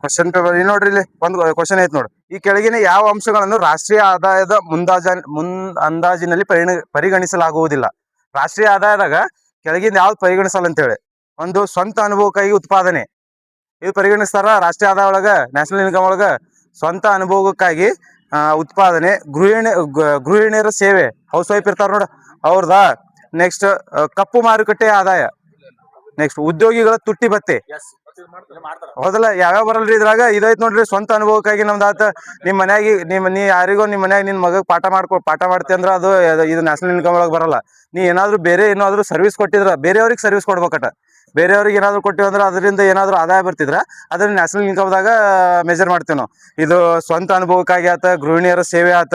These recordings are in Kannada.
ಕ್ವಶನ್ ಪೇಪರ್ ನೋಡ್ರಿ, ಇಲ್ಲಿ ಒಂದು ಕ್ವಶನ್ ಐತ್ ನೋಡ್ರಿ. ಈ ಕೆಳಗಿನ ಯಾವ ಅಂಶಗಳನ್ನು ರಾಷ್ಟ್ರೀಯ ಆದಾಯದ ಅಂದಾಜಿನಲ್ಲಿ ಪರಿಗಣಿಸಲಾಗುವುದಿಲ್ಲ? ರಾಷ್ಟ್ರೀಯ ಆದಾಯದಾಗ ಕೆಳಗಿನ ಯಾವ್ದು ಪರಿಗಣಿಸಲ್ಲ ಅಂತೇಳಿ. ಒಂದು, ಸ್ವಂತ ಅನುಭವಕ್ಕಾಗಿ ಉತ್ಪಾದನೆ, ಇದು ಪರಿಗಣಿಸ್ತಾರ. ರಾಷ್ಟ್ರೀಯ ಆದಾಯ ಒಳಗ, ನ್ಯಾಷನಲ್ ಇನ್ಕಮ್ ಒಳಗ ಸ್ವಂತ ಅನುಭವಕ್ಕಾಗಿ ಉತ್ಪಾದನೆ. ಗೃಹಿಣಿಯರ ಸೇವೆ, ಹೌಸ್ ವೈಫ್ ಇರ್ತಾರ ನೋಡ ಅವ್ರದ. ನೆಕ್ಸ್ಟ್ ಕಪ್ಪು ಮಾರುಕಟ್ಟೆ ಆದಾಯ. ನೆಕ್ಸ್ಟ್ ಉದ್ಯೋಗಿಗಳ ತುಟ್ಟಿ ಭತ್ತೆ. ಹೌದಲ್ಲ? ಯಾವ್ಯಾವ ಬರಲ್ರಿ ಇದ್ರಾಗ? ಇದೈತ್ ನೋಡ್ರಿ, ಸ್ವಂತ ಅನುಭವಕ್ಕಾಗಿ ನಮ್ದಾತ. ನೀ ಯಾರಿಗೋ ನಿಮ್ಮ ಮನ್ಯಾಗ ನಿನ್ ಮಗ ಪಾಠ ಮಾಡ್ತಿ ಅಂದ್ರ ಅದು ಇದು ನ್ಯಾಷನಲ್ ಇನ್ಕಮ್ ಒಳಗೆ ಬರಲ್ಲ. ನೀ ಏನಾದ್ರು ಬೇರೆ ಏನಾದ್ರು ಸರ್ವಿಸ್ ಕೊಟ್ಟಿದ್ರ, ಬೇರೆಯವ್ರಿಗೆ ಸರ್ವಿಸ್ ಕೊಡ್ಬೇಕಟ. ಬೇರೆಯವ್ರಿಗೆ ಏನಾದ್ರು ಕೊಟ್ಟಿವಿ ಅಂದ್ರೆ ಅದರಿಂದ ಏನಾದ್ರು ಆದಾಯ ಬರ್ತಿದ್ರ ಅದನ್ನ ನ್ಯಾಷನಲ್ ಇನ್ಕಮ್ದಾಗ ಮೆಜರ್ ಮಾಡ್ತೀವಿ ನಾವು. ಇದು ಸ್ವಂತ ಅನುಭವಕ್ಕಾಗಿ ಆತ, ಗೃಹಿಣಿಯರ ಸೇವೆ ಆತ,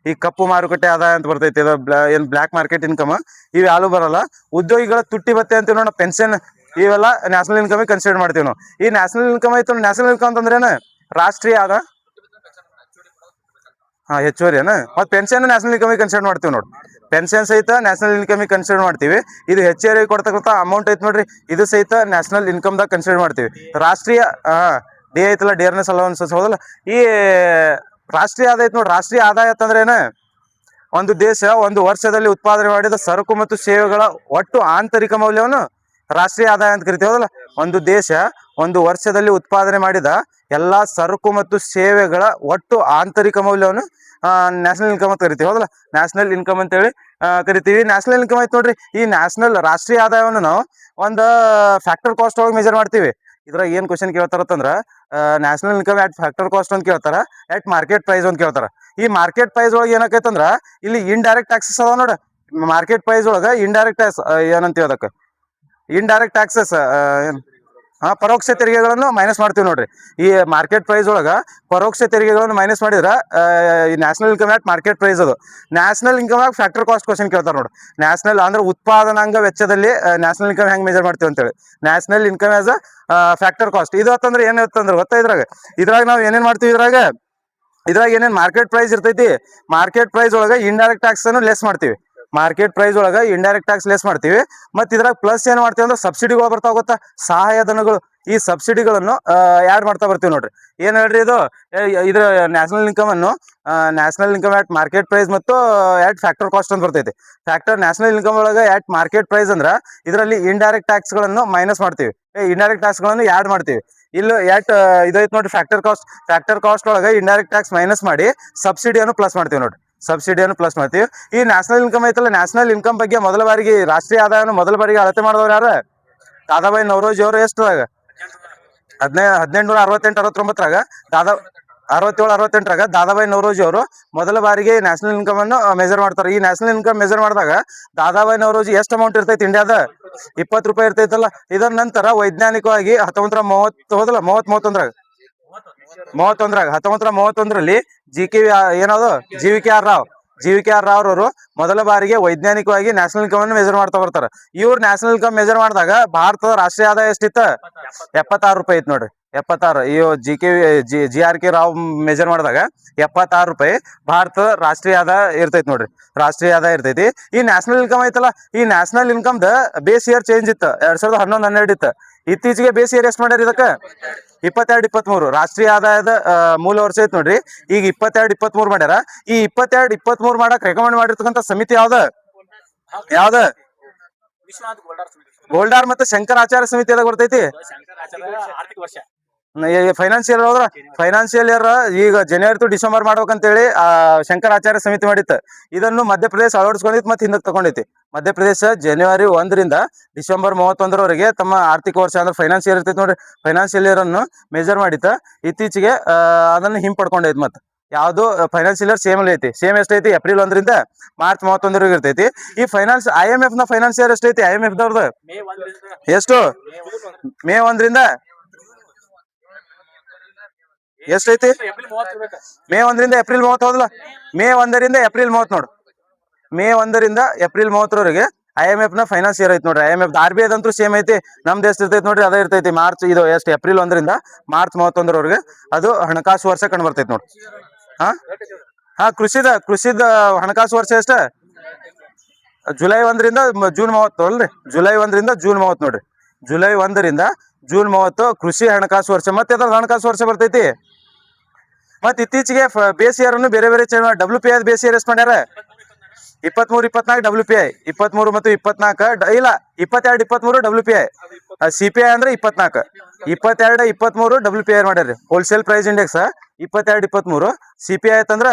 ಈ ಕಪ್ಪು ಮಾರುಕಟ್ಟೆ ಆದಾಯ ಅಂತ ಬರ್ತೈತಿ. ಇದು ಏನ್ ಬ್ಲಾಕ್ ಮಾರ್ಕೆಟ್ ಇನ್ಕಮ್, ಇವು ಯಾರು ಬರಲ್ಲ. ಉದ್ಯೋಗಿಗಳ ತುಟ್ಟಿ ಭತ್ತೆ ಅಂತೀವಿ ನೋಡ, ಪೆನ್ಷನ್, ಇವೆಲ್ಲ ನ್ಯಾಷನಲ್ ಇನ್ಕಮ್ ಕನ್ಸಿಡರ್ ಮಾಡ್ತೀವಿ ನಾವು. ಈ ನ್ಯಾಷನಲ್ ಇನ್ಕಮ್ ಐತೆ, ನ್ಯಾಷನಲ್ ಇನ್ಕಮ್ ಅಂತಂದ್ರೇನು? ರಾಷ್ಟ್ರೀಯ ಆದ ಹೆಚ್ಚುವರಿ ಮತ್ತೆ ಪೆನ್ಷನ್ ನ್ಯಾಷನಲ್ ಇನ್ಕಮ್ ಕನ್ಸಿಡರ್ ಮಾಡ್ತೀವಿ ನೋಡಿ. ಪೆನ್ಷನ್ ಸಹಿತ ನ್ಯಾಷನಲ್ ಇನ್ಕಮ್ ಕನ್ಸಿಡರ್ ಮಾಡ್ತೀವಿ. ಇದು ಹೆಚ್ಚುವರಿ ಕೊಡ್ತಕ್ಕಂಥ ಅಮೌಂಟ್ ಐತೆ ನೋಡ್ರಿ, ಇದು ಸಹಿತ ನ್ಯಾಷನಲ್ ಇನ್ಕಮ್ ದಾಗ ಕನ್ಸಿಡರ್ ಮಾಡ್ತೀವಿ. ರಾಷ್ಟ್ರೀಯ ಡಿ ಐತಲ್ಲ, ಡಿಯರ್ನೆಸ್ ಅಲವನ್ಸಸ್, ಹೌದಲ್ಲ? ಈ ರಾಷ್ಟ್ರೀಯ ಆದಾಯ ಐತೆ ನೋಡ್ರಿ. ರಾಷ್ಟ್ರೀಯ ಆದಾಯ ಅಂತಂದ್ರೆ ಏನು? ಒಂದು ದೇಶ ಒಂದು ವರ್ಷದಲ್ಲಿ ಉತ್ಪಾದನೆ ಮಾಡಿದ ಸರಕು ಮತ್ತು ಸೇವೆಗಳ ಒಟ್ಟು ಆಂತರಿಕ ಮೌಲ್ಯವನ್ನು ರಾಷ್ಟ್ರೀಯ ಆದಾಯ ಅಂತ ಕರಿತೀವಿ, ಹೌದಲ್ಲ? ಒಂದು ದೇಶ ಒಂದು ವರ್ಷದಲ್ಲಿ ಉತ್ಪಾದನೆ ಮಾಡಿದ ಎಲ್ಲಾ ಸರಕು ಮತ್ತು ಸೇವೆಗಳ ಒಟ್ಟು ಆಂತರಿಕ ಮೌಲ್ಯವನ್ನು ನ್ಯಾಷನಲ್ ಇನ್ಕಮ್ ಅಂತ ಕರಿತೀವಿ, ಹೌದಲ್ಲ? ನ್ಯಾಷನಲ್ ಇನ್ಕಮ್ ಅಂತೇಳಿ ಕರಿತೀವಿ. ನ್ಯಾಷನಲ್ ಇನ್ಕಮ್ ಐತೆ ನೋಡ್ರಿ, ಈ ರಾಷ್ಟ್ರೀಯ ಆದಾಯವನ್ನು ನಾವು ಒಂದು ಫ್ಯಾಕ್ಟರ್ ಕಾಸ್ಟ್ ಒಳಗೆ ಮೆಜರ್ ಮಾಡ್ತೀವಿ. ಇದ್ರಾಗ ಏನ್ ಕ್ವಶನ್ ಕೇಳ್ತಾರಂದ್ರ, national income at factor cost ಅಂತ ಕೇಳ್ತಾರ, ಎಟ್ ಮಾರ್ಕೆಟ್ ಪ್ರೈಸ್ ಅಂತ ಕೇಳ್ತಾರ. ಈ ಮಾರ್ಕೆಟ್ ಪ್ರೈಸ್ ಒಳಗೆ ಏನಾಕೈತಂದ್ರ, ಇಲ್ಲಿ ಇಂಡೈರೆಕ್ಟ್ ಟ್ಯಾಕ್ಸಸ್ ಅದಾವ ನೋಡ. ಮಾರ್ಕೆಟ್ ಪ್ರೈಸ್ ಒಳಗ ಇಂಡೈರೆಕ್ಟ್ ಟ್ಯಾಕ್ಸ್ ಏನಂತೀವಿ ಅದಕ್ಕೆ? ಇಂಡೈರೆಕ್ಟ್ ಟ್ಯಾಕ್ಸಸ್, ಪರೋಕ್ಷ ತೆರಿಗೆಗಳನ್ನು ಮೈನಸ್ ಮಾಡ್ತೀವಿ ನೋಡ್ರಿ. ಈ ಮಾರ್ಕೆಟ್ ಪ್ರೈಸ್ ಒಳಗ ಪರೋಕ್ಷ ತೆರಿಗೆಗಳನ್ನು ಮೈನಸ್ ಮಾಡಿದ್ರ ಈ ನ್ಯಾಷನಲ್ ಇನ್ಕಮ್ ಆಟ್ ಮಾರ್ಕೆಟ್ ಪ್ರೈಸ್ ಅದು. ನ್ಯಾಷನಲ್ ಇನ್ಕಮ್ ಆಗಿ ಫ್ಯಾಕ್ಟರ್ ಕಾಸ್ಟ್ ಕ್ವಶನ್ ಕೇಳ್ತಾರೆ ನೋಡಿ. ನ್ಯಾಷನಲ್ ಅಂದ್ರೆ ಉತ್ಪಾದನಾಂಗ ವೆಚ್ಚದಲ್ಲಿ ನ್ಯಾಷನಲ್ ಇನ್ಕಮ್ ಹೆಂಗ್ ಮೆಜರ್ ಮಾಡ್ತೀವಿ ಅಂತೇಳಿ. National income as a factor cost. ಇದು ಅಂತಂದ್ರೆ ಏನ್ ಇರ್ತಂದ್ರೆ ಗೊತ್ತಾ? ಇದ್ರಾಗ ನಾವು ಏನೇನ್ ಮಾಡ್ತೀವಿ? ಇದ್ರಾಗ ಏನೇನ್ ಮಾರ್ಕೆಟ್ ಪ್ರೈಸ್ ಇರ್ತೈತಿ, ಮಾರ್ಕೆಟ್ ಪ್ರೈಸ್ ಒಳಗ ಇಂಡೈರೆಕ್ಟ್ ಟ್ಯಾಕ್ಸ್ ಅನ್ನು ಲೆಸ್ ಮಾಡ್ತೀವಿ. ಮಾರ್ಕೆಟ್ ಪ್ರೈಸ್ ಒಳಗ ಇಂಡೈರೆಕ್ಟ್ ಟ್ಯಾಕ್ಸ್ ಲೆಸ್ ಮಾಡ್ತೀವಿ. ಮತ್ತೆ ಇದ್ರಾಗ ಪ್ಲಸ್ ಏನ್ ಮಾಡ್ತೀವಿ ಅಂದ್ರೆ ಸಬ್ಸಿಡಿಗಳು ಬರ್ತಾವ ಗೊತ್ತಾ? ಸಹಾಯಧನಗಳು. ಈ ಸಬ್ಸಿಡಿಗಳನ್ನು ಆಡ್ ಮಾಡ್ತಾ ಬರ್ತೀವಿ ನೋಡ್ರಿ. ಏನ್ ಹೇಳ್ರಿ ಇದು? ಇದ್ರ ನ್ಯಾಷನಲ್ ಇನ್ಕಮ್ ಅನ್ನು ನ್ಯಾಷನಲ್ ಇನ್ಕಮ್ ಆಟ್ ಮಾರ್ಕೆಟ್ ಪ್ರೈಸ್ ಮತ್ತು ಆಟ್ ಫ್ಯಾಕ್ಟರ್ ಕಾಸ್ಟ್ ಅಂತ ಬರ್ತೈತಿ. ನ್ಯಾಷನಲ್ ಇನ್ಕಮ್ ಒಳಗ ಆಟ್ ಮಾರ್ಕೆಟ್ ಪ್ರೈಸ್ ಅಂದ್ರ ಇದರಲ್ಲಿ ಇಂಡೈರೆಕ್ಟ್ ಟ್ಯಾಕ್ಸ್ ಗಳನ್ನು ಮೈನಸ್ ಮಾಡ್ತೀವಿ, ಇಂಡೈರೆಕ್ಟ್ ಟ್ಯಾಕ್ಸ್ ಗಳನ್ನು ಆಡ್ ಮಾಡ್ತೀವಿ. ಇಲ್ಲಿ ಇದೈತ್ ನೋಡ್ರಿ ಫ್ಯಾಕ್ಟರ್ ಕಾಸ್ಟ್. ಫ್ಯಾಕ್ಟರ್ ಕಾಸ್ಟ್ ಒಳಗ ಇಂಡೈರೆಕ್ಟ್ ಟ್ಯಾಕ್ಸ್ ಮೈನಸ್ ಮಾಡಿ ಸಬ್ಸಿಡಿಯನ್ನು ಪ್ಲಸ್ ಮಾಡ್ತೀವಿ ನೋಡ್ರಿ. ಸಬ್ಸಿಡಿಯನ್ನು ಪ್ಲಸ್ ಮಾಡ್ತೀವಿ. ಈ ನ್ಯಾಷನಲ್ ಇನ್ಕಮ್ ಐತಲ್ಲ, ನ್ಯಾಷನಲ್ ಇನ್ಕಮ್ ಬಗ್ಗೆ ಮೊದಲ ಬಾರಿಗೆ ರಾಷ್ಟ್ರೀಯ ಆದಾಯವನ್ನು ಮೊದಲ ಬಾರಿಗೆ ಅಳತೆ ಮಾಡಿದವರು ಯಾರು? ದಾದಾಬಾಯಿ ನವರೋಜಿ ಅವರು. ಎಷ್ಟ್ರಾಗ? 1868-69ರಾಗ 67-68ರಾಗ ದಾದಾಬಾಯಿ ನವರೋಜಿ ಅವರು ಮೊದಲ ಬಾರಿಗೆ ನ್ಯಾಷನಲ್ ಇನ್ಕಮ್ ಅನ್ನು ಮೆಜರ್ ಮಾಡ್ತಾರೆ. ಈ ನ್ಯಾಷನಲ್ ಇನ್ಕಮ್ ಮೆಜರ್ ಮಾಡಿದಾಗ ದಾದಾಬಾಯಿ ನವರೋಜಿ ಎಷ್ಟು ಅಮೌಂಟ್ ಇರ್ತೈತಿ ಇಂಡಿಯಾದ? 20 ರೂಪಾಯಿ ಇರ್ತೈತಲ್ಲ. ಇದರ ನಂತರ ವೈಜ್ಞಾನಿಕವಾಗಿ 1931ರಲ್ಲಿ ಜಿ.ವಿ.ಕೆ.ಆರ್. ರಾವ್ ಅವರು ಮೊದಲ ಬಾರಿಗೆ ವೈಜ್ಞಾನಿಕವಾಗಿ ನ್ಯಾಷನಲ್ ಇನ್ಕಮ್ ಅನ್ನು ಮೆಜರ್ ಮಾಡ್ತಾ ಬರ್ತಾರೆ. ಇವ್ರು ನ್ಯಾಷನಲ್ ಇನ್ಕಮ್ ಮೆಜರ್ ಮಾಡಿದಾಗ ಭಾರತದ ರಾಷ್ಟ್ರೀಯ ಆದಾಯ ಎಷ್ಟಿತ್ತ? 76 ರೂಪಾಯಿ ಐತ್ ನೋಡ್ರಿ. 76. ಜಿ.ಆರ್.ಕೆ. ರಾವ್ ಮೆಜರ್ ಮಾಡಿದಾಗ 76 ರೂಪಾಯಿ ಭಾರತದ ರಾಷ್ಟ್ರೀಯ ಆದಾಯ ಇರ್ತೈತಿ ನೋಡ್ರಿ. ರಾಷ್ಟ್ರೀಯ ಆದಾಯ ಇರ್ತೈತಿ. ಈ ನ್ಯಾಷನಲ್ ಇನ್ಕಮ್ ಐತಲ್ಲ, ಈ national income the base year change ಇತ್ತು. 2011-12 ಇತ್ತು. ಇತ್ತೀಚೆಗೆ ಬೇಸ್ ಇಯರ್ ಎಷ್ಟು ಮಾಡ್ಯಾರ ಇದಕ್ಕ? 22-23. ರಾಷ್ಟ್ರೀಯ ಆದಾಯದ ಮೂಲ ವರ್ಷ ಐತ್ ನೋಡ್ರಿ. ಈಗ 22-23 ಮಾಡ್ಯಾರ. ಈ 22-23 ಮಾಡಕ್ ರೆಕಮೆಂಡ್ ಮಾಡಿರ್ತಕ್ಕಂಥ ಸಮಿತಿ ಯಾವ್ದ? ಗೋಲ್ಡಾರ್ ಮತ್ತೆ ಶಂಕರಾಚಾರ್ಯ ಸಮಿತಿ ಅದ ಬರ್ತೈತಿ. ಫೈನಾನ್ಸಿಯಲ್ ಹೋದ್ರ ಫೈನಾನ್ಸಿಯಲ್ ಇಯರ್ ಈಗ ಜನವರಿ ಟು ಡಿಸೆಂಬರ್ ಮಾಡ್ಬೇಕಂತೇಳಿ ಶಂಕರಾಚಾರ್ಯ ಸಮಿತಿ ಮಾಡಿತ್ತು. ಇದನ್ನು ಮಧ್ಯಪ್ರದೇಶ ಅಳವಡಿಸ್ಕೊಂಡಿತ್ತು ಮತ್ತೆ ಹಿಂದಕ್ಕೆ ತಗೊಂಡೈತಿ. ಮಧ್ಯಪ್ರದೇಶ ಜನವರಿ 1ರಿಂದ ಡಿಸೆಂಬರ್ 31ರವರೆಗೆ ತಮ್ಮ ಆರ್ಥಿಕ ವರ್ಷ ಅಂದ್ರೆ ಫೈನಾನ್ಸಿಯಲ್ ಇರ್ತೈತಿ ನೋಡ್ರಿ, ಫೈನಾನ್ಸಿಯಲ್ ಇಯರ್ ಅನ್ನು ಮೆಜರ್ ಮಾಡಿತ್ತ. ಇತ್ತೀಚೆಗೆ ಅದನ್ನು ಹಿಂಪಡ್ಕೊಂಡೈತಿ. ಮತ್ತೆ ಯಾವ್ದು ಫೈನಾನ್ಸಿಯಲ್ ಇಯರ್ ಸೇಮ್ ಐತಿ. ಸೇಮ್ ಎಷ್ಟೈತಿ? ಏಪ್ರಿಲ್ 1ರಿಂದ ಮಾರ್ಚ್ 31ರವರೆಗೆ ಇರ್ತೈತಿ. ಈ IMF ನ ಫೈನಾನ್ಸಿಯರ್ ಎಷ್ಟೈತಿ? IMF ದವ್ರದ್ದು ಎಷ್ಟು? ಮೇ 1ರಿಂದ ಎಷ್ಟೈತಿ? ಮೇ 1ರಿಂದ ಏಪ್ರಿಲ್ 30. ಹೌದಲ್ಲ? ಮೇ 1ರಿಂದ ಏಪ್ರಿಲ್ 30 ನೋಡು. ಮೇ 1ರಿಂದ ಏಪ್ರಿಲ್ 30ರವರೆಗೆ IMF ನ ಫೈನಾನ್ಸ್ ಇಯರ್ ಐತಿ ನೋಡ್ರಿ. IMF RBI ದಂತೂ ಸೇಮ್ ಐತಿ. ನಮ್ ದೇಶ ಇರ್ತೈತಿ ನೋಡ್ರಿ, ಅದೇ ಇರ್ತೈತಿ. ಮಾರ್ಚ್ ಇದು ಎಷ್ಟು? ಏಪ್ರಿಲ್ 1ರಿಂದ ಮಾರ್ಚ್ 31ರವರೆಗೆ ಅದು ಹಣಕಾಸು ವರ್ಷ ಕಂಡು ಬರ್ತೈತಿ ನೋಡ್ರಿ. ಕೃಷಿದ ಹಣಕಾಸು ವರ್ಷ ಎಷ್ಟ? ಜುಲೈ 1ರಿಂದ ಜೂನ್ 30 ಅಲ್ರಿ. ಜುಲೈ 1ರಿಂದ ಜೂನ್ 30 ನೋಡ್ರಿ. ಜುಲೈ 1ರಿಂದ ಜೂನ್ 30 ಕೃಷಿ ಹಣಕಾಸು ವರ್ಷ. ಮತ್ತೆ ಅದ್ರದ್ದು ಹಣಕಾಸು ವರ್ಷ ಬರ್ತೈತಿ. ಮತ್ ಇತ್ತೀಚೆಗೆ ಬೇಸ್ ಇಯರ್ ಅನ್ನು ಬೇರೆ ಬೇರೆ ಚೇಂಜ್ ಮಾಡಿ WPI ಬೇಸ್ ಇಯರ್ ಎಷ್ಟು ಮಾಡ್ಯಾರ? 23, 24 WPI, 23 ಮತ್ತು 24 ಇಲ್ಲ 22, 23 WPI. CPI ಅಂದ್ರೆ 24, 22, 23 WPI ಮಾಡ್ಯಾರ. Wholesale price index 22, 23. CPI ಆಯ್ತಂದ್ರ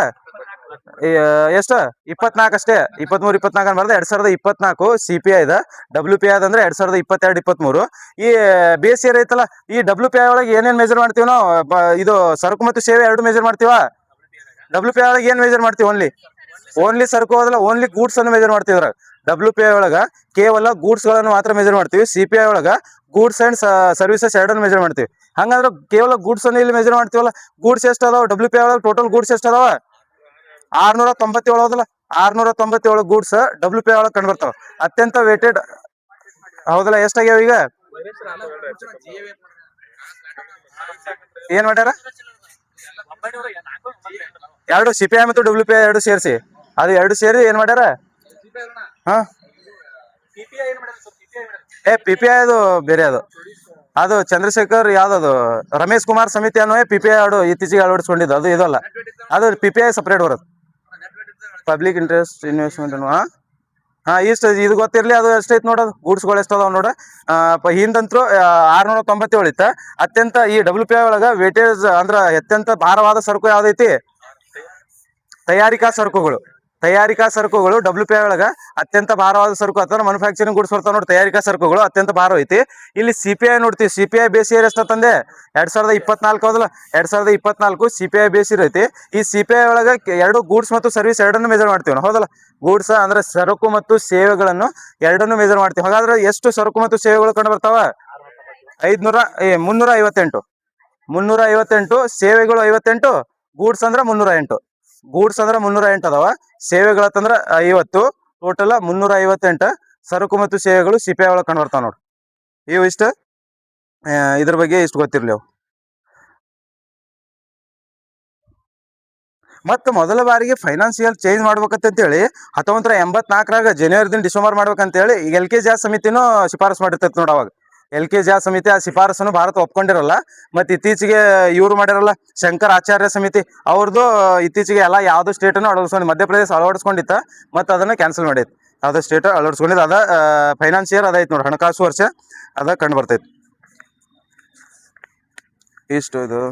ಎಷ್ಟು 24 ಅಷ್ಟೇ. 23, 24 ಬರ್ದ 2024 CPI ಇದೆ. WPI ಅದಂದ್ರೆ 2022, 23. ಈ ಬೇಸ್ ಇಯರ್ ಐತಲ್ಲ, ಈ WPI ಒಳಗೆ ಏನೇನ್ ಮೆಜರ್ ಮಾಡ್ತೀವಿ ನಾವು? ಇದು ಸರಕು ಮತ್ತು ಸೇವೆ ಎರಡು ಮೆಜರ್ ಮಾಡ್ತೀವ. WPI ಒಳಗೆ ಏನ್ ಮೆಜರ್ ಮಾಡ್ತೀವಿ? ಓನ್ಲಿ ಸರಕು ಹೋದಲ್ಲ, ಓನ್ಲಿ ಗೂಡ್ಸ್ ಅನ್ನು ಮೆಜರ್ ಮಾಡ್ತಿದ್ರ. WPI ಒಳಗ ಕೇವಲ ಗೂಡ್ಸ್ ಗಳನ್ನು ಮಾತ್ರ ಮೆಜರ್ ಮಾಡ್ತೀವಿ. CPI ಒಳಗ ಗೂಡ್ಸ್ ಅಂಡ್ ಸರ್ವಿಸಸ್ ಎರಡನ್ನು ಮೆಜರ್ ಮಾಡ್ತೀವಿ. ಹಂಗಂದ್ರೆ ಕೇವಲ ಗೂಡ್ಸ್ ಅನ್ನು ಇಲ್ಲಿ ಮೆಜರ್ ಮಾಡ್ತೀವಲ್ಲ. ಗೂಡ್ಸ್ ಎಷ್ಟು ಅದಾವ WPI ಒಳಗೆ? ಟೋಟಲ್ ಗೂಡ್ಸ್ ಎಷ್ಟು ಅದಾವ? 697 ಹೋದಲ್ಲ. 697 ಗೂಡ್ಸ್ WPI ಒಳಗೆ ಕಂಡು ಬರ್ತಾವ. ಅತ್ಯಂತ ವೇಟೆಡ್ ಹೌದಲ್ಲ. ಎಷ್ಟಾಗ್ಯಾವ ಈಗ? ಏನ್ ಮಾಡ್ಯಾರ? ಎರಡು CPI ಮತ್ತು WPI ಎರಡು ಸೇರಿಸಿ, ಅದು ಎರಡು ಸೇರಿ ಏನ್ ಮಾಡ್ಯಾರ? ಹಾ PPI ಅದು ಬೇರೆ. ಅದು ಚಂದ್ರಶೇಖರ್ ಯಾವ್ದದು ರಮೇಶ್ ಕುಮಾರ್ ಸಮಿತಿ ಅನ್ನೋ PPI ಇತ್ತೀಚೆಗೆ ಅಳವಡಿಸ್ಕೊಂಡಿದ್ದು. ಅದು ಇದಲ್ಲ, ಅದು PPI ಸಪರೇಟ್ ಬರುತ್ತೆ. ಪಬ್ಲಿಕ್ ಇಂಟ್ರೆಸ್ಟ್ ಇನ್ವೆಸ್ಟ್ಮೆಂಟ್ ಇಷ್ಟ ಇದು ಗೊತ್ತಿರ್ಲಿ. ಅದು ಎಷ್ಟೈತ್ ನೋಡೋದು ಗೂಡ್ಸ್ಗಳು ಎಷ್ಟದಾವ ನೋಡ. ಹಿಂದಂತ್ರು 697 ಇತ್ತ. ಅತ್ಯಂತ ಈ WPI ಒಳಗ ವೇಟೇಜ್ ಅಂದ್ರ ಅತ್ಯಂತ ಭಾರವಾದ ಸರಕು ಯಾವ್ದೈತಿ? ತಯಾರಿಕಾ ಸರಕುಗಳು. WPI ಒಳಗ ಅತ್ಯಂತ ಭಾರವಾದ ಸರಕು ಅಥವಾ ಮ್ಯಾನುಫ್ಯಾಕ್ಚರಿಂಗ್ ಗುಡ್ಸ್ ಬರ್ತಾವ ನೋಡಿ. ತಯಾರಿಕಾ ಸರಕುಗಳು ಅತ್ಯಂತ ಭಾರ ಐತಿ. ಇಲ್ಲಿ CPI ನೋಡ್ತೀವಿ. CPI base year ಎಷ್ಟಂದೆ? 2024 ಹೌದಲ್ಲ. 2024 CPI ಬೇಸ್ ಇಯರ್ ಐತಿ. ಈ CPI ಒಳಗ ಎರಡು ಗೂಡ್ಸ್ ಮತ್ತು ಸರ್ವಿಸ್ ಎರಡನ್ನು ಮೆಜರ್ ಮಾಡ್ತೀವಿ ನಾವು, ಹೌದಲ್ಲ. ಗೂಡ್ಸ್ ಅಂದ್ರೆ ಸರಕು ಮತ್ತು ಸೇವೆಗಳನ್ನು ಎರಡನ್ನು ಮೆಜರ್ ಮಾಡ್ತೀವಿ. ಹಾಗಾದ್ರೆ ಎಷ್ಟು ಸರಕು ಮತ್ತು ಸೇವೆಗಳು ಕಂಡು ಬರ್ತಾವ? 358. ಸೇವೆಗಳು 58, ಗೂಡ್ಸ್ ಅಂದ್ರೆ 308. ಗೂಡ್ಸ್ ಅಂದ್ರೆ 308 ಅದಾವ, ಸೇವೆಗಳಂದ್ರ 50. ಟೋಟಲ್ 358 ಸರಕು ಮತ್ತು ಸೇವೆಗಳು CPI ಒಳಗೆ ಕಂಡು ಬರ್ತಾವ ನೋಡ್ರಿ. ಇವು ಇಷ್ಟ ಇದ್ರ ಬಗ್ಗೆ ಇಷ್ಟು ಗೊತ್ತಿರ್ಲಿ ಅವು. ಮತ್ತ ಮೊದಲ ಬಾರಿಗೆ ಫೈನಾನ್ಸಿಯಲ್ ಚೇಂಜ್ ಮಾಡ್ಬೇಕಂತೇಳಿ 1984 ಜನವರಿ ಡಿಸೆಂಬರ್ ಮಾಡ್ಬೇಕಂತೇಳಿ LKJ ಸಮಿತಿನೂ ಶಿಫಾರಸ್ ಮಾಡಿರ್ತೈತಿ ನೋಡಿ. ಅವಾಗ LKJ ಸಮಿತಿ ಆ ಶಿಫಾರಸನ್ನು ಭಾರತ ಒಪ್ಕೊಂಡಿರಲ್ಲ. ಮತ್ತೆ ಇತ್ತೀಚೆಗೆ ಇವ್ರು ಮಾಡಿರಲ್ಲ, ಶಂಕರ್ ಆಚಾರ್ಯ ಸಮಿತಿ, ಅವ್ರದ್ದು ಇತ್ತೀಚೆಗೆ ಎಲ್ಲ ಯಾವ್ದು ಸ್ಟೇಟ್ ಅನ್ನು ಅಳವಡಿಸ್ಕೊಂಡು ಮಧ್ಯಪ್ರದೇಶ ಅಳವಡಿಸ್ಕೊಂಡಿತ್ತ. ಮತ್ತೆ ಅದನ್ನ ಕ್ಯಾನ್ಸಲ್ ಮಾಡೈತಿ. ಯಾವ್ದು ಸ್ಟೇಟ್ ಅಳವಡಿಸ್ಕೊಂಡಿದ್ದು ಅದ ಫೈನಾನ್ಸಿಯರ್ ಅದೈತಿ ನೋಡಿ, ಹಣಕಾಸು ವರ್ಷ ಅದ ಕಂಡು ಬರ್ತೈತಿ. ಇಷ್ಟು ಇದು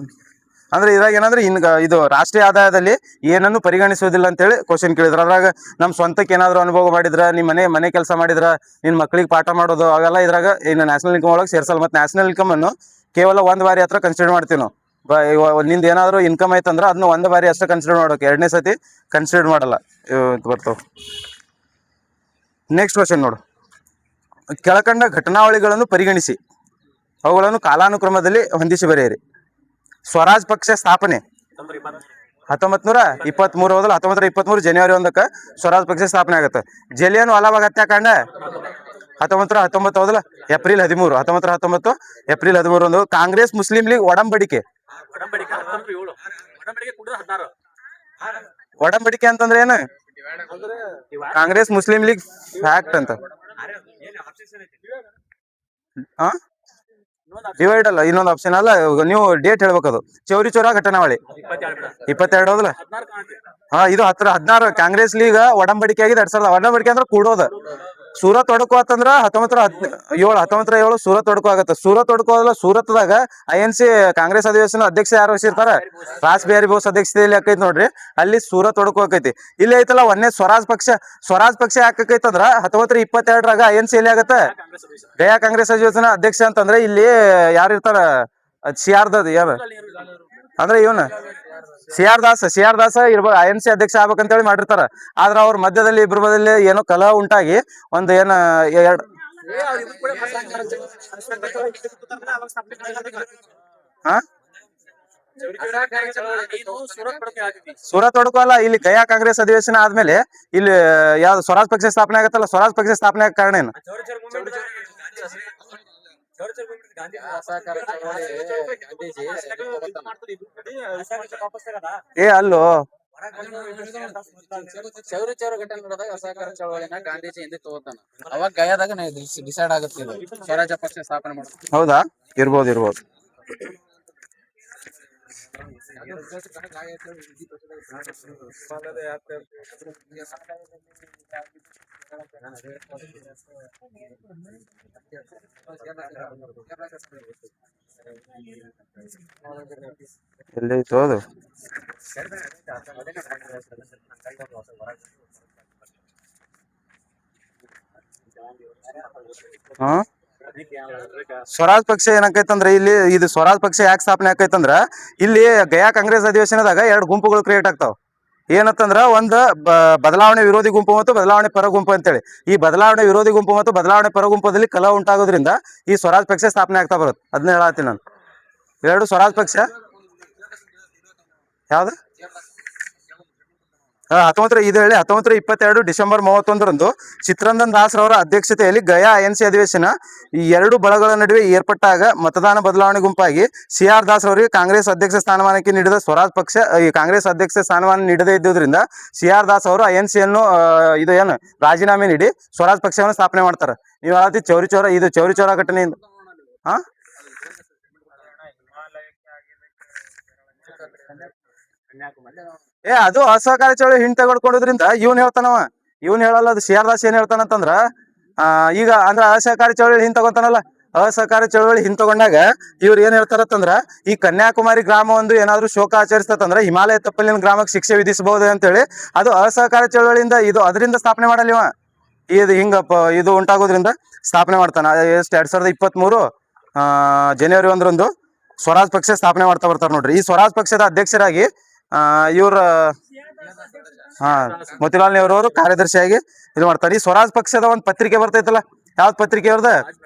ಅಂದ್ರೆ ಇದ್ರಾಗ ಏನಂದ್ರೆ ಇದು ರಾಷ್ಟ್ರೀಯ ಆದಾಯದಲ್ಲಿ ಏನನ್ನು ಪರಿಗಣಿಸೋದಿಲ್ಲ ಅಂತೇಳಿ ಕ್ವಶನ್ ಕೇಳಿದ್ರು. ಅದ್ರಾಗ ನಮ್ ಸ್ವಂತಕ್ಕೆ ಏನಾದ್ರು ಅನುಭವ ಮಾಡಿದ್ರ, ನಿಮ್ಮ ಮನೆ ಕೆಲಸ ಮಾಡಿದ್ರ, ನಿನ್ ಮಕ್ಳಿಗೆ ಪಾಠ ಮಾಡೋದು, ಅವೆಲ್ಲ ಇದ್ರಾಗ ಇನ್ನು ನ್ಯಾಷನಲ್ ಇನ್ಕಮ್ ಒಳಗೆ ಸೇರ್ಸಲ್ಲ. ಮತ್ತೆ ನ್ಯಾಷನಲ್ ಇನ್ಕಮ್ ಅನ್ನು ಕೇವಲ ಒಂದ್ ಬಾರಿ ಹತ್ರ ಕನ್ಸಿಡರ್ ಮಾಡ್ತೀವಿ ನಾವು. ನಿಂದ ಏನಾದ್ರು ಇನ್ಕಮ್ ಐತಂದ್ರ ಅದನ್ನ ಒಂದ್ ಬಾರಿ ಅಷ್ಟೇ ಕನ್ಸಿಡರ್ ಮಾಡೋಕೆ, ಎರಡನೇ ಸತಿ ಕನ್ಸಿಡರ್ ಮಾಡಲ್ಲ. ಬರ್ತಾವ. ನೆಕ್ಸ್ಟ್ ಕ್ವಶನ್ ನೋಡು. ಕೆಳಕಂಡ ಘಟನಾವಳಿಗಳನ್ನು ಪರಿಗಣಿಸಿ ಅವುಗಳನ್ನು ಕಾಲಾನುಕ್ರಮದಲ್ಲಿ ಹೊಂದಿಸಿ ಬರೆಯಿರಿ. ಸ್ವರಾಜ್ ಪಕ್ಷ ಸ್ಥಾಪನೆ 1923 ಹೋದಲ್ಲ. 1923 ಜನವರಿ 1 ಸ್ವರಾಜ್ ಪಕ್ಷ ಸ್ಥಾಪನೆ ಆಗುತ್ತೆ. ಜಲಿಯನ್ ವಾಲಾಬಾಗ್ ಹತ್ಯಾಕಾಂಡ 1919 ಹೋದಲ್ಲ. April 13, 1919 April 13. ಕಾಂಗ್ರೆಸ್ ಮುಸ್ಲಿಂ ಲೀಗ್ ಒಡಂಬಡಿಕೆ ಅಂತಂದ್ರೆ ಏನು? ಕಾಂಗ್ರೆಸ್ ಮುಸ್ಲಿಂ ಲೀಗ್ ಫ್ಯಾಕ್ಟ್ ಅಂತ. ಡಿವೈಡ್ ಅಲ್ಲ, ಇನ್ನೊಂದು ಆಪ್ಷನ್ ಅಲ್ಲ. ನೀವು ಡೇಟ್ ಹೇಳ್ಬೇಕದು. ಚೌರಿ ಚೌರ ಘಟನಾವಳಿ 22 ಹೋದಲ್ಲ. ಇದು 16 ಕಾಂಗ್ರೆಸ್ ಲೀಗ್ ಒಡಂಬಡಿಕೆ ಆಗಿದೆ 2000. ಒಡಂಬಡಿಕೆ ಅಂದ್ರೆ ಕೂಡೋದು. ಸೂರತ್ ಒಡಕು ಅಂತಂದ್ರ 1907 ಸೂರತ್ ಒಡಕು ಆಗತ್ತೆ. ಸೂರತ್ ಒಡಕು ಅಲ್ಲ, ಸೂರತ್ದಾಗ INC ಕಾಂಗ್ರೆಸ್ ಅಧಿವೇಶನ ಅಧ್ಯಕ್ಷ ಯಾರು ವಹಿಸಿರ್ತಾರ? ರಾಸ್ ಬಿಹಾರಿ ಬೋಸ್ ಅಧ್ಯಕ್ಷತೆಯಲ್ಲಿ ಆಕೈತಿ ನೋಡ್ರಿ. ಅಲ್ಲಿ ಸೂರತ್ ಒಡಕು ಆಕೈತಿ. ಇಲ್ಲಿ ಐತಲ್ಲ ಒಂದೇ ಸ್ವರಾಜ್ ಪಕ್ಷ ಯಾಕೈತಂದ್ರ 1922 INC ಎಲ್ಲಿ ಆಗತ್ತೆ? ಗಯಾ ಕಾಂಗ್ರೆಸ್ ಅಧಿವೇಶನ ಅಧ್ಯಕ್ಷ ಅಂತಂದ್ರೆ ಇಲ್ಲಿ ಯಾರು ಇರ್ತಾರ? ಯಾರು ಅಂದ್ರೆ ಇವನು ಸಿ ಆರ್ ದಾಸ್ ಇರ್ಬೋದು. INC ಅಧ್ಯಕ್ಷ ಆಗ್ಬೇಕಂತೇಳಿ ಮಾಡಿರ್ತಾರ. ಆದ್ರ ಅವ್ರ ಮಧ್ಯದಲ್ಲಿ ಇಬ್ಬರ ಮಧ್ಯದಲ್ಲಿ ಏನೋ ಕಲಹ ಉಂಟಾಗಿ ಒಂದು ಏನ ಸೂರತ್ ಒಡಕು ಅಲ್ಲ, ಇಲ್ಲಿ ಗಯಾ ಕಾಂಗ್ರೆಸ್ ಅಧಿವೇಶನ ಆದ್ಮೇಲೆ ಇಲ್ಲಿ ಯಾವ್ದು ಸ್ವರಾಜ್ ಪಕ್ಷ ಸ್ಥಾಪನೆ ಆಗತ್ತಲ್ಲ. ಸ್ವರಾಜ್ ಪಕ್ಷ ಸ್ಥಾಪನೆ ಆಗ ಕಾರಣ ಏನು? ಅಲ್ಲೋ ಚೌರಿ ಚೌರ ಘಟನೆ ನಡೆದಾಗ ಅಸಹಕಾರ ಚಳವಳಿನ ಗಾಂಧೀಜಿ ಹಿಂದೆ ತಗೋತಾನ. ಅವಾಗ ಗಯಾದಾಗ ಡಿಸೈಡ್ ಆಗುತ್ತೆ ಇದು ಸ್ವರಾಜ್ಯ ಪಕ್ಷ ಸ್ಥಾಪನೆ ಮಾಡೋದು. ಹೌದಾ? ಇರ್ಬೋದು. ಎಲ್ಲೈತು ಅದು? ಹಾ, ಸ್ವರಾಜ್ ಪಕ್ಷ ಏನಾಕೈತಂದ್ರ ಇಲ್ಲಿ ಇದು ಸ್ವರಾಜ್ ಪಕ್ಷ ಯಾಕೆ ಸ್ಥಾಪನೆ ಆಕೈತಂದ್ರ ಇಲ್ಲಿ ಗಯಾ ಕಾಂಗ್ರೆಸ್ ಅಧಿವೇಶನದಾಗ 2 ಗುಂಪುಗಳು ಕ್ರಿಯೇಟ್ ಆಗ್ತಾವ. ಏನತ್ತಂದ್ರ ಒಂದ್ ಬದಲಾವಣೆ ವಿರೋಧಿ ಗುಂಪು ಮತ್ತು ಬದಲಾವಣೆ ಪರ ಗುಂಪು ಅಂತೇಳಿ. ಈ ಬದಲಾವಣೆ ವಿರೋಧಿ ಗುಂಪು ಮತ್ತು ಬದಲಾವಣೆ ಪರ ಗುಂಪದಲ್ಲಿ ಕಲಹ ಉಂಟಾಗೋದ್ರಿಂದ ಈ ಸ್ವರಾಜ್ ಪಕ್ಷ ಸ್ಥಾಪನೆ ಆಗ್ತಾ ಬರುತ್ತೆ. ಅದನ್ನ ಹೇಳತ್ತೀನಿ ನಾನು. 2 ಸ್ವರಾಜ್ ಪಕ್ಷ ಯಾವ್ದು? 1922 ಡಿಸೆಂಬರ್ 31ರಂದು ಚಿತ್ತರಂಜನ್ ದಾಸ್ ರವರ ಅಧ್ಯಕ್ಷತೆಯಲ್ಲಿ ಗಯಾ ಐಎನ್ಸಿ ಅಧಿವೇಶನ ಈ 2 ಬಲಗಳ ನಡುವೆ ಏರ್ಪಟ್ಟಾಗ ಮತದಾನ ಬದಲಾವಣೆ ಗುಂಪಾಗಿ CR ದಾಸ್ ಅವರಿಗೆ ಕಾಂಗ್ರೆಸ್ ಅಧ್ಯಕ್ಷ ಸ್ಥಾನಮಾನಕ್ಕೆ ನೀಡಿದ ಸ್ವರಾಜ್ ಪಕ್ಷ ಈ ಕಾಂಗ್ರೆಸ್ ಅಧ್ಯಕ್ಷ ಸ್ಥಾನಮಾನ ನೀಡದೇ ಇದ್ದುದರಿಂದ CR ದಾಸ್ ಅವರು ಐಎನ್ಸಿಯನ್ನು ಇದು ಏನು ರಾಜೀನಾಮೆ ನೀಡಿ ಸ್ವರಾಜ್ ಪಕ್ಷವನ್ನು ಸ್ಥಾಪನೆ ಮಾಡ್ತಾರೆ. ನೀವು ಹೇಳತ್ತಿ ಚೌರಿ ಚೌರ ಘಟನೆಯಿಂದ ಹಾ ಅದು ಅಸಹಕಾರ ಚಳವಳಿ ಹಿಂದ್ ತೆಗೆದುಕೊಳ್ಳೋದ್ರಿಂದ ಇವ್ನ್ ಹೇಳಲ್ಲ. ಅದು CR ದಾಸ್ ಏನ್ ಹೇಳ್ತಾನಂತಂದ್ರ ಈಗ ಅಂದ್ರ ಅಸಹಕಾರಿ ಚಳವಳಿ ಹಿಂದ್ ತಗೊಂತಾನಲ್ಲ, ಅಸಹಕಾರಿ ಚಳವಳಿ ಹಿಂದ್ ತಗೊಂಡಾಗ ಇವ್ರು ಏನ್ ಹೇಳ್ತಾರತ್ತಂದ್ರ ಈ ಕನ್ಯಾಕುಮಾರಿ ಗ್ರಾಮ ಒಂದು ಏನಾದ್ರು ಶೋಕ ಆಚರಿಸ್ತಂದ್ರ ಹಿಮಾಲಯ ತಪ್ಪಲಿನ ಗ್ರಾಮಕ್ಕೆ ಶಿಕ್ಷೆ ವಿಧಿಸಬಹುದು ಅಂತೇಳಿ ಅದು ಅಸಹಕಾರಿ ಚಳವಳಿಯಿಂದ ಇದು ಅದರಿಂದ ಸ್ಥಾಪನೆ ಮಾಡಲ್ಲ ಇವ. ಇದು ಹಿಂಗಪ್ಪ ಇದು ಉಂಟಾಗೋದ್ರಿಂದ ಸ್ಥಾಪನೆ ಮಾಡ್ತಾನ. ಎಷ್ಟು 2023 ಜನವರಿ 1ರಂದು ಸ್ವರಾಜ್ ಪಕ್ಷ ಸ್ಥಾಪನೆ ಮಾಡ್ತಾ ಬರ್ತಾರ ನೋಡ್ರಿ. ಈ ಸ್ವರಾಜ್ ಪಕ್ಷದ ಅಧ್ಯಕ್ಷರಾಗಿ ಇವ್ರ ಮೋತಿಲಾಲ್ ನೆಹರು ಅವರು ಕಾರ್ಯದರ್ಶಿಯಾಗಿ ಇದು ಮಾಡ್ತಾರೆ. ಈ ಸ್ವರಾಜ್ ಪಕ್ಷದ ಒಂದು ಪತ್ರಿಕೆ ಬರ್ತೈತಲ್ಲ, ಯಾವ್ದು ಪತ್ರಿಕೆ ಅವ್ರದ?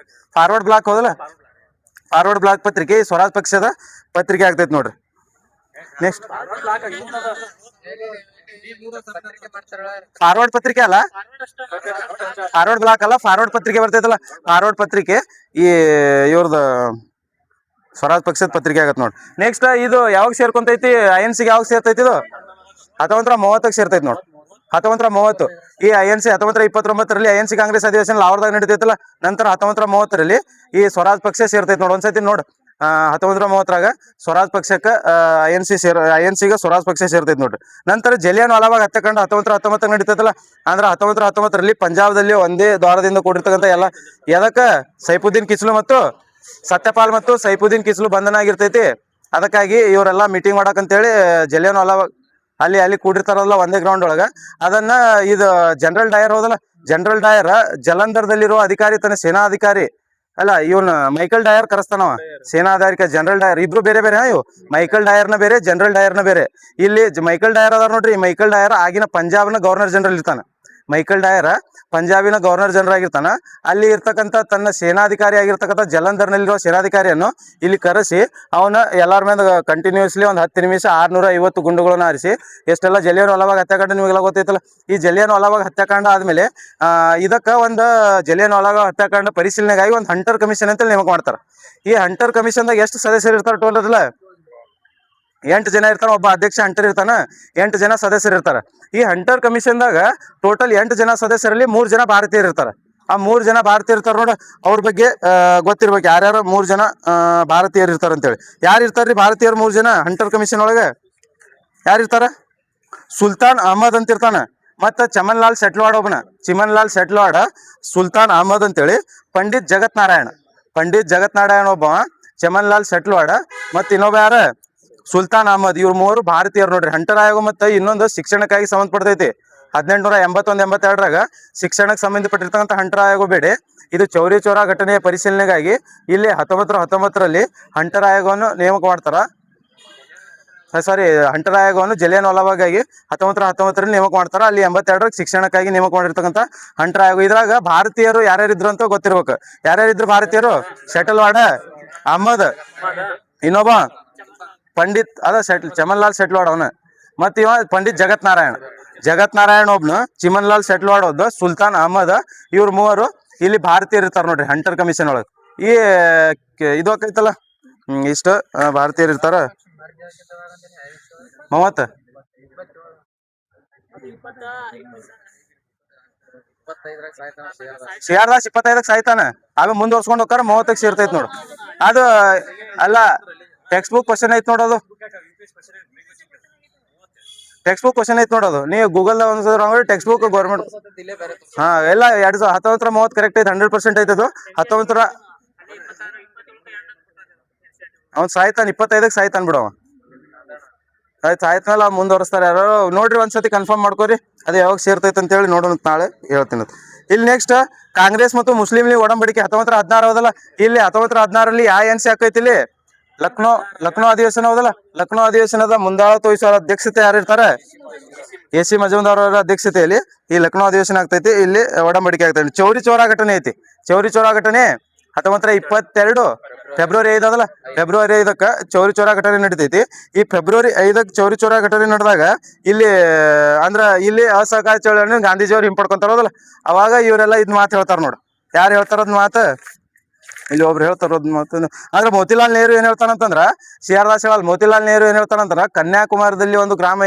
ಫಾರ್ವರ್ಡ್ ಬ್ಲಾಕ್ ಹೌದಲ್ಲ, ಫಾರ್ವರ್ಡ್ ಬ್ಲಾಕ್ ಪತ್ರಿಕೆ ಈ ಸ್ವರಾಜ್ ಪಕ್ಷದ ಪತ್ರಿಕೆ ಆಗ್ತೈತಿ ನೋಡ್ರಿ. ನೆಕ್ಸ್ಟ್ ಫಾರ್ವರ್ಡ್ ಪತ್ರಿಕೆ ಅಲ್ಲ, ಫಾರ್ವರ್ಡ್ ಬ್ಲಾಕ್ ಅಲ್ಲ, ಫಾರ್ವರ್ಡ್ ಪತ್ರಿಕೆ ಬರ್ತೈತಲ್ಲ, ಫಾರ್ವರ್ಡ್ ಪತ್ರಿಕೆ ಈ ಇವ್ರದ ಸ್ವರಾಜ್ ಪಕ್ಷದ ಪತ್ರಿಕೆ ಆಗತ್ತೆ ನೋಡಿ. ನೆಕ್ಸ್ಟ್ ಇದು ಯಾವಾಗ ಸೇರ್ಕೊಂತೈತಿ INCಗೆ? ಯಾವಾಗ ಸೇರ್ತೈತಿ ಇದು? 1930ಕ್ಕೆ ಸೇರ್ತೈತಿ ನೋಡಿ. 1930 ಈ INC 1929ರಲ್ಲಿ INC ಕಾಂಗ್ರೆಸ್ ಅಧಿವೇಶನ ಲಾಹೋರ್ದಾಗ ನಡೀತೈತಲ್ಲ, ನಂತರ 1930ರಲ್ಲಿ ಈ ಸ್ವರಾಜ್ ಪಕ್ಷ ಸೇರ್ತೈತಿ ನೋಡಿ. ಒಂದ್ಸತಿ ನೋಡ್ 1930ರಾಗ ಸ್ವರಾಜ್ ಪಕ್ಷಕ್ಕೆ INCಗೆ ಸ್ವರಾಜ್ ಪಕ್ಷ ಸೇರ್ತೈತಿ ನೋಡ್ರಿ. ನಂತರ ಜಲಿಯನ್ ವಾಲಾಬಾಗ್ ಹತ್ಯಾಕಾಂಡ 1919 ನಡೀತೈತಲ್ಲ, ಅಂದ್ರೆ 1919ರಲ್ಲಿ ಪಂಜಾಬ್ದಲ್ಲಿ ಒಂದೇ ದ್ವಾರದಿಂದ ಕೂಡಿರ್ತಕ್ಕಂಥ ಎಲ್ಲ ಎದಕ್ಕ ಸೈಫುದ್ದೀನ್ ಕಿಚ್ಲು ಮತ್ತು ಸತ್ಯಪಾಲ್ ಮತ್ತು ಸೈಫುದ್ದೀನ್ ಕಿಚ್ಲು ಬಂಧನ ಆಗಿರ್ತೈತಿ. ಅದಕ್ಕಾಗಿ ಇವರೆಲ್ಲ ಮೀಟಿಂಗ್ ಮಾಡಕಂತೇಳಿ ಜಲಿಯನ್ ವಾಲಾಬಾಗ್ ಅಲ್ಲಿ ಕೂಡಿರ್ತಾರಲ್ಲ ಒಂದೇ ಗ್ರೌಂಡ್ ಒಳಗ. ಅದನ್ನ ಇದು ಜನರಲ್ ಡಯರ್ ಹೋದಲ್ಲ, ಜನರಲ್ ಡಯರ್ ಜಲಂಧರ್ದಲ್ಲಿರುವ ಅಧಿಕಾರಿ ತನ್ನ ಸೇನಾಧಿಕಾರಿ ಅಲ್ಲ ಇವನ್ ಮೈಕಲ್ ಡಯರ್ ಕರೆಸ್ತಾನವ ಸೇನಾಧಿಕಾರಿ. ಜನರಲ್ ಡಯರ್ ಇಬ್ರು ಬೇರೆ ಬೇರೆ. ಇವು ಮೈಕಲ್ ಡಯರ್ನ ಬೇರೆ, ಜನರಲ್ ಡಯರ್ನ ಬೇರೆ. ಇಲ್ಲಿ ಮೈಕಲ್ ಡಯರ್ ಅದಾರ ನೋಡ್ರಿ. ಮೈಕಲ್ ಡಯರ್ ಆಗಿನ ಪಂಜಾಬ್ನ ಗವರ್ನರ್ ಜನರಲ್ ಇರ್ತಾನ. ಮೈಕಲ್ ಡಯರ್ ಪಂಜಾಬಿನ ಗವರ್ನರ್ ಜನರಲ್ ಆಗಿರ್ತಾನ. ಅಲ್ಲಿ ಇರ್ತಕ್ಕಂಥ ತನ್ನ ಸೇನಾಧಿಕಾರಿ ಆಗಿರ್ತಕ್ಕಂಥ ಜಲಂಧರ್ನಲ್ಲಿರುವ ಸೇನಾಧಿಕಾರಿಯನ್ನು ಇಲ್ಲಿ ಕರೆಸಿ ಅವನ ಎಲ್ಲಾರ ಮೇಲೆ ಕಂಟಿನ್ಯೂಸ್ಲಿ ಒಂದು 10 ನಿಮಿಷ 650 ಗುಂಡುಗಳನ್ನ ಹಾರಿಸಿ ಎಷ್ಟೆಲ್ಲ ಜಲಿಯನ್ ವಾಲಾಬಾಗ್ ಹತ್ಯಾಕಾಂಡ ನಿಮಗೆಲ್ಲ ಗೊತ್ತೈತಲ್ಲ. ಈ ಜಲಿಯನ್ ವಾಲಾಬಾಗ್ ಹತ್ಯಾಕಾಂಡ ಆದ್ಮೇಲೆ ಇದಕ್ಕ ಒಂದು ಜಲಿಯನ್ ವಾಲಾಬಾಗ್ ಹತ್ಯಾಕಾಂಡ ಪರಿಶೀಲನೆಗಾಗಿ ಒಂದು ಹಂಟರ್ ಕಮಿಷನ್ ಅಂತ ನೇಮಕ ಮಾಡ್ತಾರ. ಈ ಹಂಟರ್ ಕಮಿಷನ್ದಾಗ ಎಷ್ಟು ಸದಸ್ಯರು ಇರ್ತಾರೆ ಟೋಟಲ್? 8 ಜನ ಇರ್ತಾರ. ಒಬ್ಬ ಅಧ್ಯಕ್ಷ ಹಂಟರ್ ಇರ್ತಾನ. 8 ಜನ ಸದಸ್ಯರು ಇರ್ತಾರ. ಈ ಹಂಟರ್ ಕಮಿಷನ್ದಾಗ ಟೋಟಲ್ 8 ಜನ ಸದಸ್ಯರಲ್ಲಿ 3 ಜನ ಭಾರತೀಯರು ಇರ್ತಾರ. ಆ 3 ಜನ ಭಾರತೀಯರು ಇರ್ತಾರ ನೋಡ. ಅವ್ರ ಬಗ್ಗೆ ಗೊತ್ತಿರ್ಬೇಕು ಯಾರ್ಯಾರು 3 ಜನ ಭಾರತೀಯರು ಇರ್ತಾರ ಅಂತೇಳಿ. ಯಾರು ಇರ್ತಾರ್ರಿ ಭಾರತೀಯರು 3 ಜನ ಹಂಟರ್ ಕಮಿಷನ್ ಒಳಗೆ? ಯಾರಿರ್ತಾರ? ಸುಲ್ತಾನ್ ಅಹಮದ್ ಅಂತ ಇರ್ತಾನ. ಮತ್ತ ಚಮನ್ ಲಾಲ್ ಸೆಟ್ಲ್ವಾಡ್ ಒಬ್ಬನ. ಸುಲ್ತಾನ್ ಅಹಮದ್ ಅಂತೇಳಿ. ಪಂಡಿತ್ ಜಗತ್ ನಾರಾಯಣ ಒಬ್ಬ. ಚಮನ್ ಲಾಲ್ ಸೆಟ್ಲ್ವಾಡ್ ಮತ್ ಇನ್ನೊಬ್ಬ ಯಾರ? ಸುಲ್ತಾನ್ ಅಹಮದ್. ಇವ್ರು 3 ಭಾರತೀಯರು ನೋಡ್ರಿ. ಹಂಟರ್ ಆಯೋಗ ಮತ್ತೆ ಇನ್ನೊಂದು ಶಿಕ್ಷಣಕ್ಕಾಗಿ ಸಂಬಂಧಪಡ್ತೈತಿ. 1881-82ರಾಗ ಶಿಕ್ಷಣಕ್ಕೆ ಸಂಬಂಧಪಟ್ಟಿರ್ತಕ್ಕಂಥ ಹಂಟರ್ ಆಯೋಗ ಬೇಡ. ಇದು ಚೌರಿ ಚೌರ ಘಟನೆಯ ಪರಿಶೀಲನೆಗಾಗಿ ಇಲ್ಲಿ 1919ರಲ್ಲಿ ಹಂಟರ್ ಆಯೋಗವನ್ನು ನೇಮಕ ಮಾಡ್ತಾರ. ಹಂಟರ್ ಆಯೋಗವನ್ನು ಜಲಿಯನ್ ವಾಲಾಬಾಗಾಗಿ 1919ರಲ್ಲಿ ನೇಮಕ ಮಾಡ್ತಾರ. ಅಲ್ಲಿ 82ರಾಗ ಶಿಕ್ಷಣಕ್ಕಾಗಿ ನೇಮಕ ಮಾಡಿರ್ತಕ್ಕಂಥ ಹಂಟರ್ ಆಯೋಗ. ಇದ್ರಾಗ ಭಾರತೀಯರು ಯಾರ್ಯಾರಿದ್ರು ಅಂತ ಗೊತ್ತಿರ್ಬೇಕು. ಯಾರ್ಯಾರಿದ್ರು ಭಾರತೀಯರು? ಸೆಟಲ್ವಾಡ್ ಅಹಮದ್, ಇನ್ನೊಬ್ಬ ಪಂಡಿತ್ ಚಮನ್ ಲಾಲ್ ಸೆಟ್ಲ್ವಾಡ್ ಅವನ. ಮತ್ ಇವ ಪಂಡಿತ್ ಜಗತ್ ನಾರಾಯಣ ಒಬ್ನು, ಚಿಮನ್ ಲಾಲ್ ಸೆಟ್ಲ್ವಾಡ್ ಒಬ್ಬ, ಸುಲ್ತಾನ್ ಅಹಮದ್. ಇವ್ರು 3 ಇಲ್ಲಿ ಭಾರತೀಯರು ಇರ್ತಾರ ನೋಡ್ರಿ ಹಂಟರ್ ಕಮಿಷನ್ ಒಳಗೆ. ಈ ಇದು ಆಕೈತಲ್ಲ ಇಷ್ಟ ಭಾರತೀಯರು ಇರ್ತಾರ. 30 ಇಪ್ಪತ್ತೈದರಾಗ ಸಾಯ್ತಾನ ಸಿಆರ್ದಾಸ್ 25ಕ್ಕೆ ಸಾಯ್ತಾನ, ಆಮೇಲೆ ಮುಂದುವರ್ಸ್ಕೊಂಡು ಹೋಗ್ತಾರ 30ಕ್ಕೆ ಸೇರ್ತೈತಿ ನೋಡು. ಅದು ಅಲ್ಲ, ಟೆಕ್ಸ್ಟ್ ಬುಕ್ ಕ್ವಶನ್ ಐತಿ ನೋಡೋದು, ಟೆಕ್ಸ್ಟ್ ಬುಕ್ ಕ್ವಶನ್ ಐತಿ ನೋಡೋದು. ನೀವು ಗೂಗಲ್ ಒಂದ್ಸಲ ಟೆಕ್ಸ್ಟ್ ಬುಕ್ ಗೌರ್ಮೆಂಟ್ ಇಲ್ಲೇ ಬೇರೆ ಹಾ ಎಲ್ಲ 2019 ಕರೆಕ್ಟ್ ಐತಿ, 100% ಐತಿ ಅದು. 19 ಅವ್ನು ಸಾಯ್ತಾನ, 25ಕ್ಕೆ ಸಾಯ್ತಾನ ಬಿಡವ. ಸಾಯ್ತಾನಲ್ಲ, ಮುಂದುವರಿಸ್ತಾರೆ ಯಾರು ನೋಡ್ರಿ, ಒಂದ್ಸತಿ ಕನ್ಫರ್ಮ್ ಮಾಡ್ಕೋರಿ ಅದು ಯಾವಾಗ ಸೇರ್ತೈತೆ ಅಂತ ಹೇಳಿ ನೋಡೋಣ, ನಾಳೆ ಹೇಳ್ತೀನಿ. ಇಲ್ಲಿ ನೆಕ್ಸ್ಟ್ ಕಾಂಗ್ರೆಸ್ ಮತ್ತು ಮುಸ್ಲಿಂ ಲೀಗ್ ಒಡಂಬಡಿಕೆ 1916 ಹೌದಲ್ಲ. ಇಲ್ಲಿ 1916ರಲ್ಲಿ ಯಾವ ಎನ್ಸಿ ಹಾಕೈತಿ? ಇಲ್ಲಿ ಲಕ್ನೋ ಅಧಿವೇಶನ ಹೌದಲ್ಲ. ಲಕ್ನೋ ಅಧಿವೇಶನದ ಮುಂದಾಳತ್ವ ವಹಿಸುವ ಅಧ್ಯಕ್ಷತೆ ಯಾರು ಇರ್ತಾರೆ? AC ಮಜುಮ್ದಾರ್ ಅವರ ಅಧ್ಯಕ್ಷತೆಯಲ್ಲಿ ಈ ಲಕ್ನೋ ಅಧಿವೇಶನ ಆಗ್ತೈತಿ. ಇಲ್ಲಿ ಒಡಂಬಡಿಕೆ ಆಗ್ತೈತಿ. ಚೌರಿ ಚೌರಾ ಘಟನೆ ಐತಿ. ಚೌರಿ ಚೌರಾ ಘಟನೆ 1922 ಫೆಬ್ರವರಿ 5 ಅದಲ್ಲ. ಫೆಬ್ರವರಿ 5ಕ್ಕೆ ಚೌರಿ ಚೌರಾ ಘಟನೆ ನಡೀತೈತಿ. ಈ ಫೆಬ್ರವರಿ 5ಕ್ಕೆ ಚೌರಿ ಚೌರಾ ಘಟನೆ ನಡೆದಾಗ ಇಲ್ಲಿ ಇಲ್ಲಿ ಅಸಹಕಾರ ಚಳವಳಿ ಗಾಂಧೀಜಿಯವ್ರು ಹಿಂಪಡ್ಕೊಂತಾರೋದಲ್ಲ. ಅವಾಗ ಇವರೆಲ್ಲ ಇದ್ ಮಾತು ಹೇಳ್ತಾರ ನೋಡು. ಯಾರು ಹೇಳ್ತಾರದ್ ಮಾತು? ಇಲ್ಲಿ ಒಬ್ರು ಹೇಳ್ತಾರದ್ ಮಾತು. ಅಂದ್ರೆ ಮೋತಿಲಾಲ್ ನೆಹರು ಏನ್ ಹೇಳ್ತಾನಂತಂದ್ರ, ಸಿಆರ್ದಾಸ್ ಹೇಳಲ್, ಮೋತಿಲಾಲ್ ನೆಹರು ಏನ್ ಹೇಳ್ತಾನಂದ್ರ, ಕನ್ಯಾಕುಮಾರದಲ್ಲಿ ಒಂದು ಗ್ರಾಮ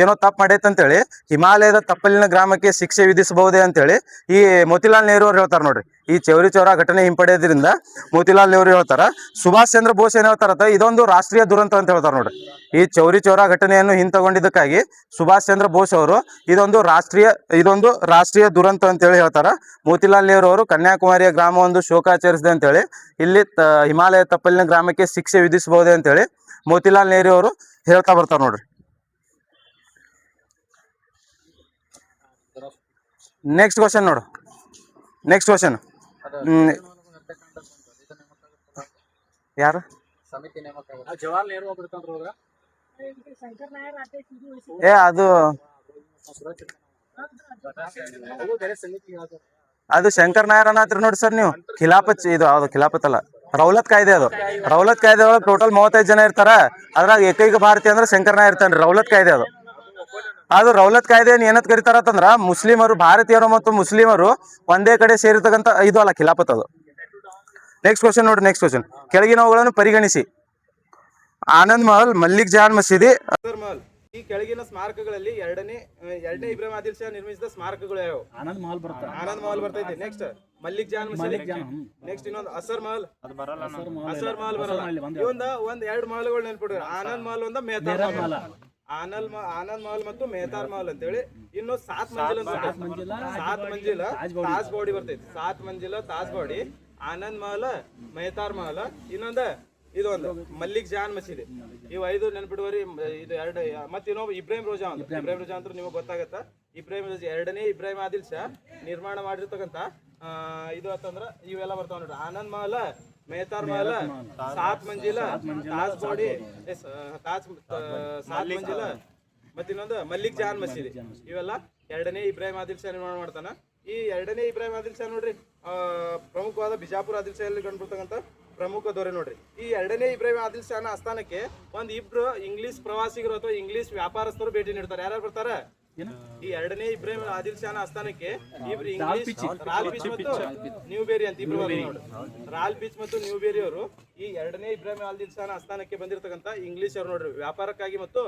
ಏನೋ ತಪ್ಪು ಮಾಡೈತೆ ಅಂತೇಳಿ ಹಿಮಾಲಯದ ತಪ್ಪಲಿನ ಗ್ರಾಮಕ್ಕೆ ಶಿಕ್ಷೆ ವಿಧಿಸಬಹುದೇ ಅಂತೇಳಿ ಈ ಮೋತಿಲಾಲ್ ನೆಹರು ಅವ್ರು ಹೇಳ್ತಾರ ನೋಡ್ರಿ. ಈ ಚೌರಿ ಚೌರಾ ಘಟನೆ ಹಿಂಪಡೆಯೋದ್ರಿಂದ ಮೋತಿಲಾಲ್ ನೆಹರು ಹೇಳ್ತಾರ. ಸುಭಾಷ್ ಚಂದ್ರ ಬೋಸ್ ಏನ್ ಹೇಳ್ತಾರಂತ, ಇದೊಂದು ರಾಷ್ಟ್ರೀಯ ದುರಂತ ಅಂತ ಹೇಳ್ತಾರ ನೋಡ್ರಿ. ಈ ಚೌರಿ ಚೌರಾ ಘಟನೆಯನ್ನು ಹಿಂತಗೊಂಡಿದ್ದಕ್ಕಾಗಿ ಸುಭಾಷ್ ಚಂದ್ರ ಬೋಸ್ ಅವರು ಇದೊಂದು ರಾಷ್ಟ್ರೀಯ ದುರಂತ ಅಂತೇಳಿ ಹೇಳ್ತಾರ. ಮೋತಿಲಾಲ್ ನೆಹರು ಅವರು ಕನ್ಯಾಕುಮಾರಿಯ ಗ್ರಾಮವೊಂದು ಶೋಕಾಚರಿಸಿದೆ ಅಂತೇಳಿ ಇಲ್ಲಿ ಹಿಮಾಲಯ ತಪ್ಪಲಿನ ಗ್ರಾಮಕ್ಕೆ ಶಿಕ್ಷೆ ವಿಧಿಸಬಹುದೇ ಅಂತೇಳಿ ಮೋತಿಲಾಲ್ ನೆಹರು ಅವರು ಹೇಳ್ತಾ ಬರ್ತಾರ ನೋಡ್ರಿ. ನೆಕ್ಸ್ಟ್ ಕ್ವಶನ್ ನೋಡು. ನೆಕ್ಸ್ಟ್ ಕ್ವಶನ್ ಯಾರು? ಸಮಿತಿ ನೇಮಕ ಆಗುತ್ತೆ. ಜವಾಹರ್ ನೆಹರು ಒಬ್ರು ಇರ್ತಾನ್ರಿ ಅದು ಬೇರೆ ಸಮಿತಿ ಅದು ಶಂಕರ್ ನಾಯರ್ ಅನ್ನತ್ರಿ ನೋಡಿ ಸರ್. ನೀವು ಖಿಲಾಫತ್ ಇದು ಯಾವ್ದು ಖಿಲಾಫತ್ ಅಲ್ಲ, ರೌಲತ್ ಕಾಯ್ದೆ. ಅದು ರೌಲತ್ ಕಾಯ್ದೆ ಒಳಗೆ ಟೋಟಲ್ 35 ಜನ ಇರ್ತಾರ. ಅದ್ರಾಗ ಏಕೈಕ ಭಾರತೀಯ ಅಂದ್ರೆ ಶಂಕರ್ ನಾಯರ್ ಇರ್ತಾನ್ರಿ. ರೌಲತ್ ಕಾಯ್ದೆ ಅದು ರೌಲತ್ ಕಾಯ್ದೆ ಏನತ್ ಕರೀತಾರತ್ತಂದ್ರ, ಮುಸ್ಲಿಮರು, ಭಾರತೀಯರು ಮತ್ತು ಮುಸ್ಲಿಮರು ಒಂದೇ ಕಡೆ ಸೇರಿರ್ತಕ್ಕಂಥ ಇದು ಅಲ್ಲ ಖಿಲಾಫತ್ ಅದು. ನೆಕ್ಸ್ಟ್ ಕ್ವಶನ್ ನೋಡಿ. ನೆಕ್ಸ್ಟ್ ಕ್ವಶನ್, ಕೆಳಗಿನವುಗಳನ್ನು ಪರಿಗಣಿಸಿ. ಆನಂದ್ ಮಹಲ್, ಮಲ್ಲಿಕ್ ಜಾನ್ ಮಸೀದಿ, ಅಕ್ಬರ್ ಮಹಲ್. ಈ ಕೆಳಗಿನ ಸ್ಮಾರಕಗಳಲ್ಲಿ ಎರಡನೇ ಇಬ್ರಾಹಿಂ ಆದಿಲ್ ಶಾ ನಿರ್ಮಿಸಿದ ಸ್ಮಾರಕಗಳು ಯಾವ? ಆನಂದ್ ಮಹಲ್ ಬರ್ತೈತಿ. ನೆಕ್ಸ್ಟ್ ಮಲ್ಲಿಕ್ ಜಾನ್ ಮಸೀದಿ. ನೆಕ್ಸ್ಟ್ ಇನ್ನೊಂದು ಅಸರ್ ಮಹಲ್. ಅಸರ್ ಮಹಲ್ ಬರಲ್ಲ. ಒಂದ್ 2 ಮಹಲ್ಗಳು ನೆನ್ಪಿಡ್ರಿ. ಆನಂದ್ ಮಹಲ್ ಒಂದು, ಮೆಹತಾರ್ ಮಹಲ್. ಆನಂದ್ ಮಹಲ್ ಮತ್ತು ಮೆಹತಾರ್ ಮಹಲ್ ಅಂತೇಳಿ. ಇನ್ನು 7 ಮಂಜಿಲ ತಾಜ್ ಬಾಡಿ ಬರ್ತೈತಿ. 7 ಮಂಜಿಲ ತಾಜ್ ಬಾಡಿ, ಆನಂದ್ ಮಹಲ್, ಮೆಹತಾರ್ ಮಹಲ್, ಇನ್ನೊಂದು ಇದೊಂದು ಮಲ್ಲಿಕ್ ಜಾನ್ ಮಸೀದಿ. ಇವು 5 ನೆನ್ಪಿಡುವರಿ. ಇದು 2. ಮತ್ತೆ ಇನ್ನೊಬ್ಬ ಇಬ್ರಾಹಿಂ ರೋಜಾ ಅಂತ ನಿಮಗೆ ಗೊತ್ತಾಗತ್ತ. ಎರಡನೇ ಇಬ್ರಾಹಿಂ ಆದಿಲ್ ಶಾ ನಿರ್ಮಾಣ ಮಾಡಿರ್ತಕ್ಕಂಥ ಇದು ಅಂತಂದ್ರ ಇವೆಲ್ಲ ಬರ್ತಾವ ನೋಡ್ರಿ. ಆನಂದ್ ಮಹಲ್, ಮೆಹತಾರ್ ಮಹಲ್, 7 ಮಂಜಿಲ ತಾಜ್ ಬಾಡಿ, 7 ಮಂಜಿಲ, ಮತ್ತೆ ಇನ್ನೊಂದು ಮಲ್ಲಿಕ್ ಜಾನ್ ಮಸೀದಿ. ಇವೆಲ್ಲ ಎರಡನೇ ಇಬ್ರಾಹಿಂ ಆದಿಲ್ ಶಾ ನಿರ್ಮಾಣ ಮಾಡ್ತಾನ. ಈ ಎರಡನೇ ಇಬ್ರಾಹಿಂ ಆದಿಲ್ ಶಾ ನೋಡ್ರಿ, ಪ್ರಮುಖವಾದ ಬಿಜಾಪುರ ಆದಿಲ್ ಶಾಹಲ್ಲಿ ಕಂಡುಬರ್ತಕ್ಕಂಥ ಪ್ರಮುಖ ದೊರೆ ನೋಡ್ರಿ. ಈ ಎರಡನೇ ಇಬ್ರಾಹಿಂ ಆದಿಲ್ ಶಾನ ಆಸ್ಥಾನಕ್ಕೆ ಇಬ್ರು ಇಂಗ್ಲಿಷ್ ಪ್ರವಾಸಿಗರು ಅಥವಾ ಇಂಗ್ಲಿಷ್ ವ್ಯಾಪಾರಸ್ಥರು ಭೇಟಿ ನೀಡ್ತಾರೆ. ಯಾರ್ಯಾರು ಬರ್ತಾರೆ? ಈ ಎರಡನೇ ಇಬ್ರಾಹಿಂ ಆದಿಲ್ ಶಾನ ಆಸ್ಥಾನಕ್ಕೆ ಇಬ್ರು ಇಂಗ್ಲಿಷ್, ರಾಲ್ ಪಿಚ್ ಮತ್ತು ನ್ಯೂಬೇರಿ ಅಂತ ಇಬ್ರು ನೋಡ್ರಿ. ರಾಲ್ ಪಿಚ್ ಮತ್ತು ನ್ಯೂಬೇರಿ ಅವರು ಈ ಎರಡನೇ ಇಬ್ರಾಹಿಂ ಆದಿಲ್ ಶಾನ ಆಸ್ಥಾನಕ್ಕೆ ಬಂದಿರತಕ್ಕಂಥ ಇಂಗ್ಲಿಷ್ ಅವ್ರು ನೋಡ್ರಿ. ವ್ಯಾಪಾರಕ್ಕಾಗಿ ಮತ್ತು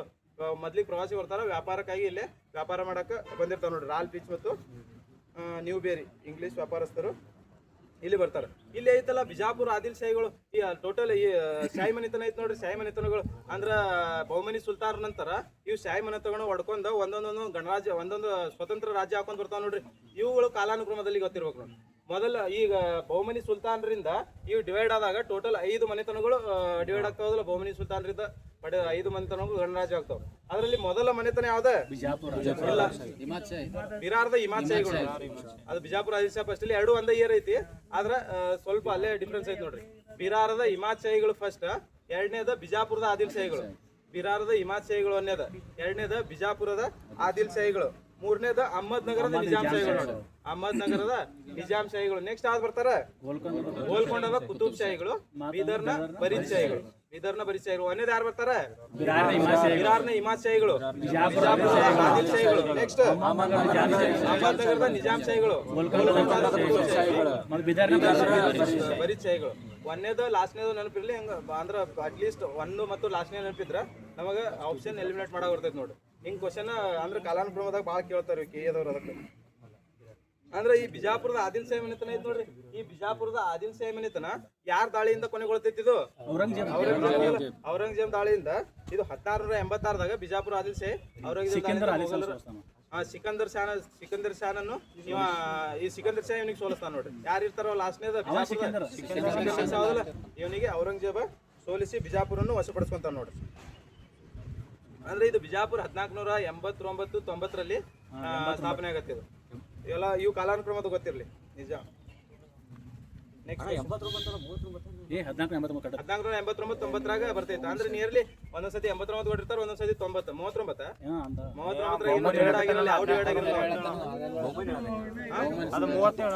ಮೊದ್ಲಿಗೆ ಪ್ರವಾಸಿ ಬರ್ತಾರ, ವ್ಯಾಪಾರಕ್ಕಾಗಿ ಇಲ್ಲೇ ವ್ಯಾಪಾರ ಮಾಡಕ್ ಬಂದಿರ್ತಾರ ನೋಡ್ರಿ. ರಾಲ್ ಪಿಚ್ ಮತ್ತು ನ್ಯೂಬೇರಿ ಇಂಗ್ಲಿಷ್ ವ್ಯಾಪಾರಸ್ಥರು ಇಲ್ಲಿ ಬರ್ತಾರೆ. ಇಲ್ಲಿ ಐತಲ್ಲ ಬಿಜಾಪುರ ಆದಿಲ್ ಶಾಹಿಗಳು. ಈ ಟೋಟಲ್ ಈ ಶಾಹಿ ಮನೆತನ ಐತಿ ನೋಡ್ರಿ. ಶಾಹಿ ಮನೆತನಗಳು ಅಂದ್ರ ಬಹುಮನಿ ಸುಲ್ತಾನ್ ನಂತರ ಇವು ಶಾಹಿ ಮನೆತನಗಳು ಹೊಡ್ಕೊಂಡ ಒಂದೊಂದೊಂದು ಗಣರಾಜ್ಯ, ಒಂದೊಂದು ಸ್ವತಂತ್ರ ರಾಜ್ಯ ಹಾಕೊಂಡ್ ಬರ್ತಾವ ನೋಡ್ರಿ. ಇವುಗಳು ಕಾಲಾನುಕ್ರಮದಲ್ಲಿ ಗೊತ್ತಿರ್ಬೇಕು ನೋಡಿ. ಮೊದಲ ಈಗ ಬಹುಮನಿ ಸುಲ್ತಾನರಿಂದ ಇವು ಡಿವೈಡ್ ಆದಾಗ ಟೋಟಲ್ 5 ಮನೆತನಗಳು ಡಿವೈಡ್ ಆಗ್ತಾವಲ್ಲ. ಬಹುಮನಿ ಸುಲ್ತಾನರಿಂದ 5 ಮನೆತನಗಳು ಗಣರಾಜ್ಯ ಆಗ್ತಾವ. ಅದರಲ್ಲಿ ಮೊದಲ ಮನೆತನ ಯಾವ್ದ? ಇಲ್ಲ, ಬಿರಾರ್ದ ಇಮಾದ್ ಶಾಹಿಗಳು. ಅದು ಬಿಜಾಪುರ ಆದಿಲ್ ಶಾ ಫಸ್ಟ್. ಇಲ್ಲಿ 2 ಒಂದೇ ಇಯರ್ ಐತಿ, ಆದ್ರ ಸ್ವಲ್ಪ ಅಲ್ಲೇ ಡಿಫ್ರೆನ್ಸ್ ಐತಿ ನೋಡ್ರಿ. ಬಿರಾರದ ಇಮಾದ್ ಶಾಹಿಗಳು ಫಸ್ಟ್, ಎರಡನೇದ ಬಿಜಾಪುರದ ಆದಿಲ್ ಶಾಹಿಗಳು. ಬಿರಾರದ ಇಮಾದ್ ಶಾಹಿಗಳು ಒಂದೇದ, ಎರಡನೇದ ಬಿಜಾಪುರದ ಆದಿಲ್ ಶಾಹಿಗಳು, ಮೂರನೇದ ಅಹಮದ್ ನಗರದ ನಿಜಾಮ್ ಶಾಹಿಗಳು ನೋಡ್ರಿ. ಅಹಮದ್ ನಗರದ ನಿಜಾಮ್ ಶಾಹಿಗಳು. ನೆಕ್ಸ್ಟ್ ಯಾವ್ದು ಬರ್ತಾರ? ಗೋಲ್ಕೊಂಡದ ಕುತುಬ್ ಶಾಹಿಗಳು, ಬೀದರ್ನ ಬರೀದ್ ಶಾಹಿಗಳು. ಒಂದೇದ ಯಾರು ಬರ್ತಾರ? ಬಿರಾರ್ನ ಇಮಾದ್ ಶಾಹಿಗಳು, ಆದಿಲ್ ಶಾಹಿಗಳು. ನೆಕ್ಸ್ಟ್ ಅಹಮದ್ ನಗರದ ನಿಜಾಮ್ ಶಾಹಿಗಳು, ಬರೀದ್ ಶಾಹಿಗಳು. ಒಂದೇದು ಲಾಸ್ಟ್ನೇದು ನೆನಪಿರ್ಲಿ. ಹಂಗ ಅಂದ್ರ ಅಟ್ಲೀಸ್ಟ್ 1 ಮತ್ತು ಲಾಸ್ಟ್ನೇ ನೆನಪಿದ್ರ ನಮಗ ಆಪ್ಷನ್ ಎಲಿಮಿನೇಟ್ ಮಾಡಕ್ ಬರ್ತೈತಿ ನೋಡ್ರಿ. ಹಿಂಗ್ ಕ್ವಶನ್ ಅಂದ್ರೆ ಕಾಲಾನುಕ್ರಮದಾಗ ಭಾಳ ಕೇಳ್ತಾರ ಕೆದವ್ರು ಅದಕ್ಕೆ. ಅಂದ್ರೆ ಈ ಬಿಜಾಪುರದ ಆದಿಲ್ ಶಾಹಿ ಮನೆತನ ಐತ್ ನೋಡ್ರಿ, ಈ ಬಿಜಾಪುರದ ಆದಿಲ್ ಶಾಹಿ ಮನೆತನ ಯಾರ ದಾಳಿಯಿಂದ ಕೊನೆಗೊಳ್ತೈತಿ ಇದು? ಔರಂಗಜೇಬ್ ದಾಳಿಯಿಂದ. ಇದು 1686ದಾಗ ಬಿಜಾಪುರ ಆದಿಲ್ ಶಾಹಿ ಸಿಕಂದರ್ ಶಾನನ್ನು ಇವ ಈ ಸಿಕಂದರ್ ಶಾಹಿ ಇವನಿಗೆ ಸೋಲಿಸ್ತಾನ ನೋಡ್ರಿ. ಯಾರು ಇರ್ತಾರೋ ಲಾಸ್ಟ್ನೇದ ಇವನಿಗೆ ಔರಂಗಜೇಬ ಸೋಲಿಸಿ ಬಿಜಾಪುರನ್ನು ವಶಪಡಿಸ್ಕೊಂತಾನ ನೋಡ್ರಿ. ಅಂದ್ರೆ ಇದು ಬಿಜಾಪುರ 1489-90ರಲ್ಲಿ ಸ್ಥಾಪನೆ ಆಗತ್ತೆ. ಇದು ಇವೆಲ್ಲ ಇವು ಕಾಲಾನುಕ್ರಮದ ಗೊತ್ತಿರ್ಲಿ ನಿಜ. ನೆಕ್ಸ್ಟ್ 1489-90ರಾಗ ಬರ್ತೈತೆ. ಅಂದ್ರೆ ನಿಯರ್ಲಿ ಒಂದೊಂದ್ಸತಿ 89 ಕೊಟ್ಟಿರ್ತಾರ, ಒಂದೊಂದ್ಸತಿ 90. 39 ಎರಡು ಆಗಿರಲ್ಲ, ಯಾವ ಎರಡು ಆಗಿರಲ್ಲ. ಅದು 37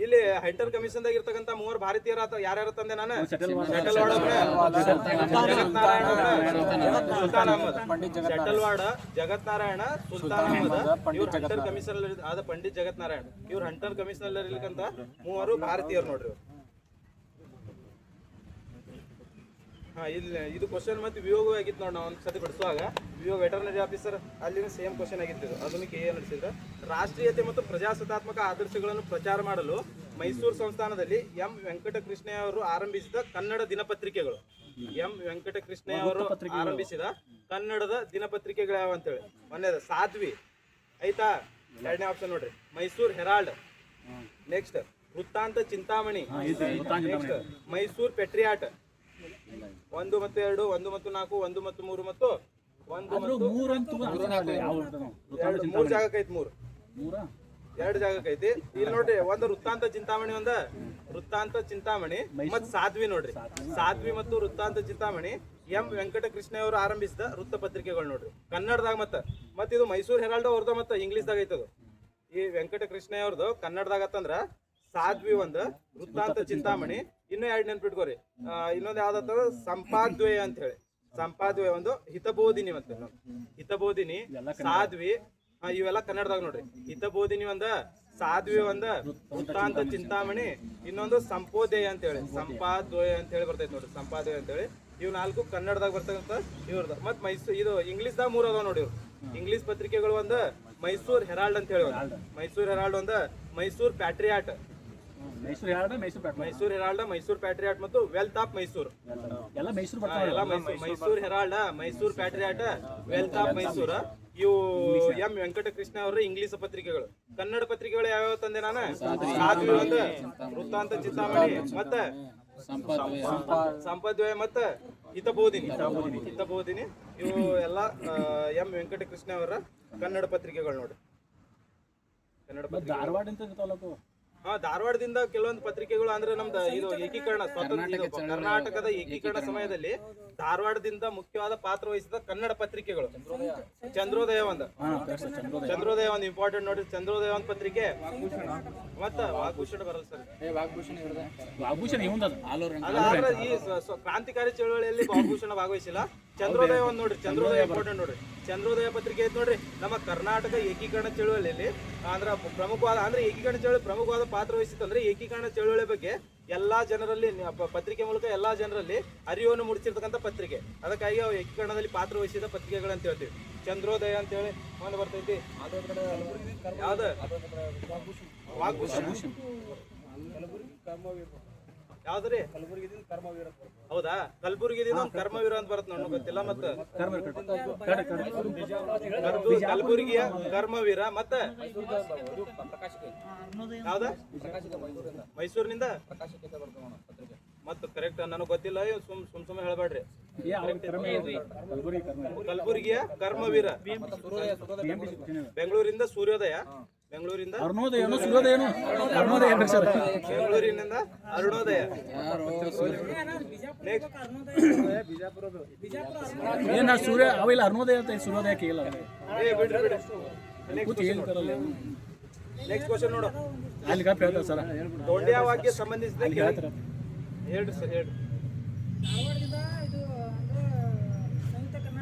ಇಲ್ಲಿ ಹಂಟರ್ ಕಮಿಷನ್ ದಾಗ ಇರ್ತಕ್ಕಂತ 3 ಭಾರತೀಯರ ಯಾರ್ಯಾರ ತಂದೆ ನಾನು? ಶೆಟಲ್ವಾಡ, ಜಗತ್ ನಾರಾಯಣ, ಸುಲ್ತಾನ್ ಅಹಮದ್. ಇವ್ರು ಹಂಟರ್ ಕಮಿಷನರ್ ಆದ ಪಂಡಿತ್ ಜಗತ್ ನಾರಾಯಣ. ಇವ್ರು ಹಂಟರ್ ಕಮಿಷನರ್ ಇರ್ಲಿಕ್ಕಂತ 3 ಭಾರತೀಯರು ನೋಡ್ರಿ. ಇಲ್ಲಿ ಇದು ಕ್ವಶನ್ ಮತ್ತೆ ವಿಯೋಗ ಆಗಿತ್ತು ನೋಡಿ. ನಾವು ಒಂದ್ಸತಿ ಬಿಡಿಸುವಾಗ ವಿಯೋಗ ವೆಟರ್ನರಿ ಆಫೀಸರ್ ಅಲ್ಲಿನ ಸೇಮ್ ಕ್ವಶನ್ ಆಗಿತ್ತು. ಅದನ್ನು ಕೆ ನಡೆಸಿದ್ರೆ ರಾಷ್ಟ್ರೀಯತೆ ಮತ್ತು ಪ್ರಜಾಸತ್ತಾತ್ಮಕ ಆದರ್ಶಗಳನ್ನು ಪ್ರಚಾರ ಮಾಡಲು ಮೈಸೂರು ಸಂಸ್ಥಾನದಲ್ಲಿ ಎಂ ವೆಂಕಟಕೃಷ್ಣಯ್ಯ ಅವರು ಆರಂಭಿಸಿದ ಕನ್ನಡ ದಿನಪತ್ರಿಕೆಗಳು. ಎಂ ವೆಂಕಟಕೃಷ್ಣಯ್ಯ ಅವರು ಆರಂಭಿಸಿದ ಕನ್ನಡದ ದಿನಪತ್ರಿಕೆಗಳು ಯಾವ ಅಂತೇಳಿ? ಮೊನ್ನೆದ ಸಾಧ್ವಿ ಆಯ್ತಾ, ಎರಡನೇ ಆಪ್ಷನ್ ನೋಡ್ರಿ, Mysore Herald. Next Vrittanta Chintamani. Next Mysore Patriot. 1 ಮತ್ತು 2, 1 ಮತ್ತು 4, 1 ಮತ್ತು 3 ಮತ್ತು 3 ಜಾಗಕ್ಕೈತಿ. 2 ಜಾಗಕ್ಕೈತಿ. ಇಲ್ಲಿ ನೋಡ್ರಿ, ಒಂದು ವೃತ್ತಾಂತ ಚಿಂತಾಮಣಿ, ಒಂದು ವೃತ್ತಾಂತ ಚಿಂತಾಮಣಿ ಮತ್ ಸಾಧ್ವಿ ನೋಡ್ರಿ. ಸಾಧ್ವಿ ಮತ್ತು ವೃತ್ತಾಂತ ಚಿಂತಾಮಣಿ ಎಂ ವೆಂಕಟಕೃಷ್ಣ ಅವರು ಆರಂಭಿಸಿದ ವೃತ್ತ ಪತ್ರಿಕೆಗಳು ನೋಡ್ರಿ ಕನ್ನಡದಾಗ. ಮತ್ತ ಇದು ಮೈಸೂರು ಹೆರಾಲ್ಡ್ ಅವ್ರದ ಮತ್ತ ಇಂಗ್ಲಿಷ್ದಾಗ ಐತದು. ಈ ವೆಂಕಟಕೃಷ್ಣ ಅವ್ರದ್ದು ಕನ್ನಡದಾಗ ಅಂತಂದ್ರ ಸಾಧ್ವಿ ಒಂದು, ವೃತ್ತಾಂತ ಚಿಂತಾಮಣಿ. ಇನ್ನೂ 2 ನೆನ್ಪಿಟ್ಕೋರಿ. ಇನ್ನೊಂದು ಯಾವ್ದಂತಂದ್ರ ಸಂಪಾದ್ವಯ ಅಂತ ಹೇಳಿ. ಸಂಪಾದ್ವಯ ಒಂದು, ಹಿತಬೋಧಿನಿ ಮತ್ತೆ ಹಿತಬೋಧಿನಿ, ಸಾಧ್ವಿ. ಇವೆಲ್ಲ ಕನ್ನಡದಾಗ ನೋಡ್ರಿ. ಹಿತಬೋಧಿನಿ ಒಂದ, ಸಾಧ್ವಿ ಒಂದ, ವೃತ್ತಾಂತ ಚಿಂತಾಮಣಿ, ಇನ್ನೊಂದು ಸಂಪೋದಯ ಅಂತ ಹೇಳಿ, ಸಂಪಾದ್ವಯ ಅಂತ ಹೇಳಿ ಬರ್ತೈತಿ ನೋಡ್ರಿ, ಸಂಪಾದ್ವಯ ಅಂತ ಹೇಳಿ. ಇವ್ 4 ಕನ್ನಡದಾಗ ಬರ್ತಕ್ಕಂಥ ಇವ್ರದ. ಮತ್ ಮೈಸೂರು ಇದು ಇಂಗ್ಲಿಷ್ದಾಗ 3 ಅದಾವ ನೋಡಿ. ಇವ್ರು ಇಂಗ್ಲಿಷ್ ಪತ್ರಿಕೆಗಳು ಒಂದು ಮೈಸೂರು ಹೆರಾಲ್ಡ್ ಅಂತ ಹೇಳಿ, ಮೈಸೂರು ಹೆರಾಲ್ಡ್ ಒಂದು, Mysore Patriot, Mysore Herald, Mysore Patriot ಮತ್ತು wealth of Mysore. Mysore Herald, Mysore Patriot, wealth of Mysore. ಇವು ಎಂ ವೆಂಕಟಕೃಷ್ಣ ಅವರ ಇಂಗ್ಲಿಷ್ ಪತ್ರಿಕೆಗಳು. ಕನ್ನಡ ಪತ್ರಿಕೆಗಳು ಯಾವ್ಯಾವ ತಂದೆ ನಾನು? ಸಾಧ್ವಿ ಒಂದು, ವೃತ್ತಾಂತ ಚಿಂತಾಮಣಿ, ಮತ್ತೆ ಸಂಪದ್ವಯ, ಮತ್ತೆ ಹಿತಬೋಧಿನಿ. ಇವು ಎಲ್ಲ ಎಂ ವೆಂಕಟಕೃಷ್ಣ ಅವರ ಕನ್ನಡ ಪತ್ರಿಕೆಗಳು ನೋಡಿ. ಕನ್ನಡ ಪತ್ರಿಕೆ ಧಾರವಾಡದಿಂದ ಕೆಲವೊಂದು ಪತ್ರಿಕೆಗಳು ಅಂದ್ರೆ ನಮ್ದು ಇದು ಏಕೀಕರಣ, ಸ್ವಾತಂತ್ರ್ಯ ಕರ್ನಾಟಕದ ಏಕೀಕರಣ ಸಮಯದಲ್ಲಿ ಧಾರವಾಡದಿಂದ ಮುಖ್ಯವಾದ ಪಾತ್ರ ವಹಿಸಿದ ಕನ್ನಡ ಪತ್ರಿಕೆಗಳು. ಚಂದ್ರೋದಯ ಒಂದು ಇಂಪಾರ್ಟೆಂಟ್ ನೋಡಿ. ಚಂದ್ರೋದಯ ಒಂದು ಪತ್ರಿಕೆ. ಮತ್ತ ವಾಗ್ಭೂಷಣ ಬರಲ್ಲ ಸರ್, ಈ ಕ್ರಾಂತಿಕಾರಿ ಚಳವಳಿಯಲ್ಲಿ ವಾಗ್ಭೂಷಣ ಭಾಗವಹಿಸಿಲ್ಲ. ಚಂದ್ರೋದಯ ಒಂದು ನೋಡ್ರಿ, ಚಂದ್ರೋದಯ ಇಂಪಾರ್ಟೆಂಟ್ ನೋಡ್ರಿ. ಚಂದ್ರೋದಯ ಪತ್ರಿಕೆ ಐತಿ ನೋಡ್ರಿ. ನಮ್ಮ ಕರ್ನಾಟಕ ಏಕೀಕರಣ ಚಳವಳಿಯಲ್ಲಿ ಅಂದ್ರೆ ಪ್ರಮುಖವಾದ, ಅಂದ್ರೆ ಏಕೀಕರಣ ಚಳವಳಿ ಪ್ರಮುಖವಾದ ಪಾತ್ರ ವಹಿಸಿತ್ತಂದ್ರೆ ಏಕೀಕರಣ ಚಳವಳಿ ಬಗ್ಗೆ ಎಲ್ಲಾ ಜನರಲ್ಲಿ ಪತ್ರಿಕೆ ಮೂಲಕ ಎಲ್ಲಾ ಜನರಲ್ಲಿ ಅರಿವನ್ನು ಮೂಡಿಸಿರ್ತಕ್ಕಂಥ ಪತ್ರಿಕೆ. ಅದಕ್ಕಾಗಿ ಅವು ಏಕೀಕರಣದಲ್ಲಿ ಪಾತ್ರ ವಹಿಸಿದ ಪತ್ರಿಕೆಗಳು ಅಂತ ಹೇಳ್ತೀವಿ. ಚಂದ್ರೋದಯ ಅಂತ ಹೇಳಿ ಒಂದು ಬರ್ತೈತಿ. ಯಾವ್ದು? ವಾಗ್ಭೂಷಣ. ಯಾವ್ದ್ರಿ? ಹೌದಾ, ಕಲಬುರ್ಗಿದಿಂದ ಒಂದು ಕರ್ಮವೀರ ಅಂತ ಬರುತ್ತೆ ನೋಡಿ, ಗೊತ್ತಿಲ್ಲ. ಮತ್ತೆ ಕಲಬುರ್ಗಿಯ ಕರ್ಮವೀರ, ಮತ್ತೆ ಯಾವ್ದ? ಮೈಸೂರಿನಿಂದ ಮತ್ತೆ ಕರೆಕ್ಟ್ ನನಗೆ ಗೊತ್ತಿಲ್ಲ, ಸುಮ್ಮನೆ ಹೇಳ್ಬೇಡ್ರಿ. ಕಲಬುರ್ಗಿಯ ಕರ್ಮವೀರ. ಬೆಂಗಳೂರಿಂದ ಸೂರ್ಯೋದಯ, ಬೆಂಗಳೂರಿಂದ ಬೆಂಗಳೂರಿನಿಂದ ಅರುಣೋದಯ. ಸೂರ್ಯ ಅವೆಲ್ಲ ಅರುಣೋದಯ ಅಂತ ಸೂರ್ಯೋದಯಕ್ಕೆ ಇಲ್ಲ. ನೆಕ್ಸ್ಟ್ ಕ್ವಶನ್ ನೋಡು. ಸರ್ ದೊಂಡ್ಯಾ ವಾಕ್ಯ ಸಂಬಂಧಿಸಿದ ಹೇಳ್ರಿ ಸರ್, ಹೇಳ್ರಿ.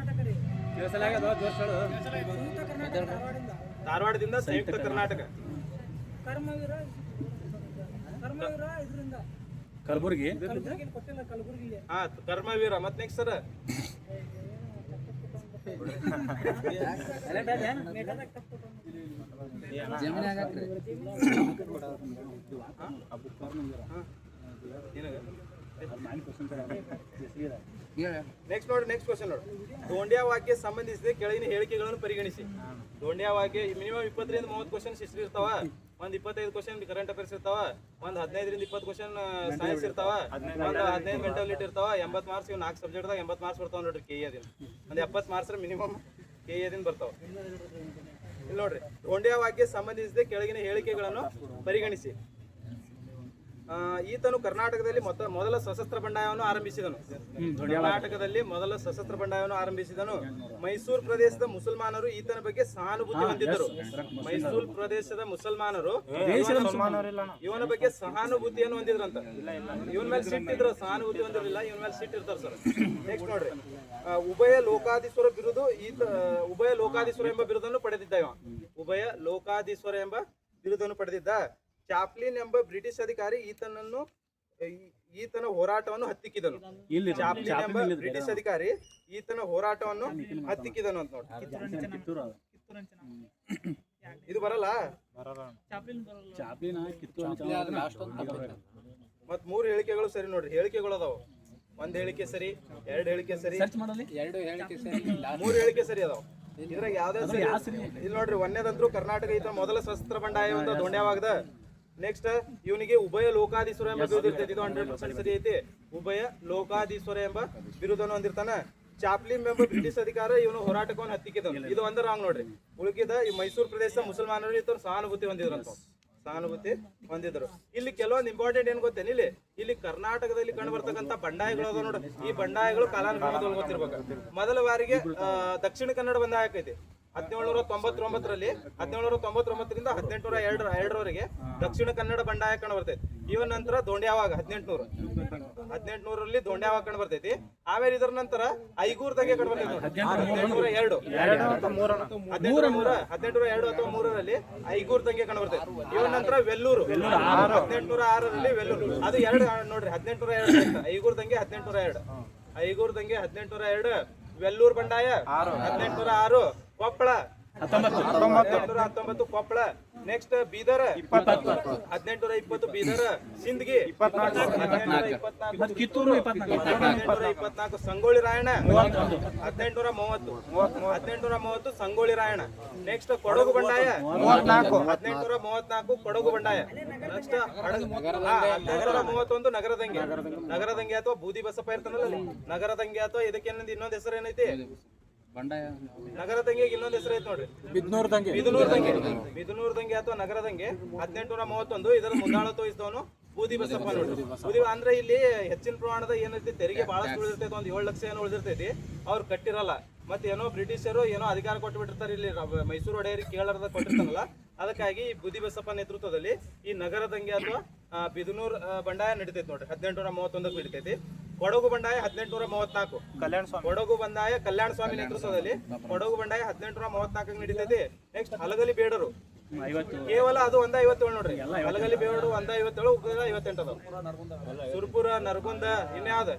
ಧಾರವಾಡದಿಂದ ಸಂಯುಕ್ತ ಕರ್ನಾಟಕ. ಕಲಬುರಗಿ ಹಾ ಕರ್ಮವೀರ. ಮತ್ ನೆಕ್ಸ್ಟ್ ಸರ್ ಜಮೀನ್ ಆಗತ್ರಿ ನೆಕ್ಸ್ಟ್ ನೋಡಿ, ನೆಕ್ಸ್ಟ್ ಕ್ವಶನ್ ನೋಡಿ. ದೋಂಡ್ಯಾವಾಕ್ಯ ಸಂಬಂಧಿಸಿದ ಕೆಳಗಿನ ಹೇಳಿಕೆಗಳನ್ನು ಪರಿಗಣಿಸಿ. ದೋಂಡ್ಯಾವಾಕ್ಯ ಮಿನಿಮಮ್ 20 ರಿಂದ 30 ಕ್ವಶನ್ ಹಿಸ್ಟ್ರಿ ಇರ್ತಾವ, ಒಂದ್ 25 ಕ್ವಶನ್ ಕರೆಂಟ್ ಅಫೇರ್ಸ್ ಇರ್ತಾವ, ಒಂದ್ 15 ರಿಂದ 20 ಕ್ವಶನ್ ಸೈನ್ಸ್ ಇರ್ತಾವ, ಒಂದ್ 15 ಮೆಂಟಾಲಿಟಿ ಇರ್ತಾವ. 80 ಮಾರ್ಕ್ಸ್ ಇವ್ 4 ಸಬ್ಜೆಕ್ಟ್ ದಾಗ 80 ಮಾರ್ಕ್ಸ್ ಬರ್ತಾವ ನೋಡ್ರಿ. KE ಅದಿನ ಒಂದ್ 70 ಮಾರ್ಕ್ಸ್ ಮಿನಿಮಮ್ KE ಅದಿನ ಬರ್ತಾವ. ಇಲ್ಲಿ ನೋಡ್ರಿ, ದೋಂಡ್ಯಾವಾಕ್ಯ ಸಂಬಂಧಿಸಿದ ಕೆಳಗಿನ ಹೇಳಿಕೆಗಳನ್ನು ಪರಿಗಣಿಸಿ. ಈತನು ಕರ್ನಾಟಕದಲ್ಲಿ ಮೊದಲ ಸಶಸ್ತ್ರ ಬಂಡಾಯವನ್ನು ಆರಂಭಿಸಿದನು. ಕರ್ನಾಟಕದಲ್ಲಿ ಮೊದಲ ಸಶಸ್ತ್ರ ಬಂಡಾಯವನ್ನು ಆರಂಭಿಸಿದನು. ಮೈಸೂರು ಪ್ರದೇಶದ ಮುಸಲ್ಮಾನರು ಈತನ ಬಗ್ಗೆ ಸಹಾನುಭೂತಿ ಹೊಂದಿದ್ದರು. ಮೈಸೂರು ಪ್ರದೇಶದ ಮುಸಲ್ಮಾನರು ಇವನ ಬಗ್ಗೆ ಸಹಾನುಭೂತಿಯನ್ನು ಹೊಂದಿದ್ರಂತ. ಇವನ್ ಮೇಲೆ ಸಿಟ್ಟಿದ್ರು, ಸಹಾನುಭೂತಿ ಹೊಂದಿರಲಿಲ್ಲ, ಇವನ್ ಮೇಲೆ ಸಿಟ್ಟು ಇರ್ತಾರೆ ಸರ್. ನೆಕ್ಸ್ಟ್ ನೋಡ್ರಿ, ಉಭಯ ಲೋಕಾಧೀಶ್ವರ ಬಿರುದು ಉಭಯ ಲೋಕಾಧೀಶ್ವರ ಎಂಬ ಬಿರುದನ್ನು ಪಡೆದಿದ್ದ ಇವ. ಉಭಯ ಲೋಕಾಧೀಶ್ವರ ಎಂಬ ಬಿರುದನ್ನು ಪಡೆದಿದ್ದ. ಚಾಪ್ಲಿನ್ ಎಂಬ ಬ್ರಿಟಿಷ್ ಅಧಿಕಾರಿ ಈತನ ಹೋರಾಟವನ್ನು ಹತ್ತಿಕ್ಕಿದನು. ಚಾಪ್ಲಿನ್ ಎಂಬ ಬ್ರಿಟಿಷ್ ಅಧಿಕಾರಿ ಈತನ ಹೋರಾಟವನ್ನು ಹತ್ತಿಕ್ಕಿದನು ಅಂತ ನೋಡಿ. ಇದು ಬರಲ್ಲ. ಮತ್ 3 ಹೇಳಿಕೆಗಳು ಸರಿ ನೋಡ್ರಿ. ಹೇಳಿಕೆಗಳು ಅದಾವ. ಒಂದ್ ಹೇಳಿಕೆ ಸರಿ, 2 ಹೇಳಿಕೆ ಸರಿ, 3 ಹೇಳಿಕೆ ಸರಿ ಅದಾವ. ಇದ್ರಾಗ ಯಾವ್ದಾದ್ರು ಸರಿ? ಇಲ್ಲಿ ನೋಡ್ರಿ, ಒಂದೇದಂತ್ರು ಕರ್ನಾಟಕ ಈತ ಮೊದಲ ಸಶಸ್ತ್ರ ಬಂಡಾಯ ಒಂದು ದೋಂಡ್ಯಾವಾಗದ. ನೆಕ್ಸ್ಟ್ ಇವನಿಗೆ ಉಭಯ ಲೋಕಾಧೀಶ್ವರ ಎಂಬ ಬಿರುದು ಇರ್ತೈತಿ. ಇದು 100% ಸರಿ ಐತಿ. ಉಭಯ ಲೋಕಾಧೀಶ್ವರ ಎಂಬ ಬಿರುದನ್ನು ಹೊಂದಿರ್ತಾನ. ಚಾಪ್ಲಿನ್ ಎಂಬ ಬ್ರಿಟಿಷ್ ಅಧಿಕಾರ ಇವನು ಹೋರಾಟವನ್ನು ಹತ್ತಿಕ್ಕಿದನು. ಇದು ಒಂದ ರಾಂಗ್ ನೋಡ್ರಿ. ಉಳಿದ ಈ ಮೈಸೂರು ಪ್ರದೇಶ ಮುಸಲ್ಮಾನರು ಇತರ ಸಹಾನುಭೂತಿ ಹೊಂದಿದ್ರಂತ. ಸಹಾನುಭೂತಿ ಹೊಂದಿದ್ರು. ಇಲ್ಲಿ ಕೆಲವೊಂದು ಇಂಪಾರ್ಟೆಂಟ್ ಏನ್ ಗೊತ್ತೇನು, ಇಲ್ಲಿ ಕರ್ನಾಟಕದಲ್ಲಿ ಕಂಡು ಬರ್ತಕ್ಕಂಥ ಬಂಡಾಯಗಳು ಅದಾವ ನೋಡ್ರಿ. ಈ ಬಂಡಾಯಗಳು ಕಾಲಾನುಕ್ರಮದಲ್ಲಿ ಗೊತ್ತಿರ್ಬೇಕು. ಮೊದಲ ಬಾರಿಗೆ ದಕ್ಷಿಣ ಕನ್ನಡ ಬಂಡಾಯ ಆಕೈತಿ 1799ರಲ್ಲಿ. 1799ರಿಂದ 1802ರವರೆಗೆ ದಕ್ಷಿಣ ಕನ್ನಡ ಬಂಡಾಯ ಕಂಡು ಬರ್ತೈತಿ. ಇವನ್ ನಂತರ ದೋಂಡ್ಯಾವಾಗ 1800ರಲ್ಲಿ ದೋಂಡ್ಯಾವಾಗ ಕಂಡು ಬರ್ತೈತಿ. ಆಮೇಲೆ ಇದರ ನಂತರ ಐಗೂರ್ದಾಗೆ ಕಂಡು ಬರ್ತೈತಿ. 1802 ಅಥವಾ 3ರಲ್ಲಿ ಐಗೂರ್ದಾಗೆ ಕಂಡು ಬರ್ತೈತಿ. ಇವನ್ ನಂತರ ವೆಲ್ಲೂರು 1806ರಲ್ಲಿ ವೆಲ್ಲೂರು. ಅದು 2 ನೋಡ್ರಿ. 1802 ಐಗೂರ್ದಂಗೆ 1802, ಐಗೂರ್ದಂಗೆ 1802, ವೆಲ್ಲೂರ್ ಬಂಡಾಯ 1806, ಕೊಪ್ಪಳ 1819 ಕೊಪ್ಪಳ. ನೆಕ್ಸ್ಟ್ ಬೀದರ್ 1820 ಬೀದರ್, ಸಿಂದಗಿ 1824 ಸಂಗೊಳ್ಳಿ ರಾಯಣ್ಣ 1830 ಸಂಗೊಳ್ಳಿ ರಾಯಣ್ಣ. ನೆಕ್ಸ್ಟ್ ಕೊಡಗು ಬಂಡಾಯ 1834 ಕೊಡಗು ಬಂಡಾಯ. ನೆಕ್ಸ್ಟ್ 1831 ನಗರದಂಗೆ. ನಗರದಂಗೆ ಅಥವಾ ಬೂದಿ ಬಸಪ್ಪ ಇರ್ತಾನಲ್ಲ, ನಗರದಂಗೆ ಅಥವಾ ಇದಕ್ಕೆ ಇನ್ನೊಂದು ಹೆಸರು ಏನೈತಿ? ನಗರದಂಗೆ ಇನ್ನೊಂದು ಹೆಸರು ಐತಿ ನೋಡ್ರಿ, ಬಿದನೂರ್ ದಂಗೆ ಅಥವಾ ನಗರದಂಗೆ 1831. ಇದರ ಮುಂದಾಳತ್ವ ವಹಿಸಿದವನು ಬೂದಿ ಬಸಪ್ಪ ನೋಡ್ರಿ. ಬೂದಿ ಅಂದ್ರೆ ಇಲ್ಲಿ ಹೆಚ್ಚಿನ ಪ್ರಮಾಣದ ಏನೈತಿ ತೆರಿಗೆ ಬಹಳಷ್ಟು ಉಳಿದಿರ್ತೈತಿ. ಒಂದು 7 ಲಕ್ಷ ಏನೋ ಉಳಿದಿರ್ತೈತಿ. ಅವ್ರು ಕಟ್ಟಿರಲ್ಲ. ಮತ್ತೆ ಏನೋ ಬ್ರಿಟಿಷರು ಏನೋ ಅಧಿಕಾರ ಕೊಟ್ಟು ಬಿಟ್ಟಿರ್ತಾರೆ. ಇಲ್ಲಿ ಮೈಸೂರು ಒಡೆಯರಿಗೆ ಕೇಳಾರದ ಕೊಟ್ಟಿರ್ತಾನಲ್ಲ, ಅದಕ್ಕಾಗಿ ಬೂದಿ ಬಸಪ್ಪ ನೇತೃತ್ವದಲ್ಲಿ ಈ ನಗರದಂಗೆ ಅಥವಾ ಬಿದನೂರ್ ಬಂಡಾಯ ನಡೀತೈತಿ ನೋಡ್ರಿ. 1831 ನಡೀತೈತಿ. ಕೊಡಗು ಬಂಡಾಯ 1834. ಕೊಡಗು ಬಂಡಾಯ ಕಲ್ಯಾಣ ಸ್ವಾಮಿ ನೇತೃತ್ವದಲ್ಲಿ ಕೊಡಗು ಬಂಡಾಯ 1834 ನಡೀತೈತಿ. ನೆಕ್ಸ್ಟ್ ಹಲಗಲಿ ಬೇಡರು ಕೇವಲ ಅದು 157 ನೋಡ್ರಿ. ಹಲಗಲಿ ಬೇಡರು 157, 58 ಅದಾವ. ಸುರ್ಪುರ, ನರಗುಂದ, ಇನ್ಯಾವ್ದ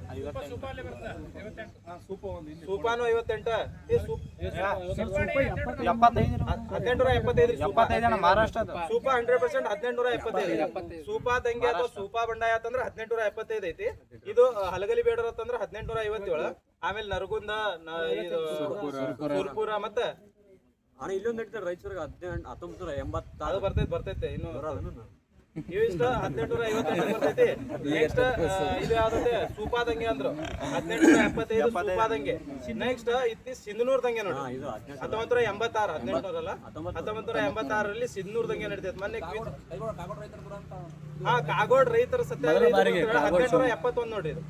ಸೂಪಾನು 58. 1875 ಮಹಾರಾಷ್ಟ್ರ ಸೂಪಾ 100% 1875. ಸೂಪಾ ದಂಗೆ ಅಥವಾ ಸೂಪಾ ಬಂಡಾಯ ಅಂತಂದ್ರೆ 1875 ಐತಿ. ಇದು ಹಲಗಲಿ ಬೇಡರ್ ಅಂತಂದ್ರೆ 1857. ಆಮೇಲೆ ನರಗುಂದ, ಸುರ್ಪುರ ಮತ್ತೆ ಇಲ್ಲೊಂದು ನಡೀತಾರೆ ರಾಯಚೂರಿಗೆ 1980. ಅದು ಬರ್ತೈತೆ ಇನ್ನು ಇವಿಷ್ಟ 1858 ಬರ್ತೈತಿ. ನೆಕ್ಸ್ಟ್ ಇದು ಯಾವ್ದಂತೆ ಸೂಪಾದಂಗೆ ಅಂದ್ರು 1875 ಸೂಪಾದಂಗೆ. ನೆಕ್ಸ್ಟ್ ಇತ್ತಿ ಸಿಂಧನೂರ್ ದಂಗೆ ನೋಡಿ 1986. 1800 1986ರಲ್ಲಿ ಸಿಂಧನೂರ್ ದಂಗೆ ನಡೀತೈತೆ. ಮೊನ್ನೆ ಕಾಗೋಡ್ ರೈತರ ಸತ್ಯಾಗ್ರಹ 1871 ನೋಡ್ರಿ. ಇದು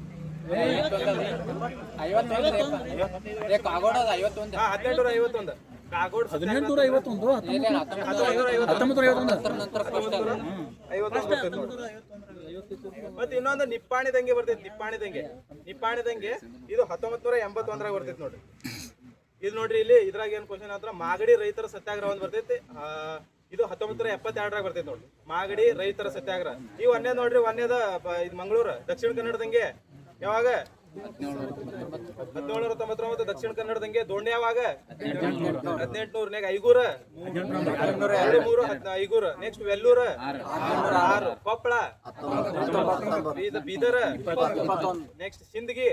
1851 ಕಾಗೋಡ್ 1951. ಮತ್ತೆ ಇನ್ನೊಂದು ನಿಪ್ಪಾಣಿ ದಂಗೆ ಬರ್ತೈತಿ. ನಿಪ್ಪಾಣಿ ದಂಗೆ ಇದು 1981 ಬರ್ತೈತಿ ನೋಡ್ರಿ. ಇದು ನೋಡ್ರಿ, ಇಲ್ಲಿ ಇದ್ರಾಗ ಏನ್ ಕ್ವಶನ್ ಅಂದ್ರ ಮಾಗಡಿ ರೈತರ ಸತ್ಯಾಗ್ರಹ ಒಂದ್ ಬರ್ತೈತಿ. ಇದು 1972 ಬರ್ತೈತಿ ನೋಡ್ರಿ. ಮಾಗಡಿ ರೈತರ ಸತ್ಯಾಗ್ರಹ. ಈ ಒಂದೇ ನೋಡ್ರಿ, ಒಂದೇದ ಇದು ಮಂಗಳೂರು ದಕ್ಷಿಣ ಕನ್ನಡದಂಗೆ ಯಾವಾಗ 1799 ದಕ್ಷಿಣ ಕನ್ನಡದಂಗೆ. ದೋಣಿ ಯಾವಾಗ 1800 ಐಗೂರ 23 ನೆಕ್ಸ್ಟ್ ವೆಲ್ಲೂರ 6 ಕೊಪ್ಪಳ ಬೀದರ್ ನೆಕ್ಸ್ಟ್ ಸಿಂದಗಿ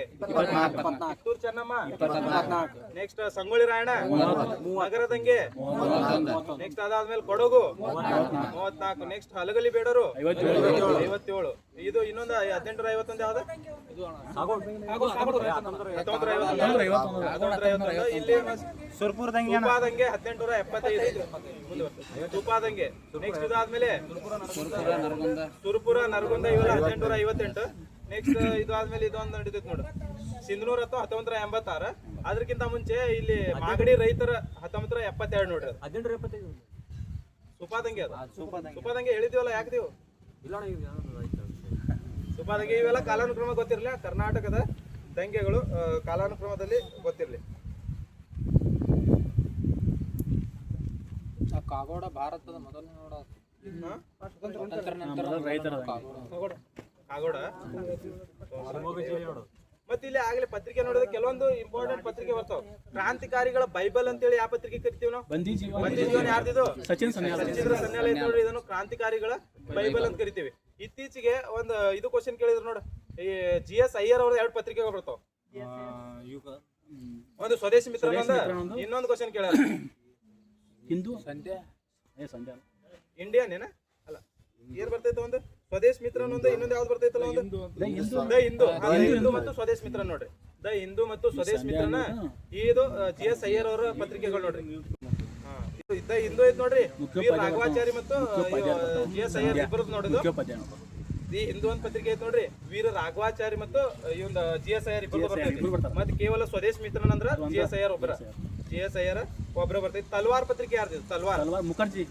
ಕಿತ್ತೂರು ಚೆನ್ನಮ್ಮ ನೆಕ್ಸ್ಟ್ ಸಂಗೊಳ್ಳಿ ರಾಯಣ್ಣ ನಗರದಂಗೆ ನೆಕ್ಸ್ಟ್ ಅದಾದ್ಮೇಲೆ ಕೊಡಗು 34 ನೆಕ್ಸ್ಟ್ ಹಲಗಲಿ ಬೇಡರು 57. ಇದು ಇನ್ನೊಂದು 1851 ಯಾವ್ದು 1951. ಇಲ್ಲಿ ಸುರ್ಪುರದಂಗೆ 1875 ಮುಂದೆ ಬರ್ತದೆ. ತುಪಾದಂಗೆ ನೆಕ್ಸ್ಟ್ ಇದಾದ್ಮೇಲೆ ಸುರ್ಪುರ ನರಗುಂದ ಇವೆಲ್ಲ 1858. ನೆಕ್ಸ್ಟ್ ಇದು ಆದ್ಮೇಲೆ ಇದೊಂದು ನಡೀತೈತಿ ನೋಡು, ಸಿಂಧನೂರ್ 1986. ಅದಕ್ಕಿಂತ ಮುಂಚೆ ಇಲ್ಲಿ ಮಾಗಡಿ ರೈತರ 1972 ನೋಡ್ರಿ. 1875 ಸುಪಾದಂಗೆ ಅದು ಸುಪಾದಂಗೆ ಹೇಳಿದೀವಲ್ಲ, ಯಾಕದೀವು ಇಲ್ಲ ಅಣ್ಣ, ಇದು ಯಾವ್ದು ರೈತ ಸುಪಾದಂಗೆ ಇವೆಲ್ಲ ಕಾಲಾನುಕ್ರಮ ಗೊತ್ತಿರಲಿ. ಕರ್ನಾಟಕದ ದಂಗೆಗಳು ಕಾಲಾನುಕ್ರಮದಲ್ಲಿ ಗೊತ್ತಿರಲಿ. ಕಾಗೋಡ ಭಾರತದ ಮೊದಲನೇ ನೋಡ ಕಾಗೋಡ ಮತ್ತೆ ಇಲ್ಲಿ ಆಗ್ಲೇ ಪತ್ರಿಕೆ ನೋಡಿದ್ರೆ ಕೆಲವೊಂದು ಇಂಪಾರ್ಟೆಂಟ್ ಪತ್ರಿಕೆ ಬರ್ತಾವ. ಕ್ರಾಂತಿಕಾರಿಗಳ ಬೈಬಲ್ ಅಂತೇಳಿ ಯಾವ ಪತ್ರಿಕೆ ಕರಿತೀವಿ ನಾವು? ಬಂದಿ ಜೀವನ ಯಾರ್ದಿದು? ಸಚಿನ್ ಸನ್ಯಾಲ ಐತಿ ನೋಡ್ರಿ. ಇದನ್ನು ಕ್ರಾಂತಿಕಾರಿಗಳ ಬೈಬಲ್ ಅಂತ ಕರಿತೀವಿ. ಇತ್ತೀಚೆಗೆ ಒಂದು ಇದು ಕ್ವಶನ್ ಕೇಳಿದ್ರು ನೋಡು, ಈ GS ಅಯ್ಯರ್ ಅವ್ರ 2 ಪತ್ರಿಕೆಗಳು ಬರ್ತಾವ. ಒಂದು ಸ್ವದೇಶಿ ಮಿತ್ರ, ಇನ್ನೊಂದು ಕ್ವಶನ್ ಕೇಳ್ಯಾರ ಹಿಂದೂ ಇಂಡಿಯನ್ ಏನ ಅಲ್ಲ, ಏನ್ ಬರ್ತೈತೆ ಒಂದು ಸ್ವದೇಶ್ ಮಿತ್ರ ಒಂದು, ಇನ್ನೊಂದು ಯಾವ್ದು ಬರ್ತೈತಲ್ಲ ಒಂದು ದ ಹಿಂದೂ ಮತ್ತು ಸ್ವದೇಶ್ ಮಿತ್ರ ನೋಡ್ರಿ. ದ ಹಿಂದೂ ಮತ್ತು ಸ್ವದೇಶ್ ಮಿತ್ರನ ಇದು GS ಅಯ್ಯರ್ ಅವರ ಪತ್ರಿಕೆಗಳು ನೋಡ್ರಿ. ದ ಹಿಂದೂ ಐತ್ ನೋಡ್ರಿ, ವೀರ್ ರಾಘವಾಚಾರಿ ಮತ್ತು GS ಅಯ್ಯರ್ ಇಬ್ಬರದ್ದು ನೋಡಿದ್ದು. ದಿ ಹಿಂದೂ ಒಂದು ಪತ್ರಿಕೆ ಐತ್ ನೋಡ್ರಿ, ವೀರ ರಾಘವಾಚಾರಿ ಮತ್ತು ಈ ಒಂದು GS ಅಯ್ಯರ್ ಇಬ್ಬರು ಬರ್ತೈತಿ. ಮತ್ತೆ ಕೇವಲ ಸ್ವದೇಶ್ ಮಿತ್ರನ ಅಂದ್ರ GS ಅಯ್ಯರ್ ಒಬ್ಬರ ಬರ್ತೈತಿ. ತಲ್ವಾರ್ ಪತ್ರಿಕೆ ಯಾರ್ದಿದ್ದು? ತಲ್ವಾರ್ ಮುಖರ್ಜಿ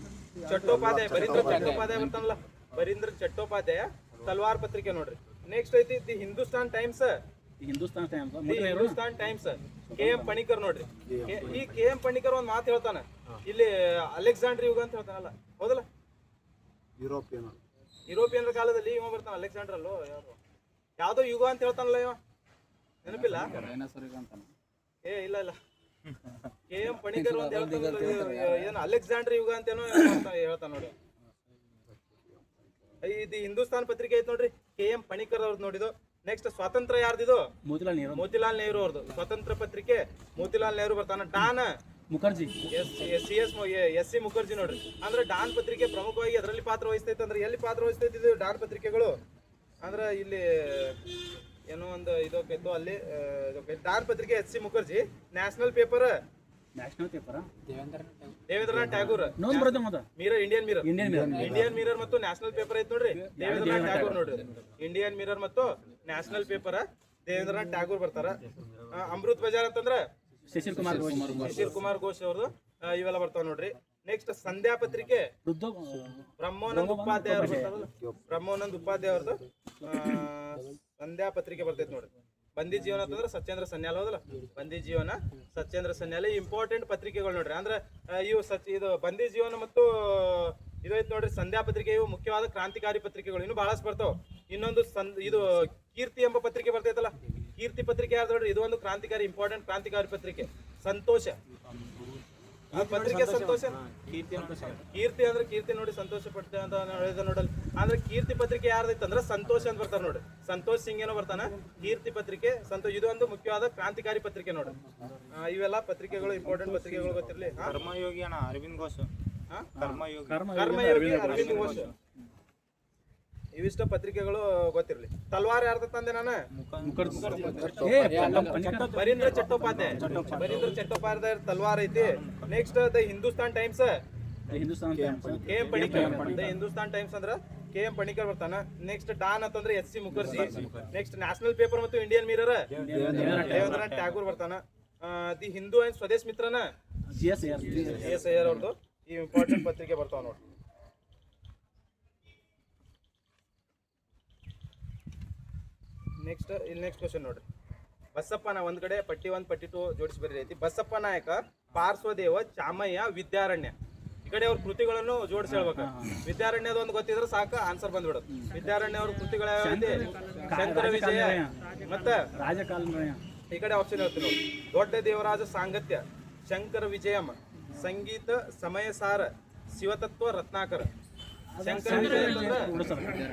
ಚಟ್ಟೋಪಾಧ್ಯಾಯ, ಬರೀಂದ್ರ ಚಟ್ಟೋಪಾಧ್ಯಾಯ ಬರ್ತಾನಲ್ಲ, ಬರೀಂದ್ರ ಚಟ್ಟೋಪಾಧ್ಯಾಯ ತಲ್ವಾರ್ ಪತ್ರಿಕೆ ನೋಡ್ರಿ. ನೆಕ್ಸ್ಟ್ ಐತಿ the Hindustan times. Hindustan Times KM Panikkar ನೋಡ್ರಿ. ಈ KM ಪಣಿಕರ್ ಒಂದ್ ಮಾತು ಹೇಳ್ತಾನ ಇಲ್ಲಿ, ಅಲೆಕ್ಸಾಂಡರ್ ಯುಗ ಅಂತ ಹೇಳ್ತಾನಲ್ಲ, ಹೌದಲ್ಲ? ಯುರೋಪಿಯನ್ ಕಾಲದಲ್ಲಿ ಇವ ಬರ್ತಾನ ಅಲೆಕ್ಸಾಂಡರ್ ಅಲ್ಲೋ ಯಾವ್ದೋ ಯುಗ ಅಂತ ಹೇಳ್ತಾನಲ್ಲ ಇವ, ನೆನಪಿಲ್ಲ? ಇಲ್ಲ KM ಪಣಿಕರ್ ಅಂತ ಹೇಳ್ತಾನ, ಏನು ಅಲೆಕ್ಸಾಂಡರ್ ಯುಗ ಅಂತೇನೋ ಹೇಳ್ತಾನ ನೋಡಿ. ಇದು ಹಿಂದೂಸ್ತಾನ್ ಪತ್ರಿಕೆ ಐತ್ ನೋಡ್ರಿ, KM ಪಣಿಕರ್ ಅವ್ರದ್ದು ನೋಡಿದ್ದು. ನೆಕ್ಸ್ಟ್ ಸ್ವಾತಂತ್ರ್ಯ ಯಾರ್ದಿದು? ಮೋತಿಲಾಲ್ ನೆಹರು ಅವ್ರದ್ದು ಸ್ವತಂತ್ರ ಪತ್ರಿಕೆ. ಮೋತಿಲಾಲ್ ನೆಹರು ಬರ್ತಾನ. ಡಾನ್ ಮುಖರ್ಜಿ SC ಮುಖರ್ಜಿ ನೋಡ್ರಿ. ಅಂದ್ರೆ ಡಾನ್ ಪತ್ರಿಕೆ ಪ್ರಮುಖವಾಗಿ ಅದರಲ್ಲಿ ಪಾತ್ರ ವಹಿಸ್ತೈತೆ. ಅಂದ್ರೆ ಎಲ್ಲಿ ಪಾತ್ರ ವಹಿಸ್ತೈತಿ ಇದು ಡಾನ್ ಪತ್ರಿಕೆಗಳು? ಅಂದ್ರೆ ಇಲ್ಲಿ ಏನೋ ಒಂದು ಇದಕ್ಕಿತ್ತು ಅಲ್ಲಿ ಡಾನ್ ಪತ್ರಿಕೆ SC Mukherjee. National paper Devendranath Tagore. Indian mirror ಮತ್ತು ನ್ಯಾಷನಲ್ ಪೇಪರ್ ಐತ್ ನೋಡ್ರಿ, ದೇವೇಂದ್ರನಾಥ್ ಟ್ಯಾಗೂರ್ ನೋಡ್ರಿ. ಇಂಡಿಯನ್ ಮಿರರ್ ಮತ್ತು ನ್ಯಾಷನಲ್ ಪೇಪರ್ ದೇವೇಂದ್ರನಾಥ್ ಟ್ಯಾಗೂರ್ ಬರ್ತಾರ. ಅಮೃತ್ ಬಜಾರ್ ಅಂತಂದ್ರ ಶಿಶಿರ್ ಕುಮಾರ್ ಘೋಷ್ ಅವ್ರದ್ದು ಇವೆಲ್ಲ ಬರ್ತಾವ ನೋಡ್ರಿ. ನೆಕ್ಸ್ಟ್ ಸಂಧ್ಯಾ ಪತ್ರಿಕೆ ಬ್ರಹ್ಮಾನಂದ್ ಉಪಾಧ್ಯಾಯ ಅವ್ರದ್ದು ಸಂಧ್ಯಾ ಪತ್ರಿಕೆ ಬರ್ತೈತಿ ನೋಡ್ರಿ. ಬಂದಿ ಜೀವನ ಅಂತಂದ್ರೆ ಸತ್ಯೇಂದ್ರ ಸನ್ಯಾಲ್, ಹೌದಲ್ಲ? ಬಂದಿ ಜೀವನ, ಸತ್ಯೇಂದ್ರ ಸನ್ಯಾಲ್ ಇಂಪಾರ್ಟೆಂಟ್ ಪತ್ರಿಕೆಗಳು ನೋಡ್ರಿ. ಅಂದ್ರೆ ಇವು ಇದು ಬಂದಿ ಜೀವನ ಮತ್ತು ಇದು ಐತ್ ನೋಡ್ರಿ ಸಂಧ್ಯಾ ಪತ್ರಿಕೆ, ಇವು ಮುಖ್ಯವಾದ ಕ್ರಾಂತಿಕಾರಿ ಪತ್ರಿಕೆಗಳು. ಇನ್ನು ಬಹಳಷ್ಟು ಬರ್ತಾವ. ಇನ್ನೊಂದು ಇದು ಕೀರ್ತಿ ಎಂಬ ಪತ್ರಿಕೆ ಬರ್ತೈತಲ್ಲ, ಕೀರ್ತಿ ಪತ್ರಿಕೆ ಯಾರು ನೋಡ್ರಿ, ಇದು ಒಂದು ಕ್ರಾಂತಿಕಾರಿ ಇಂಪಾರ್ಟೆಂಟ್ ಕ್ರಾಂತಿಕಾರಿ ಪತ್ರಿಕೆ. ಸಂತೋಷ ಪತ್ರಿಕೆ, ಸಂತೋಷ ಕೀರ್ತಿ ಅಂದ್ರೆ ಕೀರ್ತಿ ನೋಡಿ ಸಂತೋಷ ಪಡ್ತೆ ಅಂತ ಹೇಳಿದ ನೋಡಲ್. ಅಂದ್ರೆ ಕೀರ್ತಿ ಪತ್ರಿಕೆ ಯಾರ್ದೈತೆ ಅಂದ್ರೆ ಸಂತೋಷ ಅಂತ ಬರ್ತಾರ ನೋಡ್ರಿ. ಸಂತೋಷ್ ಸಿಂಗ್ ಏನೋ ಬರ್ತಾನ. ಕೀರ್ತಿ ಪತ್ರಿಕೆ ಸಂತೋಷ್, ಇದು ಒಂದು ಮುಖ್ಯವಾದ ಕ್ರಾಂತಿಕಾರಿ ಪತ್ರಿಕೆ ನೋಡ್ರಿ. ಇವೆಲ್ಲ ಪತ್ರಿಕೆಗಳು ಇಂಪಾರ್ಟೆಂಟ್ ಪತ್ರಿಕೆಗಳು ಗೊತ್ತಿರಲಿ. ಕರ್ಮಯೋಗಿ ಅಣ್ಣ ಅರವಿಂದ್ ಘೋಷ್, ಕರ್ಮಯೋಗಿ ಅರವಿಂದ್ ಘೋಷ್, ಇವಿಷ್ಟ ಪತ್ರಿಕೆಗಳು ಗೊತ್ತಿರಲಿ. ತಲ್ವಾರ್ ಯಾರ್ದ ತಂದೆ ನಾನು? ಬರೀಂದ್ರ ಚಟ್ಟೋಪಾಧ್ಯಾಯ ತಲ್ವಾರ್ ಐತಿ. Next the Hindustan Times, KM Panikkar. The Hindustan Times ಅಂದ್ರ KM ಪಣಿಕರ್ ಬರ್ತಾನ. ನೆಕ್ಸ್ಟ್ ಡಾನ್ ಅಂತಂದ್ರೆ SC Mukherjee. Next national paper ಮತ್ತು ಇಂಡಿಯನ್ ಮಿರರ್ ದೇವೇಂದ್ರನಾಥ್ ಟ್ಯಾಗೂರ್ ಬರ್ತಾನ. The Hindu and Swadesh Mitran GS Iyer ಅವ್ರದ್ದು ಈ ಇಂಪಾರ್ಟೆಂಟ್ ಪತ್ರಿಕೆ ಬರ್ತಾವ ನೋಡಿ. ನೆಕ್ಸ್ಟ್ ಕ್ವಶನ್ ನೋಡ್ರಿ. ಬಸಪ್ಪ ಒಂದ್ ಕಡೆ ಪಟ್ಟಿ 1 ಪಟ್ಟಿ 2 ಜೋಡಿಸಿ ಬರೀ ಐತಿ. ಬಸಪ್ಪ ನಾಯಕ, ಪಾರ್ಶ್ವದೇವ, ಚಾಮಯ್ಯ, ವಿದ್ಯಾರಣ್ಯ. ಈ ಕಡೆ ಅವ್ರ ಕೃತಿಗಳನ್ನು ಜೋಡಿಸಿ ಹೇಳ್ಬೇಕು. ವಿದ್ಯಾರಣ್ಯದ ಒಂದು ಗೊತ್ತಿದ್ರೆ ಸಾಕು, ಆನ್ಸರ್ ಬಂದ್ಬಿಡುತ್ತೆ. ವಿದ್ಯಾರಣ್ಯ ಅವ್ರ ಕೃತಿಗಳ ಶಂಕರ ವಿಜಯ ಮತ್ತೆ ರಾಜಕಾಲನಿರ್ಣಯ. ಈ ಕಡೆ ಆಪ್ಷನ್ ಹೇಳ್ತೀನಿ ನೋಡಿ. ದೊಡ್ಡ ದೇವರಾಜ ಸಾಂಗತ್ಯ, ಶಂಕರ ವಿಜಯಂ, ಸಂಗೀತ ಸಮಯಸಾರ, ಶಿವತತ್ವ ರತ್ನಾಕರ.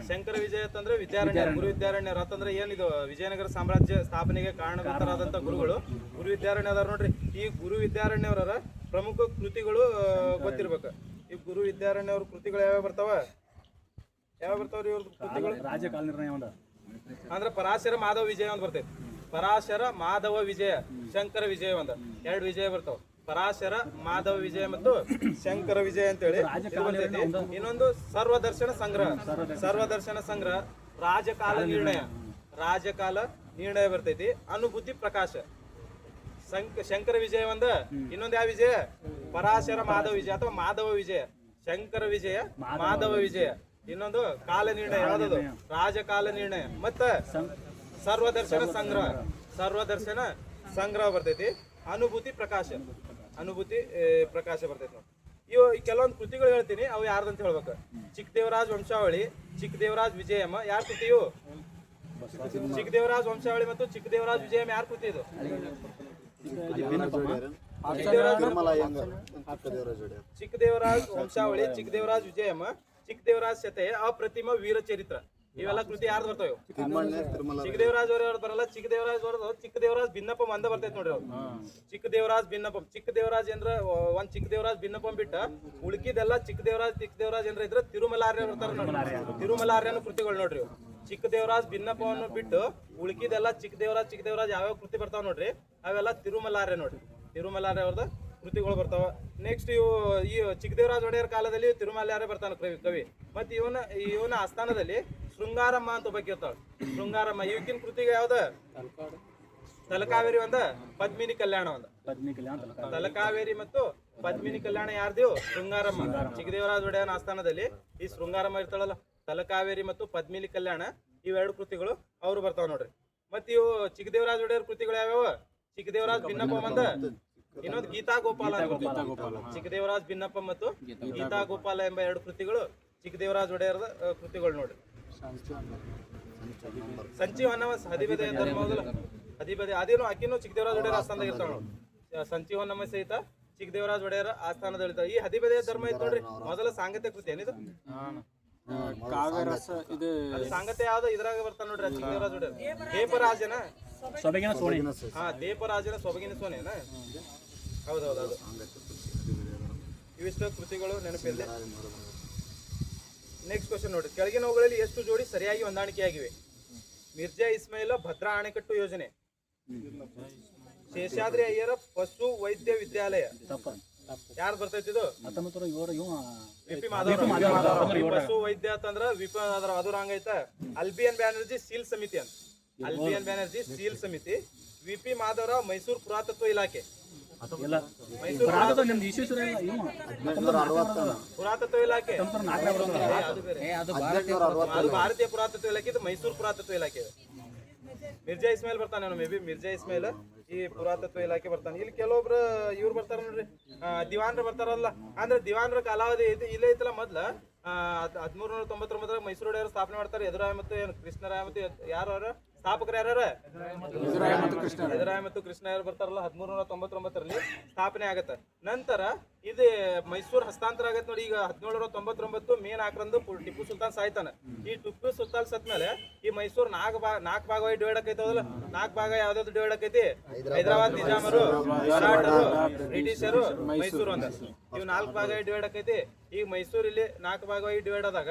ಶಂಕರ ವಿಜಯ ಅಂತಂದ್ರೆ ವಿದ್ಯಾರಣ್ಯ, ಗುರು ವಿದ್ಯಾರಣ್ಯರು ಅಂತಂದ್ರೆ ಏನಿದು ವಿಜಯನಗರ ಸಾಮ್ರಾಜ್ಯ ಸ್ಥಾಪನೆಗೆ ಕಾರಣಕರ್ತರಾದಂತ ಗುರುಗಳು ಗುರು ವಿದ್ಯಾರಣ್ಯ ಅದಾರ ನೋಡ್ರಿ. ಈ ಗುರು ವಿದ್ಯಾರಣ್ಯವರ ಪ್ರಮುಖ ಕೃತಿಗಳು ಗೊತ್ತಿರ್ಬೇಕು. ಈ ಗುರು ವಿದ್ಯಾರಣ್ಯ ಅವ್ರ ಕೃತಿಗಳು ಯಾವ್ಯಾವ ಬರ್ತಾವ ಬರ್ತಾವ್ರಿ ಇವ್ರ ಕೃತಿಗಳು? ರಾಜಕಾಲನಿರ್ಣಯ ಒಂದು ಅಂದ್ರೆ ಪರಾಶರ ಮಾಧವ ವಿಜಯ ಅಂತ ಬರ್ತೈತಿ. ಪರಾಶರ ಮಾಧವ ವಿಜಯ, ಶಂಕರ ವಿಜಯ ಒಂದ, 2 ವಿಜಯ ಬರ್ತಾವ. ಪರಾಶರ ಮಾಧವ ವಿಜಯ ಮತ್ತು ಶಂಕರ ವಿಜಯ ಅಂತೇಳಿ ಬರ್ತೈತಿ. ಇನ್ನೊಂದು ಸರ್ವದರ್ಶನ ಸಂಗ್ರಹ, ಸರ್ವದರ್ಶನ ಸಂಗ್ರಹ. ರಾಜಕಾಲ ನಿರ್ಣಯ, ರಾಜಕಾಲ ನಿರ್ಣಯ ಬರ್ತೈತಿ. ಅನುಭೂತಿ ಪ್ರಕಾಶ. ಶಂಕರ ವಿಜಯ ಒಂದ, ಇನ್ನೊಂದು ಯಾವ ವಿಜಯ? ಪರಾಶರ ಮಾಧವ ವಿಜಯ ಅಥವಾ ಮಾಧವ ವಿಜಯ. ಶಂಕರ ವಿಜಯ, ಮಾಧವ ವಿಜಯ. ಇನ್ನೊಂದು ಕಾಲ ನಿರ್ಣಯ ಯಾವ್ದದು? ರಾಜಕಾಲ ನಿರ್ಣಯ. ಮತ್ತ ಸರ್ವದರ್ಶನ ಸಂಗ್ರಹ, ಸರ್ವದರ್ಶನ ಸಂಗ್ರಹ ಬರ್ತೈತಿ. ಅನುಭೂತಿ ಪ್ರಕಾಶ, ಅನುಭೂತಿ ಪ್ರಕಾಶ ಬರ್ತೈತಿ ನೋಡಿ. ಇವು ಕೆಲವೊಂದು ಕೃತಿಗಳು ಹೇಳ್ತೀನಿ, ಅವು ಯಾರ್ದಂತ ಹೇಳ್ಬೇಕು. ಚಿಕ್ಕದೇವರಾಜ್ ವಂಶಾವಳಿ, ಚಿಕ್ಕದೇವರಾಜ್ ವಿಜಯಮ್ಮ ಯಾರ ಕೃತಿ ಇವು? ಚಿಕ್ಕದೇವರಾಜ್ ವಂಶಾವಳಿ ಮತ್ತು ಚಿಕ್ಕದೇವರಾಜ್ ವಿಜಯಮ್ಮ ಯಾರ ಕೃತಿ ಇದು? ಚಿಕ್ಕದೇವರಾಜ್ ವಂಶಾವಳಿ, ಚಿಕ್ಕದೇವರಾಜ್ ವಿಜಯಮ್ಮ, ಚಿಕ್ಕದೇವರಾಜ್ ಶತೆಯ, ಅಪ್ರತಿಮ ವೀರ ಚರಿತ್ರ. ಇವೆಲ್ಲ ಕೃತಿ ಯಾರ್ದು ಬರ್ತಾವ? ಚಿಕ್ಕದೇವರಾಜ್ ಅವ್ರ ಬರಲ್ಲ. ಚಿಕ್ಕದೇವರಾಜ್ ಅವ್ರದ್ದು ಚಿಕ್ಕದೇವರಾಜ್ ಭಿನ್ನಪಂ ಅಂದ ಬರ್ತೈತಿ ನೋಡ್ರಿ. ಅವ್ರು ಚಿಕ್ಕದೇವರಾಜ್ ಭಿನ್ನಪಂ. ಚಿಕ್ಕದೇವರಾಜ್ ಅಂದ್ರ ಒಂದ್ ಚಿಕ್ಕದೇವರಾಜ್ ಭಿನ್ನಪಂ ಬಿಟ್ಟ ಉಳ್ಕಿದೆಲ್ಲ ಚಿಕ್ಕದೇವರಾಜ್ ಏನ್ರ ಇದ್ರ ತಿರುಮಲಾರ್ಯ ಬರ್ತಾರ ನೋಡ್ರಿ. ತಿರುಮಲಾರ್ಯನ ಕೃತಿಗಳು ನೋಡ್ರಿ. ಚಿಕ್ಕದೇವರಾಜ್ ಭಿನ್ನಪವನ್ನು ಬಿಟ್ಟು ಉಳ್ಕಿದೆಲ್ಲ ಚಿಕ್ಕದೇವರಾಜ್ ಯಾವ್ಯಾವ ಕೃತಿ ಬರ್ತಾವ ನೋಡ್ರಿ, ಅವೆಲ್ಲ ತಿರುಮಲಾರ್ಯ ನೋಡ್ರಿ. ತಿರುಮಲಾರ್ಯ ಅವ್ರದ ಕೃತಿಗಳು ಬರ್ತಾವ. ನೆಕ್ಸ್ಟ್ ಈ ಚಿಕ್ಕದೇವರಾಜ್ ಒಡೆಯರ್ ಕಾಲದಲ್ಲಿ ತಿರುಮಲಾರ್ಯ ಬರ್ತಾನ ಕವಿ. ಮತ್ತೆ ಇವನ ಆಸ್ಥಾನದಲ್ಲಿ ಶೃಂಗಾರಮ್ಮ ಅಂತ ಒಬ್ಬಾಕಿ ಇರ್ತಾಳ. ಶೃಂಗಾರಮ್ಮ ಇವಕಿನ ಕೃತಿಗೆ ಯಾವ್ದ? ತಲಕಾವೇರಿ ಒಂದ, ಪದ್ಮಿನಿ ಕಲ್ಯಾಣ ಒಂದ. ತಲಕಾವೇರಿ ಮತ್ತು ಪದ್ಮಿನಿ ಕಲ್ಯಾಣ ಯಾರ್ದು? ಶೃಂಗಾರಮ್ಮ. ಚಿಕ್ಕದೇವರಾಜ ಒಡೆಯನ ಆಸ್ಥಾನದಲ್ಲಿ ಈ ಶೃಂಗಾರಮ್ಮ ಇರ್ತಾಳಲ್ಲ, ತಲಕಾವೇರಿ ಮತ್ತು ಪದ್ಮಿನಿ ಕಲ್ಯಾಣ, ಇವೆರಡು ಕೃತಿಗಳು ಅವ್ರು ಬರ್ತಾವ ನೋಡ್ರಿ. ಮತ್ತೆ ಇವು ಚಿಕ್ಕದೇವರಾಜ ಒಡೆಯರ್ ಕೃತಿಗಳು ಯಾವ್ಯಾವ? ಚಿಕ್ಕದೇವರಾಜ್ ಭಿನ್ನಪ್ಪ ಒಂದ, ಇನ್ನೊಂದು ಗೀತಾ ಗೋಪಾಲ. ಚಿಕ್ಕದೇವರಾಜ್ ಭಿನ್ನಪ್ಪ ಮತ್ತು ಗೀತಾ ಗೋಪಾಲ ಎಂಬ 2 ಕೃತಿಗಳು ಚಿಕ್ಕದೇವರಾಜ್ ಒಡೆಯರದ ಕೃತಿಗಳು ನೋಡ್ರಿ. ಸಂಚೀವನವ ಹದಿಬದೆಯ ಧರ್ಮದಲ್ಲ, ಅದೇನು ಆಕಿನೂ ಚಿಕ್ಕದೇವರಾಜ ಒಡೆಯರ ಆಸ್ಥಾನದಾಗ ಇರ್ತಾವ ನೋಡಿ. ಸಂಚೀವನಮ್ಮ ಸಹಿತ ಚಿಕ್ಕದೇವರಾಜ ಒಡೆಯರ ಆಸ್ಥಾನದಲ್ಲಿ ಈ ಹದಿಬದೆಯ ಧರ್ಮ ಐತ್ ನೋಡ್ರಿ. ಮೊದಲ ಸಾಂಗತ್ಯ ಕೃತಿ ಏನಿದು? ಸಾಂಗತ್ಯ ಯಾವ್ದು? ಇದ್ರಾಗ ಬರ್ತಾನ ನೋಡ್ರಿ ಚಿಕ್ಕದೇವರಾಜ ಒಡೆಯರ್. ದೇಪರಾಜನ ಸೊಬಗಿನ ಸೋನೆ. ದೇಪರಾಜನ ಸೊಬಗಿನ ಸೋನೆನ? ಹೌದೌದು. ಇವಿಷ್ಟು ಕೃತಿಗಳು ನೆನಪಿರಲಿ. ನೆಕ್ಸ್ಟ್ ಕ್ವಶನ್ ನೋಡಿ. ಕೆಳಗಿನವುಗಳಲ್ಲಿ ಎಷ್ಟು ಜೋಡಿ ಸರಿಯಾಗಿ ಹೊಂದಾಣಿಕೆಯಾಗಿವೆ? ಮಿರ್ಜಾ ಇಸ್ಮಾಯಿಲ ಭದ್ರಾ ಅಣೆಕಟ್ಟು ಯೋಜನೆ, ಶೇಷಾದ್ರಿ ಅಯ್ಯರ ಪಶು ವೈದ್ಯ ವಿದ್ಯಾಲಯ. ಯಾರು ಬರ್ತೈತಿ ಇದು? ವಿಪಿ ಮಾಧವ. ಪಶು ವೈದ್ಯ ಅಂತಂದ್ರ ವಿಪಿ ಮಾಧವ, ಅದು ರಾಂಗ್ ಐತ. ಅಲ್ಬಿಯನ್ ಬ್ಯಾನರ್ಜಿ ಸೀಲ್ ಸಮಿತಿ ಅಂತ. ಅಲ್ಬಿಯನ್ ಬ್ಯಾನರ್ಜಿ ಸೀಲ್ ಸಮಿತಿ. ವಿಪಿ ಮಾಧವರಾವ್ ಮೈಸೂರು ಪುರಾತತ್ವ ಇಲಾಖೆ. ಪುರಾತತ್ವ ಇಲಾಖೆ ಅದು ಭಾರತೀಯ ಪುರಾತತ್ವ ಇಲಾಖೆ, ಇದು ಮೈಸೂರು ಪುರಾತತ್ವ ಇಲಾಖೆ. ಮಿರ್ಜಾ ಇಸ್ಮಾಯಿಲ್ ಬರ್ತಾನೆ, ಮೇ ಬಿ ಮಿರ್ಜಾ ಇಸ್ಮಾಯಿಲ್ ಈ ಪುರಾತತ್ವ ಇಲಾಖೆ ಬರ್ತಾನೆ. ಇಲ್ಲಿ ಕೆಲವೊಬ್ರು ಇವ್ರು ಬರ್ತಾರ ನೋಡ್ರಿ, ದಿವಾನ್ರು ಬರ್ತಾರಲ್ಲ. ಅಂದ್ರೆ ದಿವಾನ್ರ ಕಾಲಾವಧಿ ಇಲ್ಲೇ ಐತಲ್ಲ. ಮೊದ್ಲ 1399 ಮೈಸೂರು ಒಡೆಯರು ಸ್ಥಾಪನೆ ಮಾಡ್ತಾರೆ. ಎದುರಾಯ ಮತ್ತು ಕೃಷ್ಣರಾಯ ಮತ್ತು ಯಾರು ಸ್ಥಾಪಕರು ಯಾರ್ಯಾರ? ಎದುರಾಯ ಮತ್ತು ಕೃಷ್ಣರಾಯರು ಬರ್ತಾರಲ್ಲ. 1399ರಲ್ಲಿ ಸ್ಥಾಪನೆ ಆಗತ್ತೆ. ನಂತರ ಇದು ಮೈಸೂರು ಹಸ್ತಾಂತರ ಆಗತ್ತೆ ನೋಡಿ. ಈಗ 1799 ಮೇ 4ರಂದು ಟಿಪ್ಪು ಸುಲ್ತಾನ್ ಸಾಯ್ತಾನ. ಈ ಟಿಪ್ಪು ಸುಲ್ತಾನ್ ಸತ್ಮೇಲೆ ಈ ಮೈಸೂರು 4 ಭಾಗವಾಗಿ ಡಿವೈಡ್ ಆಕೈತದಲ್ಲ. 4 ಭಾಗ ಯಾವ್ದಾದ್ರು ಡಿವೈಡ್ ಆಕೈತಿ? ಹೈದರಾಬಾದ್ ನಿಜಾಮರು, ಮರಾಠರು, ಬ್ರಿಟಿಷರು, ಮೈಸೂರು ಅಂತ. ಇವು 4 ಭಾಗ ಡಿವೈಡ್ ಆಕೈತಿ. ಈಗ ಮೈಸೂರು ಇಲ್ಲಿ 4 ಭಾಗವಾಗಿ ಡಿವೈಡ್ ಆದಾಗ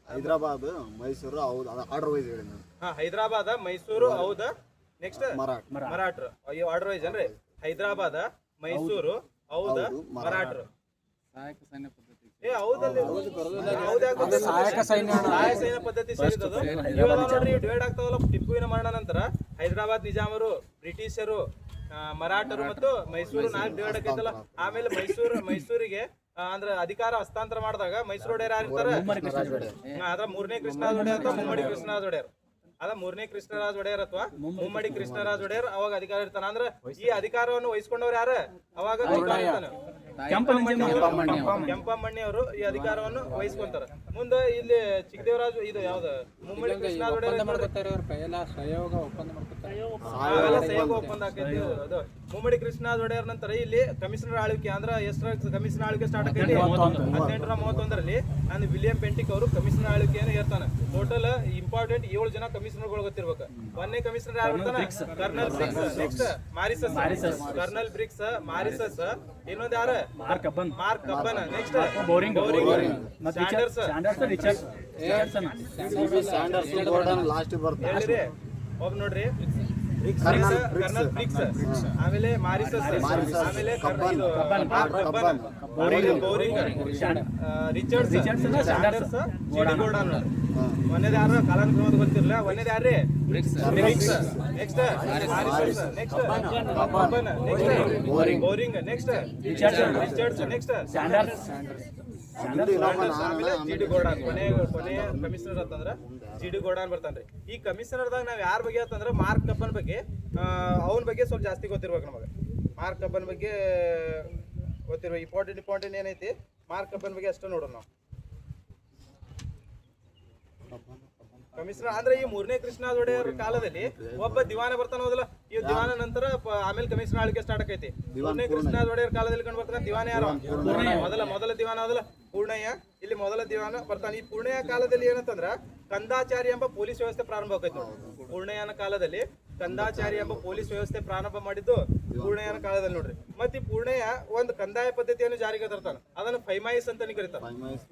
ಹೈದರಾಬಾದ್, ಮೈಸೂರು, ಆರ್ಡರ್ ವೈಸ್ ಹೇಳಿ. ಹೈದರಾಬಾದ, ಮೈಸೂರು, ಹೌದ. ನೆಕ್ಸ್ಟ್ ಮರಾಠರು. ಆರ್ಡರ್ ವೈಸ್ ಅನ್ರಿ. ಹೈದರಾಬಾದ, ಮೈಸೂರು, ಹೌದ, ಮರಾಠರು. ಸಹಾಯಕ ಸೈನ್ಯ ಪದ್ಧತಿ ಸೇರಿದದು. ಇವೆಲ್ಲ ನೋಡ್ರಿ ಡಿವೈಡ್ ಆಗ್ತಾವಲ್ಲ. ಟಿಪ್ಪುವಿನ ಮರಣ ನಂತರ ಹೈದರಾಬಾದ್ ನಿಜಾಮರು, ಬ್ರಿಟಿಷರು, ಮರಾಠರು ಮತ್ತು ಮೈಸೂರು 4 ಡಿವೈಡ್ ಆಗೈತಲ್ಲ. ಆಮೇಲೆ ಮೈಸೂರಿಗೆ ಅಂದ್ರೆ ಅಧಿಕಾರ ಹಸ್ತಾಂತರ ಮಾಡಿದಾಗ ಮೈಸೂರು ಒಡೆಯರ್ ಯಾರಿರ್ತಾರೆ? ಅದ್ರ 3ನೇ ಕೃಷ್ಣರಾಜ ಒಡೆಯರ್ ಅಥವಾ ಮುಮ್ಮಡಿ ಕೃಷ್ಣರಾಜ ಒಡೆಯರ್. ಅದ 3ನೇ ಕೃಷ್ಣರಾಜ ಒಡೆಯರ್ ಅಥವಾ ಮುಮ್ಮಡಿ ಕೃಷ್ಣರಾಜ ಒಡೆಯರ್ ಅವಾಗ ಅಧಿಕಾರ ಇರ್ತಾನ. ಅಂದ್ರೆ ಈ ಅಧಿಕಾರವನ್ನು ವಹಿಸ್ಕೊಂಡವ್ರು ಯಾರ? ಅವಾಗ ಕೆಂಪಮ್ಮಣ್ಣಿ ಅವರು ಈ ಅಧಿಕಾರವನ್ನು ವಹಿಸ್ಕೊಂತಾರ. ಮುಂದೆ ಇಲ್ಲಿ ಚಿಕ್ಕದೇವರಾಜು ಇದು ಯಾವ್ದು ಮುಮ್ಮಡಿ ಕೃಷ್ಣ ಒಡೆಯರ್ ಮಾಡ್ಕೊತಾರೆ ಅವ್ರ ಕೈಯೆಲ್ಲ ಸಹಯೋಗ ಒಪ್ಪಂದ ಮಾಡ್ಕೊತಾರೆ. ಅವೆಲ್ಲ ಸಹಯೋಗ ಒಪ್ಪಂದ ಆಕೈತಿ. ಅದು ಮುಮ್ಮಡಿ ಕೃಷ್ಣ ಒಡೆಯರ್ ನಂತರ ಇಲ್ಲಿ ಕಮಿಷನರ್ ಆಳ್ವಿಕೆ ಅಂದ್ರೆ ಎಷ್ಟು ಕಮಿಷನರ್ ಆಳ್ವಿಕೆ ಸ್ಟಾರ್ಟ್ ಆಕೈತಿ 1831ರಲ್ಲಿ ನಾನು ವಿಲಿಯಂ ಪೆಂಟಿಕ್ ಅವರು ಕಮಿಷನರ್ ಆಳ್ವಿಕೆಯನ್ನು ಹೇಳ್ತಾನೆ. ಟೋಟಲ್ ಇಂಪಾರ್ಟೆಂಟ್ 7 ಜನ ಕಮಿಷನರ್ಗಳು ಗೊತ್ತಿರ್ಬೇಕು. ಒಂದನೇ ಕಮಿಷನರ್ ಯಾರು ಬರ್ತಾನೆ? Colonel Briggs. Next Morison, colonel Briggs, Morison. ಇನ್ನೊಂದು ಯಾರು? Mark Cubbon. Next Bowring, last ಬರ್ತದೆ ಹೇಳಿರಿ ಒಬ್ಬ ನೋಡ್ರಿ. ಕರ್ನಲ್ ಬ್ರಿಕ್ಸ್, ಆಮೇಲೆ ಮಾರಿಸಸ್, ಆಮೇಲೆ Bowring, Richards, Saunders, JD Gordon. ಒಂದೇದು ಯಾರು? ಕಾಲಾನುಕ್ರಮದ ಗೊತ್ತಿರಲಿಲ್ಲ. ಒಂದೇದು ಯಾರ್ರಿ? Briggs. Next Morison, next Cubbon, next Bowring, next Richards, next Saunders, ಆಮೇಲೆ ಜಿಡಿ ಗೋರ್ಡನ್. ಕೊನೆಯ ಕಮಿಷನರ್ ಅಂತಂದ್ರ ಜಿಡಿ ಗೋರ್ಡನ್ ಬರ್ತಾನ್ರಿ. ಈ ಕಮಿಷನರ್ದಾಗ ನಾವ್ ಯಾರ ಬಗ್ಗೆ ಅಂತಂದ್ರ ಮಾರ್ಕ್ ಕಬ್ಬನ್ ಬಗ್ಗೆ, ಅವನ ಬಗ್ಗೆ ಸ್ವಲ್ಪ ಜಾಸ್ತಿ ಗೊತ್ತಿರ್ಬೇಕು ನಮಗೆ. ಮಾರ್ಕ್ ಕಬ್ಬನ್ ಬಗ್ಗೆ ಗೊತ್ತಿರುವ ಇಂಪಾರ್ಟೆಂಟ್ ಏನೈತಿ ಮಾರ್ಕ್ ಕಬ್ಬನ್ ಬಗ್ಗೆ ಅಷ್ಟೇ ನೋಡೋಣ ನಾವು. ಕಮಿಷನರ್ ಅಂದ್ರೆ ಈ 3ನೇ ಕೃಷ್ಣ ಒಡೆಯರ್ ಕಾಲದಲ್ಲಿ ಒಬ್ಬ ದಿವಾನ ಬರ್ತಾನ ಹೋದಲ್ಲ. ಈ ದಿವಾನ ನಂತರ ಆಮೇಲೆ ಕಮಿಷನರ್ ಆಳ್ವಿಕೆ ಸ್ಟಾರ್ಟ್ ಆಕೈತಿ. 3ನೇ ಕೃಷ್ಣ ಒಡೆಯರ್ ಕಾಲದಲ್ಲಿ ಕಂಡು ಬರ್ತಾನ ದಿವಾನ ಯಾರು? ಮೊದಲ ದಿವಾನ ಅದಲ್ಲ ಪೂರ್ಣಯ್ಯ. ಇಲ್ಲಿ ಮೊದಲ ದಿವಾನ ಬರ್ತಾನೆ. ಈ ಪೂರ್ಣಯ್ಯ ಕಾಲದಲ್ಲಿ ಏನಂತಂದ್ರ ಕಂದಾಚಾರಿ ಎಂಬ ಪೊಲೀಸ್ ವ್ಯವಸ್ಥೆ ಪ್ರಾರಂಭ ಆಕೈತಿ. ಪೂರ್ಣಯ್ಯನ ಕಾಲದಲ್ಲಿ ಕಂದಾಚಾರಿ ಎಂಬ ಪೊಲೀಸ್ ವ್ಯವಸ್ಥೆ ಪ್ರಾರಂಭ ಮಾಡಿದ್ದು ಪೂರ್ಣಯ್ಯನ ಕಾಲದಲ್ಲಿ ನೋಡ್ರಿ. ಮತ್ತೆ ಈ ಪೂರ್ಣಯ್ಯ ಒಂದು ಕಂದಾಯ ಪದ್ಧತಿಯನ್ನು ಜಾರಿಗೆ ತರ್ತಾನ. ಅದನ್ನು ಫೈಮಾಯಿಸ್ ಅಂತ ಕರೀತಾರ.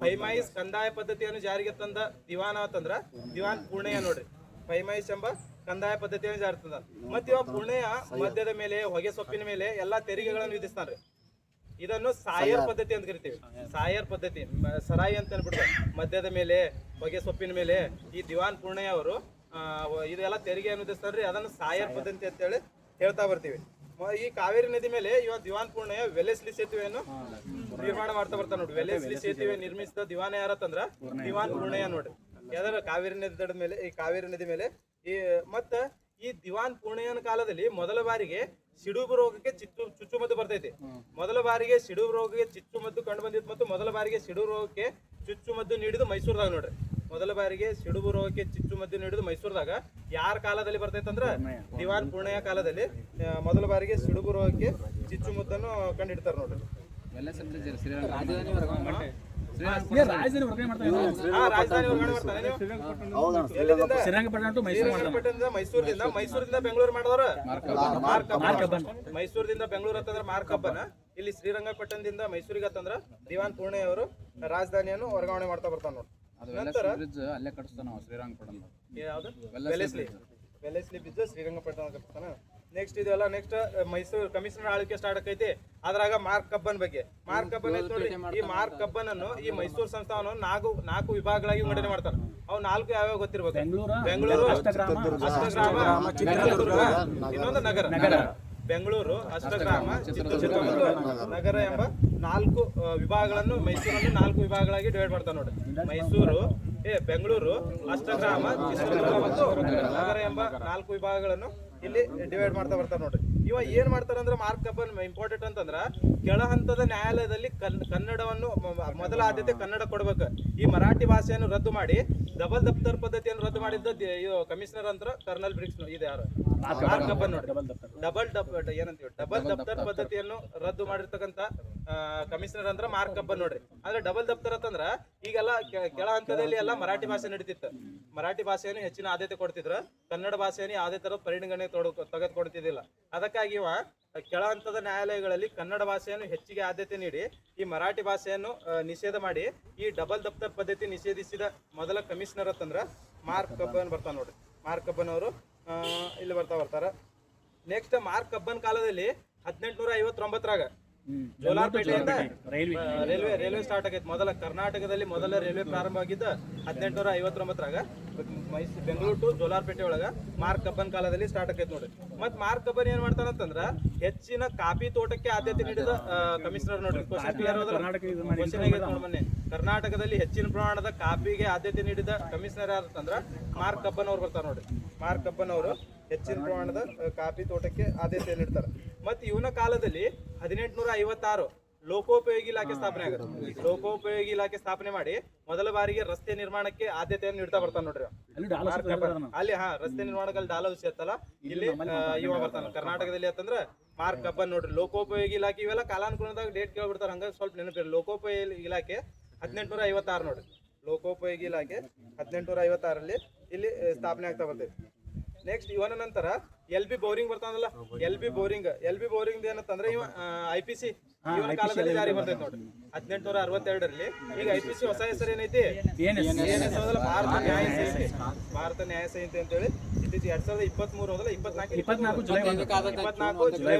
ಫೈಮಾಯಿಸ್ ಕಂದಾಯ ಪದ್ಧತಿಯನ್ನು ಜಾರಿಗೆ ತಂದ ದಿವಾನ ಅಂತಂದ್ರ ದಿವಾನ್ ಪೂರ್ಣಯ್ಯ ನೋಡ್ರಿ. ಫೈಮಾಯಿಸ್ ಎಂಬ ಕಂದಾಯ ಪದ್ಧತಿಯನ್ನು ಜಾರಿ ತಂದ. ಮತ್ತೆ ಇವ ಪೂರ್ಣಯ್ಯ ಮದ್ಯದ ಮೇಲೆ, ಹೊಗೆ ಸೊಪ್ಪಿನ ಮೇಲೆ ಎಲ್ಲಾ ತೆರಿಗೆಗಳನ್ನು ವಿಧಿಸ್ತಾನ್ರಿ. ಇದನ್ನು ಸಾಯರ್ ಪದ್ಧತಿ ಅಂತ ಕರಿತೀವಿ. ಸಾಯರ್ ಪದ್ಧತಿ, ಸರಾಯಿ ಅಂತ ಅನ್ಬಿಡ್ತಾರೆ. ಮದ್ಯದ ಮೇಲೆ, ಹೊಗೆ ಸೊಪ್ಪಿನ ಮೇಲೆ ಈ ದಿವಾನ್ ಪೂರ್ಣಯ್ಯ ಅವರು ಇದೆಲ್ಲ ತೆರಿಗೆಯನ್ನು ವಿಧಿಸ್ತಾರ್ರಿ. ಅದನ್ನು ಸಾಯರ್ ಪದ್ಧತಿ ಅಂತೇಳಿ ಹೇಳ್ತಾ ಬರ್ತೀವಿ. ಈ ಕಾವೇರಿ ನದಿ ಮೇಲೆ ಇವ ದಿವಾನ್ ಪೂರ್ಣಯ್ಯ ವೆಲೆಸ್ಲಿ ಸೇತುವೆಯನ್ನು ನಿರ್ಮಾಣ ಮಾಡ್ತಾ ಬರ್ತಾನೆ ನೋಡ್ರಿ. ವೆಲೆಸ್ಲಿ ಸೇತುವೆ ನಿರ್ಮಿಸಿದ ದಿವಾನ ಯಾರತ್ತಂದ್ರ ದಿವಾನ್ ಪೂರ್ಣಯ್ಯ ನೋಡ್ರಿ. ಯಾವ್ದಾರ ಕಾವೇರಿ ನದಿ ದಡ ಮೇಲೆ, ಈ ಕಾವೇರಿ ನದಿ ಮೇಲೆ ಈ ಮತ್ತ ಈ ದಿವಾನ್ ಪೂರ್ಣಯ್ಯನ ಕಾಲದಲ್ಲಿ ಮೊದಲ ಬಾರಿಗೆ ಸಿಡುಬು ರೋಗಕ್ಕೆ ಚುಚ್ಚುಮದ್ದು ಬರ್ತೈತಿ. ಮೊದಲ ಬಾರಿಗೆ ಸಿಡುಬು ರೋಗಕ್ಕೆ ಚುಚ್ಚುಮದ್ದು ಕಂಡು ಬಂದಿತ್ತು. ಮತ್ತು ಮೊದಲ ಬಾರಿಗೆ ಸಿಡುಬು ರೋಗಕ್ಕೆ ಚುಚ್ಚುಮದ್ದು ನೀಡಿದ್ದು ಮೈಸೂರದಾಗ ನೋಡ್ರಿ. ಮೊದಲ ಬಾರಿಗೆ ಸಿಡುಬು ರೋಗಕ್ಕೆ ಚುಚ್ಚುಮದ್ದು ನೀಡಿದ್ದು ಮೈಸೂರದಾಗ ಯಾರ ಕಾಲದಲ್ಲಿ ಬರ್ತೈತೆ ಅಂದ್ರೆ ದಿವಾನ್ ಪೂರ್ಣಯ್ಯ ಕಾಲದಲ್ಲಿ ಮೊದಲ ಬಾರಿಗೆ ಸಿಡುಬು ರೋಗಕ್ಕೆ ಚುಚ್ಚುಮದ್ದನ್ನು ಕಂಡಿಡ್ತಾರೆ ನೋಡ್ರಿ. ರಾಜಧಾನಿ ವರ್ಗಾವಣೆ ಮಾಡ್ತಾರೆ. ರಾಜಧಾನಿ ವರ್ಗಾವಣೆ ಮಾಡ್ತಾನೆ. ಮೈಸೂರಿಂದ ಬೆಂಗಳೂರು ಮಾಡಿದವರು ಮೈಸೂರಿಂದ ಬೆಂಗಳೂರು ಅಂತಂದ್ರೆ ಮಾರ್ಕ್ ಕಬ್ಬನ್. ಇಲ್ಲಿ ಶ್ರೀರಂಗಪಟ್ಟಣದಿಂದ ಮೈಸೂರಿಗೆ ಅಂತಂದ್ರ ದಿವಾನ್ ಪೂರ್ಣಯ್ಯ ಅವರು ರಾಜಧಾನಿಯನ್ನು ವರ್ಗಾವಣೆ ಮಾಡ್ತಾ ಬರ್ತಾನ ನೋಡಿ. ನಂತರ ಅಲ್ಲೇ ಕಟ್ಟಿಸ್ತಾನ ಶ್ರೀರಂಗಪಟ್ಟಣ. ಯಾವ್ದು? ವೆಲೆಸ್ಲಿ ಬ್ರಿಡ್ಜ್ ಶ್ರೀರಂಗಪಟ್ಟಣ ಕಟ್ಟಿಸ್ತಾನ. ನೆಕ್ಸ್ಟ್ ಇದೆಲ್ಲ ನೆಕ್ಸ್ಟ್ ಮೈಸೂರು ಕಮಿಷನರ್ ಆಳ್ವಿಕೆ ಸ್ಟಾರ್ಟ್ ಆಕೈತಿ. ಅದ್ರಾಗ ಮಾರ್ಕ್ ಕಬ್ಬನ್ ಬಗ್ಗೆ. ಮಾರ್ಕ್ ಕಬ್ಬನ್ ನೋಡ್ರಿ. ಈ ಮಾರ್ಕ್ ಕಬ್ಬನ್ ಅನ್ನು ಈ ಮೈಸೂರು ಸಂಸ್ಥಾನವನ್ನು ನಾಲ್ಕು ವಿಭಾಗಗಳಾಗಿ ವಿಂಗಡಣೆ ಮಾಡ್ತಾರೆ. ಅವು 4 ಯಾವ್ಯಾವ ಗೊತ್ತಿರ್ಬೇಕು? ಬೆಂಗಳೂರು, ಅಷ್ಟಗ್ರಾಮ, ಚಿತ್ರದುರ್ಗ, ಇನ್ನೊಂದು ನಗರ. ಬೆಂಗಳೂರು, ಅಷ್ಟಗ್ರಾಮ, ಚಿತ್ರದುರ್ಗ ಮತ್ತು ನಗರ ಎಂಬ 4 ವಿಭಾಗಗಳನ್ನು ಮೈಸೂರನ್ನು 4 ವಿಭಾಗಗಳಾಗಿ ಡಿವೈಡ್ ಮಾಡ್ತಾರೆ ನೋಡ್ರಿ. ಮೈಸೂರು, ಬೆಂಗಳೂರು, ಅಷ್ಟಗ್ರಾಮ, ಚಿತ್ರದುರ್ಗ ಮತ್ತು ನಗರ ಎಂಬ 4 ವಿಭಾಗಗಳನ್ನು ಇಲ್ಲಿ ಡಿವೈಡ್ ಮಾಡ್ತಾ ಬರ್ತಾರೆ ನೋಡ್ರಿ. ಇವ ಏನ್ ಮಾಡ್ತಾರ ಅಂದ್ರೆ ಮಾರ್ಕ್ ಕಬ್ಬನ್ ಇಂಪಾರ್ಟೆಂಟ್ ಅಂತಂದ್ರ ಕೆಳ ಹಂತದ ನ್ಯಾಯಾಲಯದಲ್ಲಿ ಕನ್ನಡವನ್ನು ಮೊದಲ ಆದ್ಯತೆ ಕನ್ನಡ ಕೊಡ್ಬೇಕು. ಈ ಮರಾಠಿ ಭಾಷೆಯನ್ನು ರದ್ದು ಮಾಡಿ ಡಬಲ್ ದಫ್ತರ್ ಪದ್ಧತಿಯನ್ನು ರದ್ದು ಮಾಡಿದ್ದ ಕಮಿಷನರ್ ಅಂತ ಕರ್ನಲ್ ಬ್ರಿಕ್ಸ್. ಇದು ಯಾರು? ಮಾರ್ಕ್ ಕಬ್ಬನ್ ನೋಡ್ರಿ. ಡಬಲ್ ದಫ್ತರ್ ಪದ್ಧತಿಯನ್ನು ರದ್ದು ಮಾಡಿರ್ತಕ್ಕಂಥ ಕಮಿಷನರ್ ಅಂದ್ರೆ ಮಾರ್ಕ್ ಕಬ್ಬನ್ ನೋಡ್ರಿ. ಅಂದ್ರೆ ಡಬಲ್ ದಫ್ತರ್ ಅಂತಂದ್ರ ಈಗೆಲ್ಲ ಕೆಳ ಹಂತದಲ್ಲಿ ಎಲ್ಲ ಮರಾಠಿ ಭಾಷೆ ನಡೀತಿತ್ತು. ಮರಾಠಿ ಭಾಷೆಯನ್ನು ಹೆಚ್ಚಿನ ಆದ್ಯತೆ ಕೊಡ್ತಿದ್ರು. ಕನ್ನಡ ಭಾಷೆಯನ್ನು ಯಾವುದೇ ತರ ಪರಿಗಣನೆ ತೆಗೆದುಕೊಡ್ತಿದ್ದಿಲ್ಲ. ಅದಕ್ಕಾಗಿ ಇವ ಕೆಳ ಹಂತದ ನ್ಯಾಯಾಲಯಗಳಲ್ಲಿ ಕನ್ನಡ ಭಾಷೆಯನ್ನು ಹೆಚ್ಚಿಗೆ ಆದ್ಯತೆ ನೀಡಿ ಈ ಮರಾಠಿ ಭಾಷೆಯನ್ನು ನಿಷೇಧ ಮಾಡಿ ಈ ಡಬಲ್ ದಫ್ತರ್ ಪದ್ಧತಿ ನಿಷೇಧಿಸಿದ ಮೊದಲ ಕಮಿಷನರ್ ಅಂತಂದ್ರ ಮಾರ್ಕ್ ಕಬ್ಬನ್ ಬರ್ತಾನ ನೋಡ್ರಿ. ಮಾರ್ಕ್ ಕಬ್ಬನ್ ಅವರು ಇಲ್ಲಿ ಬರ್ತಾರ. ನೆಕ್ಸ್ಟ್ ಮಾರ್ಕ್ ಕಬ್ಬನ್ ಕಾಲದಲ್ಲಿ 1859ರಾಗ ಜೋಲಾರ್ಪೇಟೆಯಿಂದ ರೈಲ್ವೆ ಸ್ಟಾರ್ಟ್ ಆಗೈತೆ. ಕರ್ನಾಟಕದಲ್ಲಿ ಮೊದಲ ರೈಲ್ವೆ ಪ್ರಾರಂಭ ಆಗಿದ್ದ 1859ರಾಗ ಬೆಂಗಳೂರು ಟು ಜೋಲಾರ್ಪೇಟೆ ಒಳಗ ಮಾರ್ಕ್ ಕಬ್ಬನ್ ಕಾಲದಲ್ಲಿ ಸ್ಟಾರ್ಟ್ ಆಗೈತೆ ನೋಡ್ರಿ. ಮತ್ ಮಾರ್ಕ್ ಕಬ್ಬನ್ ಏನ್ ಮಾಡ್ತಾನಂತಂದ್ರ ಹೆಚ್ಚಿನ ಕಾಫಿ ತೋಟಕ್ಕೆ ಆದ್ಯತೆ ನೀಡಿದ ಕಮಿಷನರ್ ನೋಡ್ರಿ. ಕರ್ನಾಟಕದಲ್ಲಿ ಹೆಚ್ಚಿನ ಪ್ರಮಾಣದ ಕಾಫಿಗೆ ಆದ್ಯತೆ ನೀಡಿದ ಕಮಿಷನರ್ ಯಾರಂತಂದ್ರ ಮಾರ್ಕ್ ಕಬ್ಬನ್ ಅವ್ರು ಬರ್ತಾರ ನೋಡ್ರಿ. ಮಾರ್ಕ್ ಕಬ್ಬನ್ ಅವರು ಹೆಚ್ಚಿನ ಪ್ರಮಾಣದ ಕಾಫಿ ತೋಟಕ್ಕೆ ಆದ್ಯತೆ ನೀಡ್ತಾರೆ. ಮತ್ತೆ ಇವನ ಕಾಲದಲ್ಲಿ 1856 ಲೋಕೋಪಯೋಗಿ ಇಲಾಖೆ ಸ್ಥಾಪನೆ ಆಗುತ್ತೆ. ಲೋಕೋಪಯೋಗಿ ಇಲಾಖೆ ಸ್ಥಾಪನೆ ಮಾಡಿ ಮೊದಲ ಬಾರಿಗೆ ರಸ್ತೆ ನಿರ್ಮಾಣಕ್ಕೆ ಆದ್ಯತೆಯನ್ನು ನೀಡ್ತಾ ಬರ್ತಾನೆ ನೋಡ್ರಿ ಅಲ್ಲಿ ಡಾಲರ್ಸ್ ಮಾರ್ಕ್ ಕಬ್ಬನ್. ಅಲ್ಲಿ ರಸ್ತೆ ನಿರ್ಮಾಣದಲ್ಲಿ ಡಾಲರ್ಸ್ ಇರ್ತಲ್ಲ, ಇಲ್ಲಿ ಇವ ಬರ್ತಾನ ಕರ್ನಾಟಕದಲ್ಲಿ ಅಂತಂದ್ರ ಮಾರ್ಕ್ ಕಬ್ಬನ್ ನೋಡ್ರಿ. ಲೋಕೋಪಯೋಗಿ ಇಲಾಖೆ ಇವೆಲ್ಲ ಕಾಲಾನುಕ್ರಮದಾಗ ಡೇಟ್ ಕೇಳ್ಬಿಡ್ತಾರ, ಹಂಗ ಸ್ವಲ್ಪ ನೆನಪಿರಿ. ಲೋಕೋಪಯೋಗಿ ಇಲಾಖೆ 1856 ನೋಡ್ರಿ. ಲೋಕೋಪಯೋಗಿ ಇಲಾಖೆ 1856 ಇಲ್ಲಿ ಸ್ಥಾಪನೆ ಆಗ್ತಾ ಬರ್ತೈತಿ. ನೆಕ್ಸ್ಟ್ ಇವನ ನಂತರ ಎಲ್ ಬಿ ಬೋರಿಂಗ್ ಬರ್ತಾನಲ್ಲ, ಎಲ್ ಬಿ ಬೋರಿಂಗ್ ಏನಂತಂದ್ರೆ ಇವ IPC ಇವನ ಕಾಲದಲ್ಲಿ ಜಾರಿ ಬರ್ತೈತಿ ನೋಡ್ರಿ 1862 ಈಗ IPC ಹೊಸ ಹೆಸರು ಏನೈತಿ? ANS ಹೌದಲ್ಲ, ಭಾರತ ನ್ಯಾಯ ಸಂಹಿತೆ. ಭಾರತ ನ್ಯಾಯ ಸಂಹಿತೆ ಅಂತೇಳಿ ಇತ್ತೀಚೆಗೆ 2023 ಹೌದಲ್ಲ, 24 ಜುಲೈ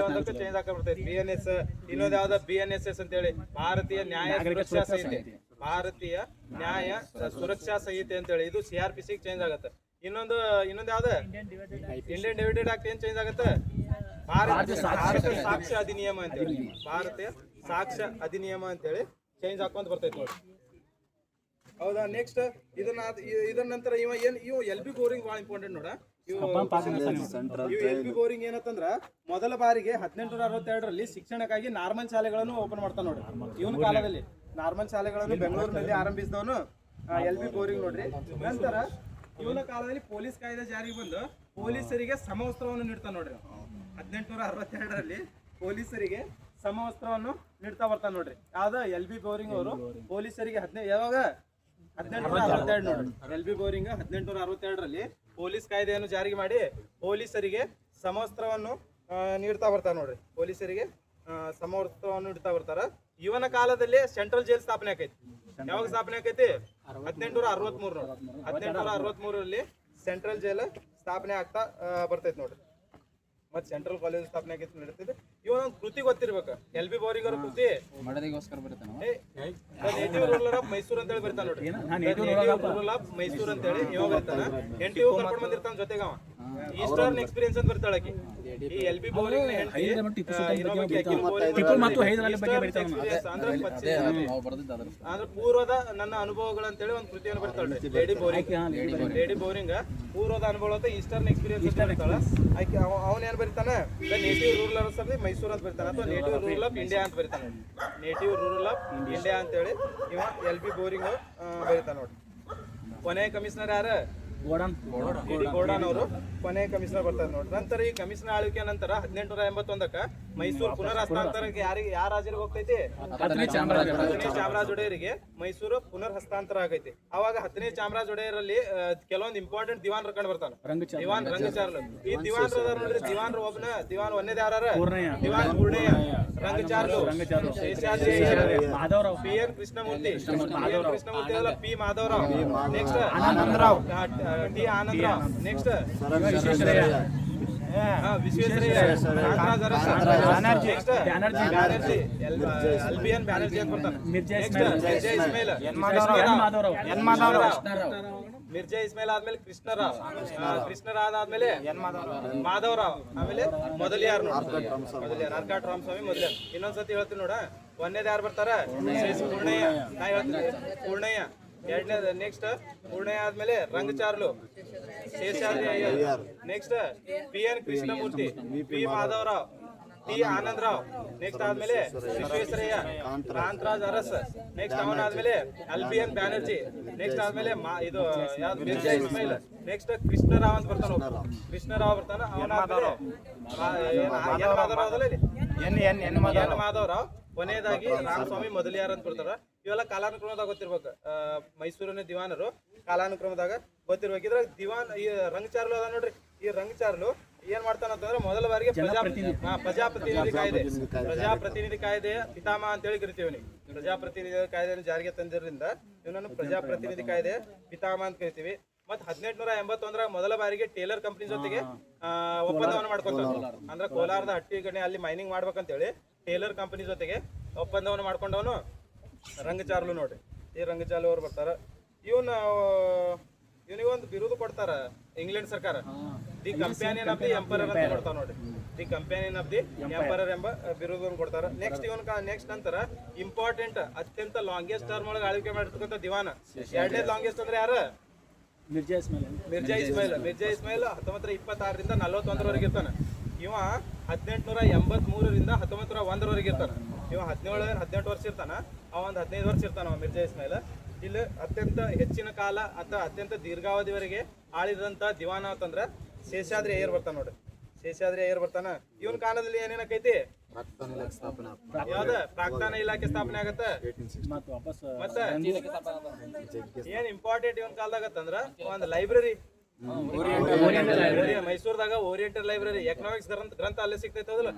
1ಕ್ಕೆ ಚೇಂಜ್ ಆಗ ಬರ್ತೈತಿ. BNS ಇನ್ನೊಂದು ಯಾವ್ದ BNSS ಅಂತೇಳಿ ಭಾರತೀಯ ನ್ಯಾಯ ಸುರಕ್ಷಾ ಸಂಹಿತೆ. ಭಾರತೀಯ ನ್ಯಾಯ ಸುರಕ್ಷಾ ಸಂಹಿತೆ ಅಂತೇಳಿ ಇದು CRPC ಚೇಂಜ್ ಆಗತ್ತೆ. ಇನ್ನೊಂದು ಯಾವ್ದ ಇಂಡಿಯನ್ ಡಿವಿಡೆಂಡ್ ಆಕ್ಟ್ ಏನ್ ಚೇಂಜ್ ಆಗತ್ತೆ? ಭಾರತೀಯ ಸಾಕ್ಷ್ಯ ಅಧಿನಿಯಮ ಅಂತೇಳಿ, ಭಾರತೀಯ ಸಾಕ್ಷ್ಯ ಅಧಿನಿಯಮ ಅಂತೇಳಿ ಚೇಂಜ್ ಹಾಕೊಂತ ಬರ್ತೈತಿ ನೋಡಿ. ಹೌದಾ? ನೆಕ್ಸ್ಟ್ ಇದನ್ನ ನಂತರ ಇವ ಎಲ್ ಬಿ ಬೋರಿಂಗ್ ಬಹಳ ಇಂಪಾರ್ಟೆಂಟ್ ನೋಡ. ಇವು ಎಲ್ ಬಿ ಬೋರಿಂಗ್ ಏನಂತಂದ್ರ ಮೊದಲ ಬಾರಿಗೆ 1862 ಶಿಕ್ಷಣಕ್ಕಾಗಿ ನಾರ್ಮಲ್ ಶಾಲೆಗಳನ್ನು ಓಪನ್ ಮಾಡ್ತಾನ ನೋಡ್ರಿ. ಇವನ ಕಾಲದಲ್ಲಿ ನಾರ್ಮಲ್ ಶಾಲೆಗಳನ್ನು ಬೆಂಗಳೂರಿನಲ್ಲಿ ಆರಂಭಿಸಿದವನು ಎಲ್ ಬಿ ಬೋರಿಂಗ್ ನೋಡ್ರಿ. ನಂತರ ಇವನ ಕಾಲದಲ್ಲಿ ಪೊಲೀಸ್ ಕಾಯ್ದೆ ಜಾರಿಗೆ ಬಂದು ಪೊಲೀಸರಿಗೆ ಸಮವಸ್ತ್ರವನ್ನು ನೀಡ್ತಾನೆ ನೋಡ್ರಿ. 1862 ಪೊಲೀಸರಿಗೆ ಸಮವಸ್ತ್ರವನ್ನು ನೀಡ್ತಾ ಬರ್ತಾನೆ ನೋಡ್ರಿ. ಯಾವ್ದ? ಎಲ್ ಬಿ ಬೋರಿಂಗ್ ಅವರು ಪೊಲೀಸರಿಗೆ ಯಾವಾಗ 1862 ನೋಡ್ರಿ. ಎಲ್ ಬಿ ಬೋರಿಂಗ್ 1862 ಪೊಲೀಸ್ ಕಾಯ್ದೆಯನ್ನು ಜಾರಿಗೆ ಮಾಡಿ ಪೊಲೀಸರಿಗೆ ಸಮವಸ್ತ್ರವನ್ನು ನೀಡ್ತಾ ಬರ್ತಾರ ನೋಡ್ರಿ. ಪೊಲೀಸರಿಗೆ ಸಮವಸ್ತ್ರವನ್ನು ನೀಡ್ತಾ ಬರ್ತಾರ. ಇವನ ಕಾಲದಲ್ಲಿ ಸೆಂಟ್ರಲ್ ಜೈಲ್ ಸ್ಥಾಪನೆ ಆಕೈತಿ. ಯಾವಾಗ ಸ್ಥಾಪನೆ ಆಕೈತಿ? 1863 ನೋಡ್ರಿ. 1863 ಸೆಂಟ್ರಲ್ ಜೈಲ್ ಸ್ಥಾಪನೆ ಆಗ್ತಾ ಬರ್ತೈತಿ ನೋಡ್ರಿ. ಮತ್ತೆ ಸೆಂಟ್ರಲ್ ಕಾಲೇಜ್ ಸ್ಥಾಪನೆ ಆಗೈತಿ ನಡೀತಿದೆ. ಇವನೊಂದು ಕೃತಿ ಗೊತ್ತಿರ್ಬೇಕು, ಎಲ್ ಬಿ ಬೋರಿಂಗ್ ಅವ್ರ ಕೃತಿ ಮಡದಿಗೋಸ್ಕರ ಬರ್ತಾನೆ ನೇಟಿವ್ ರೂರಲ್ ಆಫ್ ಮೈಸೂರು ಅಂತ ಹೇಳಿ ಬರ್ತಾನ ನೋಡ್ರಿ. ರೂರಲ್ ಆಫ್ ಮೈಸೂರು ಅಂತ ಹೇಳಿ ಇವ ಬರ್ತಾನ. ಹೆಂಡತಿ ಕರ್ಕೊಂಡ್ ಬಂದಿರ್ತಾನ ಜೊತೆಗೆ ಅವ. ಈಸ್ಟರ್ನ್ ಎಕ್ಸ್ಪೀರಿಯನ್ಸ್ ಅಂತ ಬರ್ತಾಳಕಿ. ಈ ಎಲ್ ಬಿ ಬೋರಿಂಗ್ ಅಂದ್ರೆ ಪೂರ್ವದ ನನ್ನ ಅನುಭವಗಳು ಅಂತೇಳಿ ಒಂದು ಕೃತಿಯನ್ನು ಬರ್ತಾಳೆ ಲೇಡಿ ಬೋರಿಂಗ್. ಪೂರ್ವದ ಅನುಭವ ಅಂತ ಈಸ್ಟರ್ನ್ ಎಕ್ಸ್ಪೀರಿಯನ್ಸ್ ಬರ್ತಾಳ. ಆಕೆ ಅವನ್ ಏನ್ ಬರೀತಾನ? ನೇಟಿವ್ ರೂರಲ್ ಆಫ್ ಮೈಸೂರು ಅಂತ ಬರೀತಾನ, ಅಥವಾ ನೇಟಿವ್ ರೂರಲ್ ಆಫ್ ಇಂಡಿಯಾ ಅಂತ ಬರೀತಾನ. ನೇಟಿವ್ ರೂರಲ್ ಆಫ್ ಇಂಡಿಯಾ ಅಂತೇಳಿ ಇವ ಎಲ್ ಬಿ ಬೋರಿಂಗ್ ಬರೀತಾನ ನೋಡಿ. ಕೊನೆಯ ಕಮಿಷನರ್ ಯಾರ? ಗೋರ್ಡನ್ ಅವರು ಕೊನೆಯ ಕಮಿಷನರ್ ಬರ್ತಾರೆ ನೋಡಿ. ನಂತರ ಈ ಕಮಿಷನರ್ ಆಳ್ವಿಕೆ ನಂತರ 1881 ಮೈಸೂರು ಪುನರ್ ಹಸ್ತಾಂತರಕ್ಕೆ ಯಾರ ರಾಜರಿಗೆ ಹೋಗ್ತೈತಿ? 10ನೇ ಚಾಮರಾಜ ಒಡೆಯರಿಗೆ ಮೈಸೂರು ಪುನರ್ ಹಸ್ತಾಂತರ ಆಗೈತಿ. ಅವಾಗ 10ನೇ ಚಾಮರಾಜ ಒಡೆಯರಲ್ಲಿ ಕೆಲವೊಂದು ಇಂಪಾರ್ಟೆಂಟ್ ದಿವಾನ್ ಕರ್ಕೊಂಡು ಬರ್ತಾನ. ದಿವಾನ್ ರಂಗಚಾರ್ಲು. ಈ ದಿವಾನ್ ನೋಡ್ರಿ, ದಿವಾನ್ ಒಂದೇದ ಯಾರ? Dewan Purnaiah, Rangacharlu, PN Krishnamurthy, P Madhavrao, next T Anandrao, next Visvesvaraya, Albion Banerjee ಅಂತ ಬರ್ತಾನೆ. ಮಿರ್ಜಾ ಇಸ್ಮೇಲ್ ಆದ್ಮೇಲೆ ಕೃಷ್ಣರಾವ್ ಆದ್ಮೇಲೆ ಮಾಧವರಾವ್, ಆಮೇಲೆ ಮೊದಲಿಯಾರ್ ಅರ್ಕಾಟ್ ರಾಮಸ್ವಾಮಿ ಮೊದಲಿಯಾರ್. ಇನ್ನೊಂದ್ಸತಿ ಹೇಳ್ತೀನಿ ನೋಡ. ಒಂದೇದ್ ಯಾರು ಬರ್ತಾರ? ಪೂರ್ಣಯ್ಯ. ನಾ ಹೇಳ್ತೀನಿ ಪೂರ್ಣಯ್ಯ. ಎರಡನೇದು ನೆಕ್ಸ್ಟ್ ಪೂರ್ಣಯ್ಯ ಆದ್ಮೇಲೆ Rangacharlu, Sheshadri Iyer, next PN Krishnamurthy, P Madhavrao, T Anandrao, next ಆದ್ಮೇಲೆ ವಿಶ್ವೇಶ್ವರಯ್ಯ, ಕಾಂತರಾಜ್ ಅರಸ್, ನೆಕ್ಸ್ಟ್ ಅವನಾದ್ಮೇಲೆ ಅಲ್ಬಿಯನ್ ಬ್ಯಾನರ್ಜಿ, ನೆಕ್ಸ್ಟ್ ಆದ್ಮೇಲೆ ಇದು ಯಾವ್ದು ಮಿರ್ಜಾ ಇಸ್ಮೈಲ್, ನೆಕ್ಸ್ಟ್ ಕೃಷ್ಣರಾವ್ ಅಂತ ಬರ್ತಾನ. ಕೃಷ್ಣರಾವ್ ಬರ್ತಾನ. ಅವನಾದ್ಮೇಲೆ ಮಾಧವರಾವ್, ಕೊನೆಯದಾಗಿ ರಾಮಸ್ವಾಮಿ ಮೊದಲಿಯಾರ್ ಅಂತ ಬರ್ತಾರ. ಇವೆಲ್ಲ ಕಾಲಾನುಕ್ರಮದಾಗ ಗೊತ್ತಿರ್ಬೇಕು. ಮೈಸೂರಿನ ದಿವಾನರು ಕಾಲಾನುಕ್ರಮದಾಗ ಗೊತ್ತಿರ್ಬೇಕು. ಇದ್ರಾಗ ದಿವಾನ್ ಈ ರಂಗಚಾರ್ಲು ಅದ ನೋಡ್ರಿ. ಈ ರಂಗಚಾರ್ಲು ಏನ್ ಮಾಡ್ತಾನಂತಂದ್ರೆ ಮೊದಲ ಬಾರಿಗೆ ಪ್ರಜಾಪ್ರತಿನಿಧಿ ಕಾಯ್ದೆಯ ಪಿತಾಮಹ ಅಂತೇಳಿ ಕರಿತೀವಿ. ಪ್ರಜಾಪ್ರತಿನಿಧಿ ಕಾಯ್ದೆಯನ್ನು ಜಾರಿಗೆ ತಂದಿರೋದ್ರಿಂದ ಇವನನ್ನು ಪ್ರಜಾಪ್ರತಿನಿಧಿ ಕಾಯ್ದೆಯ ಪಿತಾಮಹ ಅಂತ ಕರಿತೀವಿ. ಮತ್ 1881 ಮೊದಲ ಬಾರಿಗೆ ಟೇಲರ್ ಕಂಪನಿ ಜೊತೆಗೆ ಒಪ್ಪಂದವನ್ನು ಮಾಡ್ಕೊಂತ. ಅಂದ್ರೆ ಕೋಲಾರದ ಹಟ್ಟಿ ಗಣಿ ಅಲ್ಲಿ ಮೈನಿಂಗ್ ಮಾಡ್ಬೇಕಂತೇಳಿ ಟೇಲರ್ ಕಂಪನಿ ಜೊತೆಗೆ ಒಪ್ಪಂದವನ್ನು ಮಾಡ್ಕೊಂಡವನು ರಂಗಚಾರ್ಲು ನೋಡ್ರಿ. ಈ ರಂಗಚಾರ್ಲು ಅವ್ರು ಬರ್ತಾರ. ಇವನಿಗೊಂದು ಬಿರುದು ಕೊಡ್ತಾರ ಇಂಗ್ಲೆಂಡ್ ಸರ್ಕಾರ. The companion of the emperor ಅಂತ ಕೊಡ್ತಾರ ನೋಡ್ರಿ. The companion of the emperor ಎಂಬ ಬಿರುದನ್ನು ಕೊಡ್ತಾರ. ನೆಕ್ಸ್ಟ್ ನಂತರ ಇಂಪಾರ್ಟೆಂಟ್ ಅತ್ಯಂತ ಲಾಂಗೆಸ್ಟ್ ಟರ್ಮ್ ಒಳಗೆ ಆಳ್ವಿಕೆ ಮಾಡಿರ್ತಕ್ಕಂಥ ದಿವಾನ. ಎರಡನೇ ಲಾಂಗೆಸ್ಟ್ ಅಂದ್ರೆ ಯಾರು? ಮಿರ್ಜಾ ಇಸ್ಮೈಲ್. 1926 ರಿಂದ 41 ವರೆಗೆ ಇರ್ತಾನೆ. ಇವ 1883ರಿಂದ 1901 ಇರ್ತಾನ. ಇವ 18 ವರ್ಷ ಇರ್ತಾನ, ಅವ ಒಂದು 15 ವರ್ಷ ಇರ್ತಾನ ಅವ ಮಿರ್ಜಾ ಇಸ್ಮಾಯಿಲ್. ಇಲ್ಲಿ ಅತ್ಯಂತ ಹೆಚ್ಚಿನ ಕಾಲ ಅಥವಾ ಅತ್ಯಂತ ದೀರ್ಘಾವಧಿವರೆಗೆ ಆಳಿದಂತ ದಿವಾನ ಅಂತಂದ್ರ ಶೇಷಾದ್ರಿ ಅಯ್ಯರ್ ಬರ್ತಾನ ನೋಡ್ರಿ. ಶೇಷಾದ್ರಿ ಅಯ್ಯರ್ ಬರ್ತಾನ. ಇವನ್ ಕಾಲದಲ್ಲಿ ಏನೇನಕೈತಿ? ಯಾವ್ದ ಪ್ರಾಕ್ತಾನ ಇಲಾಖೆ ಸ್ಥಾಪನೆ ಆಗತ್ತ. ಮತ್ತ ಏನ್ ಇಂಪಾರ್ಟೆಂಟ್ ಇವನ್ ಕಾಲದಾಗತ್ತಂದ್ರ ಒಂದು ಲೈಬ್ರರಿ ಮೈಸೂರದಾಗ ಓರಿಯೆಂಟಲ್ ಲೈಬ್ರರಿ ಎಕನಾಮಿಕ್ಸ್ ಗ್ರಂಥ ಅಲ್ಲೇ ಸಿಗ್ತೈತೆ ಹೌದಲ್ಲ.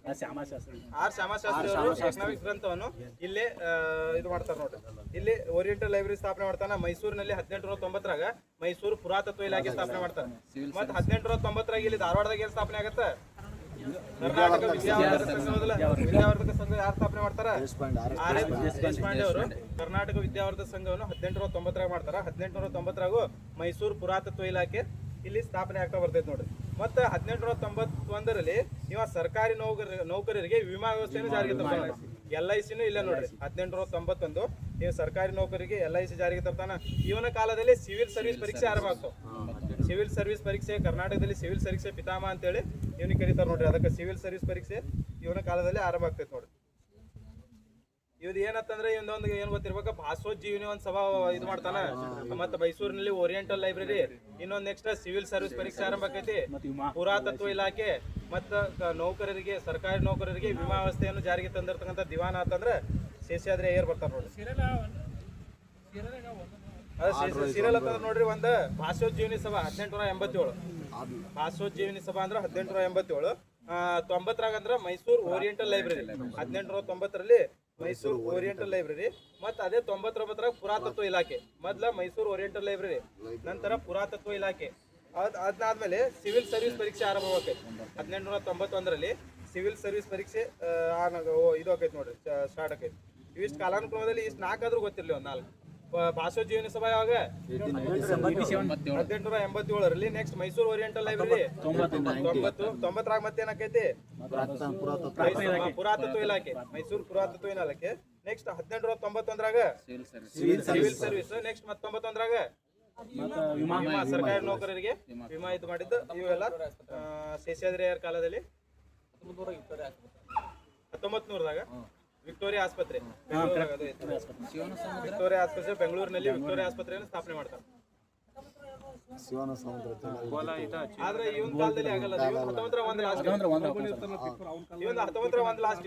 ಆರ್ ಶ್ಯಾಮಶಾಸ್ತ್ರಿ ಅವರು ಎಕನಾಮಿಕ್ಸ್ ಗ್ರಂಥವನ್ನು ಇಲ್ಲೇ ಇದು ಮಾಡ್ತಾರ ನೋಡ್ರಿ. ಇಲ್ಲಿ ಓರಿಯೆಂಟಲ್ ಲೈಬ್ರರಿ ಸ್ಥಾಪನೆ ಮಾಡ್ತಾನ. ಮೈಸೂರಿನಲ್ಲಿ 1890ರಾಗ ಮೈಸೂರು ಪುರಾತತ್ವ ಇಲಾಖೆ ಸ್ಥಾಪನೆ ಮಾಡ್ತಾರ. ಮತ್ತ್ 1890ರಾಗ ಇಲ್ಲಿ ಧಾರವಾಡದಾಗ ಏನ್ ಸ್ಥಾಪನೆ ಆಗತ್ತ? ಕರ್ನಾಟಕ ವಿದ್ಯಾವರ್ಧಕ ಸಂಘ ಹೌದಲ್ಲ. ವಿದ್ಯಾವರ್ಧಕ ಸಂಘ ಯಾರು ಸ್ಥಾಪನೆ ಮಾಡ್ತಾರ? ದೇಶಪಾಂಡೆ ಅವರು ಕರ್ನಾಟಕ ವಿದ್ಯಾವರ್ಧಕ ಸಂಘವನ್ನು 1890ರಾಗ ಮಾಡ್ತಾರ. 1890ರಾಗೂ ಮೈಸೂರು ಪುರಾತತ್ವ ಇಲಾಖೆ ಇಲ್ಲಿ ಸ್ಥಾಪನೆ ಆಗ್ತಾ ಬರ್ತೈತೆ ನೋಡ್ರಿ. ಮತ್ತೆ 1891ರಲ್ಲಿ ಇವ ಸರ್ಕಾರಿ ನೌಕರರಿಗೆ ವಿಮಾ ವ್ಯವಸ್ಥೆಯನ್ನು ಜಾರಿಗೆ ತರ್ತಾನ. LICನೂ ಇಲ್ಲ ನೋಡ್ರಿ. 1891 ಇವ ಸರ್ಕಾರಿ ನೌಕರಿಗೆ LIC ಜಾರಿಗೆ ತರ್ತಾನ. ಇವನ ಕಾಲದಲ್ಲಿ ಸಿವಿಲ್ ಸರ್ವಿಸ್ ಪರೀಕ್ಷೆ ಆರಂಭ ಆಗ್ತಾವ. ಸಿವಿಲ್ ಸರ್ವಿಸ್ ಪರೀಕ್ಷೆ ಕರ್ನಾಟಕದಲ್ಲಿ ಸಿವಿಲ್ ಸರ್ವಿಸ್ ಪಿತಾಮಹ ಅಂತೇಳಿ ಇವನಿಗೆ ಕರೀತಾರ ನೋಡ್ರಿ. ಅದಕ್ಕೆ ಸಿವಿಲ್ ಸರ್ವಿಸ್ ಪರೀಕ್ಷೆ ಇವನ ಕಾಲದಲ್ಲಿ ಆರಂಭ ಆಗ್ತೈತೆ ನೋಡ್ರಿ. ಇವ್ದು ಏನಂತಂದ್ರೆ ಇವೊಂದು ಏನ್ ಗೊತ್ತಿರ್ಬೇಕು, ಭಾಷೋಜ್ಜೀವಿನಿ ಒಂದ್ ಸಭಾ ಇದು ಮಾಡ್ತಾನ. ಮತ್ತೆ ಮೈಸೂರಿನಲ್ಲಿ ಓರಿಯೆಂಟಲ್ ಲೈಬ್ರರಿ, ಇನ್ನೊಂದ್ ನೆಕ್ಸ್ಟ್ ಸಿವಿಲ್ ಸರ್ವಿಸ್ ಪರೀಕ್ಷೆ ಆರಂಭ ಆಕೈತಿ. ಪುರಾತತ್ವ ಇಲಾಖೆ ಮತ್ತ ನೌಕರರಿಗೆ ಸರ್ಕಾರಿ ನೌಕರರಿಗೆ ವಿಮಾ ವ್ಯವಸ್ಥೆಯನ್ನು ಜಾರಿಗೆ ತಂದಿರ್ತಕ್ಕಂಥ ದಿವಾನ ಅಂತಂದ್ರೆ ಶೇಷಾದ್ರಿ ಅಯ್ಯರ್ ಬರ್ತಾರ ನೋಡ್ರಿ. ಸೀರಿಯಲ್ ಅಂತಂದ್ರೆ ನೋಡ್ರಿ ಒಂದು ಭಾಷೋಜ್ಜೀವಿನಿ ಸಭಾ 1887. ಭಾಷೋಜ್ಜೀವಿನಿ ಸಭಾ ಅಂದ್ರೆ 1887. 90ರಾಗ ಅಂದ್ರ ಮೈಸೂರು ಓರಿಯೆಂಟಲ್ ಲೈಬ್ರರಿ. 1890ರಲ್ಲಿ ಮೈಸೂರು ಓರಿಯೆಂಟಲ್ ಲೈಬ್ರರಿ. ಮತ್ತ ಅದೇ 99ರಾಗ ಪುರಾತತ್ವ ಇಲಾಖೆ. ಮೊದ್ಲ ಮೈಸೂರು ಓರಿಯೆಂಟಲ್ ಲೈಬ್ರರಿ, ನಂತರ ಪುರಾತತ್ವ ಇಲಾಖೆ. ಅದಾದ್ಮೇಲೆ ಸಿವಿಲ್ ಸರ್ವಿಸ್ ಪರೀಕ್ಷೆ ಆರಂಭವಾಗೈತೆ 1891ರಲ್ಲಿ. ಸಿವಿಲ್ ಸರ್ವಿಸ್ ಪರೀಕ್ಷೆ ಇದು ಆಕೈತಿ ನೋಡ್ರಿ, ಸ್ಟಾರ್ಟ್ ಆಕೈತಿ. ಇವಿಷ್ಟು ಕಾಲಾನುಕ್ರಮದಲ್ಲಿ ಇಷ್ಟು 4 ಆದ್ರೂ ಗೊತ್ತಿರ್ಲಿ. ಒಂದು 4 ಭಾಷೋಜ್ಜೀವಿನಿ ಸಭಾ ಯಾವಾಗ? 1887ರಲ್ಲಿ. ನೆಕ್ಸ್ಟ್ ಮೈಸೂರು ಓರಿಯೆಂಟಲ್ ಲೈಬ್ರರಿ 90ರಾಗ ಮತ್ತೆ ಏನಾಕೈತಿ? ಪುರಾತತ್ವ ಇಲಾಖೆ, ಮೈಸೂರು ಪುರಾತತ್ವ ಇಲಾಖೆ. ನೆಕ್ಸ್ಟ್ 1891ರಾಗ ಸಿವಿಲ್ ಸರ್ವಿಸ್. ನೆಕ್ಸ್ಟ್ 91ರಾಗ ವಿಮಾ, ಸರ್ಕಾರಿ ನೌಕರರಿಗೆ ವಿಮಾ ಇದು ಮಾಡಿದ್ದು. ಇವೆಲ್ಲ ಶೇಷಾದ್ರಿ ಅಯ್ಯರ್ ಕಾಲದಲ್ಲಿ. 1900ದಾಗ ವಿಕ್ಟೋರಿಯಾ ಆಸ್ಪತ್ರೆ, ವಿಕ್ಟೋರಿಯಾ ಆಸ್ಪತ್ರೆ ಬೆಂಗಳೂರಿನಲ್ಲಿ ವಿಕ್ಟೋರಿಯಾ ಆಸ್ಪತ್ರೆಯನ್ನು ಸ್ಥಾಪನೆ ಮಾಡ್ತಾರೆ. ಆದ್ರೆ ಇವನ್ ಕಾಲದಲ್ಲಿ ಆಗಲ್ಲ. 1901 ಲಾಸ್ಟ್. ಇವನ್ 1901 ಲಾಸ್ಟ್.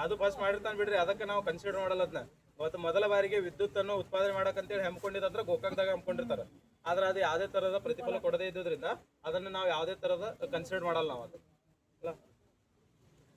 ಅದು ಫಸ್ಟ್ ಮಾಡಿರ್ತಾನ ಬಿಡ್ರಿ. ಅದಕ್ಕೆ ನಾವು ಕನ್ಸಿಡರ್ ಮಾಡಲ್ಲ ಅದನ್ನ. ಅವತ್ತು ಮೊದಲ ಬಾರಿಗೆ ವಿದ್ಯುತ್ ಅನ್ನು ಉತ್ಪಾದನೆ ಮಾಡಕಂತೇಳಿ ಹಮ್ಮಿಕೊಂಡಿದ್ರೆ ಗೋಕಾಕ್ದಾಗ ಹಮ್ಮಿಕೊಂಡಿರ್ತಾರ. ಆದ್ರೆ ಅದು ಯಾವುದೇ ತರದ ಪ್ರತಿಫಲ ಕೊಡದೇ ಇದ್ದುದ್ರಿಂದ ಅದನ್ನ ನಾವು ಯಾವುದೇ ತರದ ಕನ್ಸಿಡರ್ ಮಾಡಲ್ಲ ನಾವು ಅದು.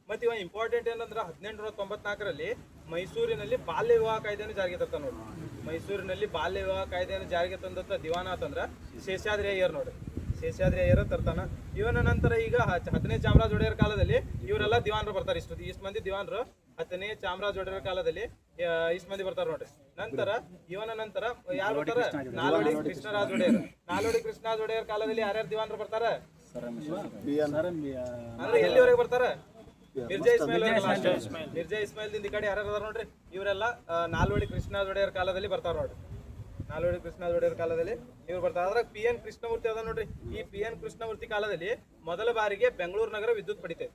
ಮತ್ತೆ ಇವ ಇಂಪಾರ್ಟೆಂಟ್ ಏನಂದ್ರೆ 1894ರಲ್ಲಿ ಮೈಸೂರಿನಲ್ಲಿ ಬಾಲ್ಯ ವಿವಾಹ ಕಾಯ್ದೆಯನ್ನು ಜಾರಿಗೆ ತಂದ ನೋಡ್ರಿ. ಮೈಸೂರಿನಲ್ಲಿ ಬಾಲ್ಯ ವಿವಾಹ ಕಾಯ್ದೆಯನ್ನು ಜಾರಿಗೆ ತಂದಂತ ದಿವಾನ ಅಂತಂದ್ರ ಶೇಷಾದ್ರಿ ಅಯ್ಯರ್ ನೋಡ್ರಿ. ಶೇಷಾದ್ರಿ ಅಯ್ಯರ್ ತರ್ತಾನ. ಇವನ ನಂತರ ಈಗ 10ನೇ ಚಾಮರಾಜ ಒಡೆಯರ್ ಕಾಲದಲ್ಲಿ ಇವರೆಲ್ಲ ದಿವಾನರು ಬರ್ತಾರೆ. ಇಷ್ಟು ಮಂದಿ ದಿವಾನರು 10ನೇ ಚಾಮರಾಜ ಒಡೆಯರ್ ಕಾಲದಲ್ಲಿ ಇಷ್ಟು ಮಂದಿ ಬರ್ತಾರ ನೋಡ್ರಿ. ನಂತರ ಇವನ ನಂತರ ಯಾರು ಬರ್ತಾರ? ನಾಲ್ವಡಿ ಕೃಷ್ಣರಾಜ ಒಡೆಯರ್. ನಾಲ್ವಡಿ ಕೃಷ್ಣರಾಜ ಒಡೆಯರ್ ಕಾಲದಲ್ಲಿ ಯಾರ್ಯಾರು ದಿವಾನರು ಬರ್ತಾರ ಅಂದ್ರೆ ಎಲ್ಲಿವರೆಗೆ ಬರ್ತಾರ? ಮಿರ್ಜಾ ಇಸ್ಮಾಯಿಲ್. ಮಿರ್ಜಾ ಇಸ್ಮಾಯಿಲ್ ದಿಂದ ಈ ಕಡೆ ಯಾರ್ಯಾರು ಅದಾರ ನೋಡ್ರಿ. ಇವರೆಲ್ಲ ನಾಲ್ವಡಿ ಕೃಷ್ಣರಾಜ ಒಡೆಯರ್ ಕಾಲದಲ್ಲಿ ಬರ್ತಾರ ನೋಡ್ರಿ. ನಾಲ್ವಡಿ ಕೃಷ್ಣರಾಜ ಒಡೆಯರ್ ಕಾಲದಲ್ಲಿ ಇವ್ರು ಬರ್ತಾರೆ. ಅದ್ರಾಗ PN ಕೃಷ್ಣಮೂರ್ತಿ ಅದ ನೋಡ್ರಿ. ಈ PN ಕೃಷ್ಣಮೂರ್ತಿ ಕಾಲದಲ್ಲಿ ಮೊದಲ ಬಾರಿಗೆ ಬೆಂಗಳೂರು ನಗರ ವಿದ್ಯುತ್ ಪಡಿತೈತೆ.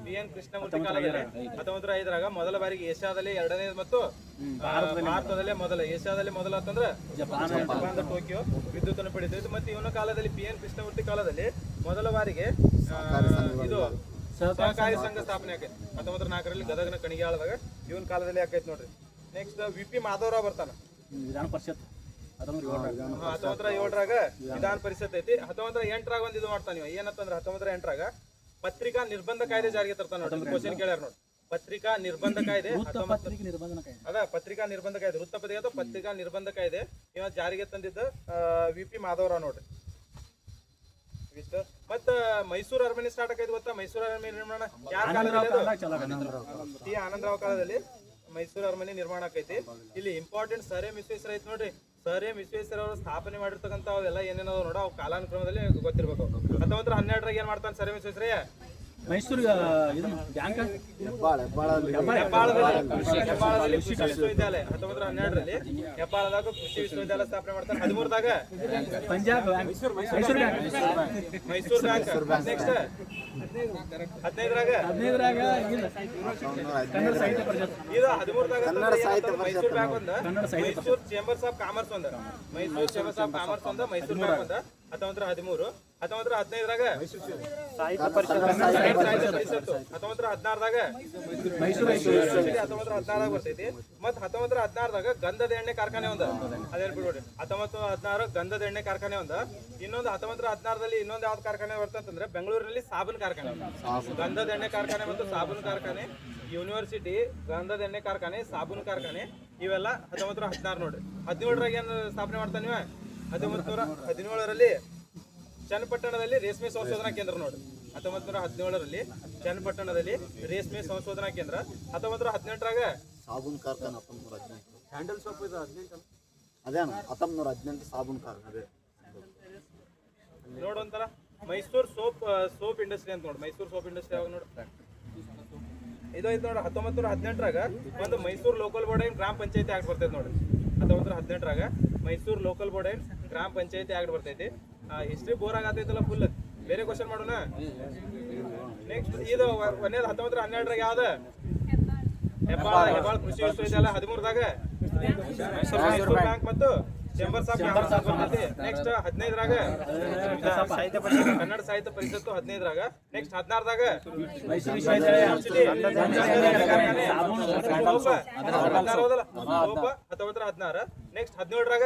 PN ಕೃಷ್ಣಮೂರ್ತಿ ಕಾಲದಲ್ಲಿ 1905ರಾಗ ಮೊದಲ ಬಾರಿಗೆ ಏಷ್ಯಾದಲ್ಲಿ 2ನೇ ಮತ್ತು ಭಾರತದಲ್ಲೇ ಮೊದಲ, ಏಷ್ಯಾದಲ್ಲಿ ಮೊದಲ ಅಂತಂದ್ರೆ ಜಪಾನ್ದ ಟೋಕಿಯೋ ವಿದ್ಯುತ್ ಅನ್ನು ಪಡಿತೈತೆ. ಮತ್ತೆ ಇವನ ಕಾಲದಲ್ಲಿ PN ಕೃಷ್ಣಮೂರ್ತಿ ಕಾಲದಲ್ಲಿ ಮೊದಲ ಬಾರಿಗೆ ಇದು ಸಹಕಾರಿ ಸಂಘ ಸ್ಥಾಪನೆ ಆಗೈತೆ 1904ರಲ್ಲಿ ಗದಗನ ಕಣಿಗಾಳದಾಗ. ಇವನ್ ಕಾಲದಲ್ಲಿ ಆಕೈತೆ ನೋಡ್ರಿ. ನೆಕ್ಸ್ಟ್ VP ಮಾಧವರಾವ್ ಬರ್ತಾನ. ವಿಧಾನ ಪರಿಷತ್ 1907ರಾಗ ವಿಧಾನ ಪರಿಷತ್ ಐತಿ. 1908ರಾಗ ಒಂದು ಇದು ಮಾಡ್ತಾನ ಇವ. ಏನಂತಂದ್ರೆ 1908ರಾಗ ಪತ್ರಿಕಾ ನಿರ್ಬಂಧ ಕಾಯ್ದೆ ಜಾರಿಗೆ ತರ್ತಾನ ನೋಡ್ರಿ. ಕ್ವಶನ್ ಕೇಳ್ಯಾರ ನೋಡಿ. ಪತ್ರಿಕಾ ನಿರ್ಬಂಧ ಕಾಯ್ದೆ ಅದ ಪತ್ರಿಕಾ ನಿರ್ಬಂಧ ಕಾಯ್ದೆ, ವೃತ್ತಪತ್ರಿಕೆ ಅಥವಾ ಪತ್ರಿಕಾ ನಿರ್ಬಂಧ ಕಾಯ್ದೆ ಇವ ಜಾರಿಗೆ ತಂದಿದ್ದ VP ಮಾಧವರಾವ್ ನೋಡ್ರಿ. ಮತ್ತ ಮೈಸೂರು ಅರಮನೆ ಸ್ಟಾರ್ಟ್ ಆಕೈತಿ ಗೊತ್ತಾ? ಮೈಸೂರು ಅರಮನೆ ನಿರ್ಮಾಣ ಯಾರ ಕಾಲದಲ್ಲಿ? ಟಿ ಆನಂದರಾವ್ ಕಾಲದಲ್ಲಿ ಮೈಸೂರು ಅರಮನೆ ನಿರ್ಮಾಣ ಆಕೈತಿ. ಇಲ್ಲಿ ಇಂಪಾರ್ಟೆಂಟ್ ಸರ್ ಎಂ ವಿಶ್ವೇಶ್ವರ ಐತಿ ನೋಡ್ರಿ. ಸರ್ ಎಂ ವಿಶ್ವೇಶ್ವರ ಅವರು ಸ್ಥಾಪನೆ ಮಾಡಿರ್ತಕ್ಕಂಥ ಅವೆಲ್ಲ ಏನೇನೋ ನೋಡ ಅವು ಕಾಲಾನುಕ್ರಮದಲ್ಲಿ ಗೊತ್ತಿರ್ಬೇಕು. 1912ರಾಗ ಏನ್ ಮಾಡ್ತಾನೆ ಸರ್ ಎಂ ವಿಶ್ವೇಶ್ವರಯ್ಯ? ಮೈಸೂರು ಇದನ್ನು ಬ್ಯಾಂಕ್ ಹೆಬ್ಬಾಳದಲ್ಲಿ ಕೃಷಿ ವಿಶ್ವವಿದ್ಯಾಲಯ 1912ರಲ್ಲಿ ಹೆಬ್ಬಾಳದಾಗ ಕೃಷಿ ವಿಶ್ವವಿದ್ಯಾಲಯ ಸ್ಥಾಪನೆ ಮಾಡ್ತಾರೆ. 13ದಾಗ Punjab bank, Mysore bank, Mysore bank. Next 15ರಾಗ ಇಲ್ಲ ಕನ್ನಡ ಸಾಹಿತ್ಯ ಪರಿಷತ್, ಇದು 13ದಾಗ ಮೈಸೂರು ಬ್ಯಾಂಕ್ ಒಂದು, ಕನ್ನಡ ಸಾಹಿತ್ಯ ಮೈಸೂರು ಚೇಂಬರ್ಸ್ ಆಫ್ ಕಾಮರ್ಸ್ ಒಂದು, ಮೈಸೂರು ಚೇಂಬರ್ಸ್ ಆಫ್ ಕಾಮರ್ಸ್ ಒಂದು, ಮೈಸೂರು ಬ್ಯಾಂಕ್ ಒಂದು 1913. 1915ರಾಗ ಸಾಹಿತ್ಯ ಪರಿಷತ್ 1916ದಾಗ ಮೈಸೂರು 1916ದಾಗ ಬರ್ತೈತಿ. ಮತ್ 1916ದಾಗ ಗಂಧದ ಎಣ್ಣೆ ಕಾರ್ಖಾನೆ ಒಂದು, ಅದೇನ್ ಬಿಡ್ಬಿಡ್ರಿ. 1916 ಗಂಧದ ಎಣ್ಣೆ ಕಾರ್ಖಾನೆ ಒಂದು. ಇನ್ನೊಂದು 1916ದಲ್ಲಿ ಇನ್ನೊಂದು ಯಾವ್ದು ಕಾರ್ಖಾನೆ ಬರ್ತಂತಂದ್ರೆ ಬೆಂಗಳೂರಿನಲ್ಲಿ ಸಾಬೂನ್ ಕಾರ್ಖಾನೆ, ಗಂಧದ ಎಣ್ಣೆ ಕಾರ್ಖಾನೆ ಮತ್ತು ಸಾಬೂನ್ ಕಾರ್ಖಾನೆ, ಯೂನಿವರ್ಸಿಟಿ, ಗಂಧದ ಎಣ್ಣೆ ಕಾರ್ಖಾನೆ, ಸಾಬೂನ್ ಕಾರ್ಖಾನೆ, ಇವೆಲ್ಲ 1916 ನೋಡ್ರಿ. 17ರಾಗ ಏನ್ ಸ್ಥಾಪನೆ ಮಾಡ್ತಾನೆ ನೀವು? 1917ರಲ್ಲಿ ಚನ್ನಪಟ್ಟಣದಲ್ಲಿ ರೇಷ್ಮೆ ಸಂಶೋಧನಾ ಕೇಂದ್ರ ನೋಡ್ರಿ. 1917ರಲ್ಲಿ ಚನ್ನಪಟ್ಟಣದಲ್ಲಿ ರೇಷ್ಮೆ ಸಂಶೋಧನಾ ಕೇಂದ್ರ. 1918ರಾಗ ಸಾಬೂನ್ ಕಾರ್ಖಾನೆ 1918 ಹ್ಯಾಂಡಲ್ ಶಾಪ್ ಇದು 18 ಅದೇನು 1918 ಸಾಬೂನ್ ಕಾರ್ಖಾನೆ ನೋಡು ಒಂಥರ ಮೈಸೂರು ಸೋಪ್ ಇಂಡಸ್ಟ್ರಿ ಅಂತ ನೋಡಿ. ಮೈಸೂರು ಸೋಪ್ ಇಂಡಸ್ಟ್ರಿ ಯಾವಾಗ ನೋಡಿ ಇದು ಐತೆ ನೋಡಿ. 1918ರಾಗ ಒಂದು Mysuru local board and Gram panchayati act ಬರ್ತೈತೆ ನೋಡಿ. 1918ರಾಗ Mysore local board and Gram panchayati act ಬರ್ತೈತಿ. ಹಿಸ್ಟ್ರಿ ಬೋರ್ ಆಗತೈತಲ್ಲ ಫುಲ್. ಬೇರೆ ಕ್ವಶನ್ ಮಾಡೋಣ. ನೆಕ್ಸ್ಟ್ ಇದು ಒಂದೇದು 1912ರಾಗ ಯಾವ್ದು? ಹೆಬ್ಬಾಳ ಕೃಷಿ ವಿಶ್ವವಿದ್ಯಾಲಯ. 13ದಾಗ ಮೈಸೂರು ಬ್ಯಾಂಕ್ ಮತ್ತು ಚೇಂಬರ್ಸ್ ಆಫ್ ಕಾಮರ್ಸ್ ಬರ್ತೈತಿ. ನೆಕ್ಸ್ಟ್ 15ರಾಗ ಕನ್ನಡ ಸಾಹಿತ್ಯ ಪರಿಷತ್ತು 15ರಾಗ. ನೆಕ್ಸ್ಟ್ 16ದಾಗ ಮೈಸೂರು ವಿಶ್ವವಿದ್ಯಾಲಯ, 1916. ನೆಕ್ಸ್ಟ್ 17ರಾಗ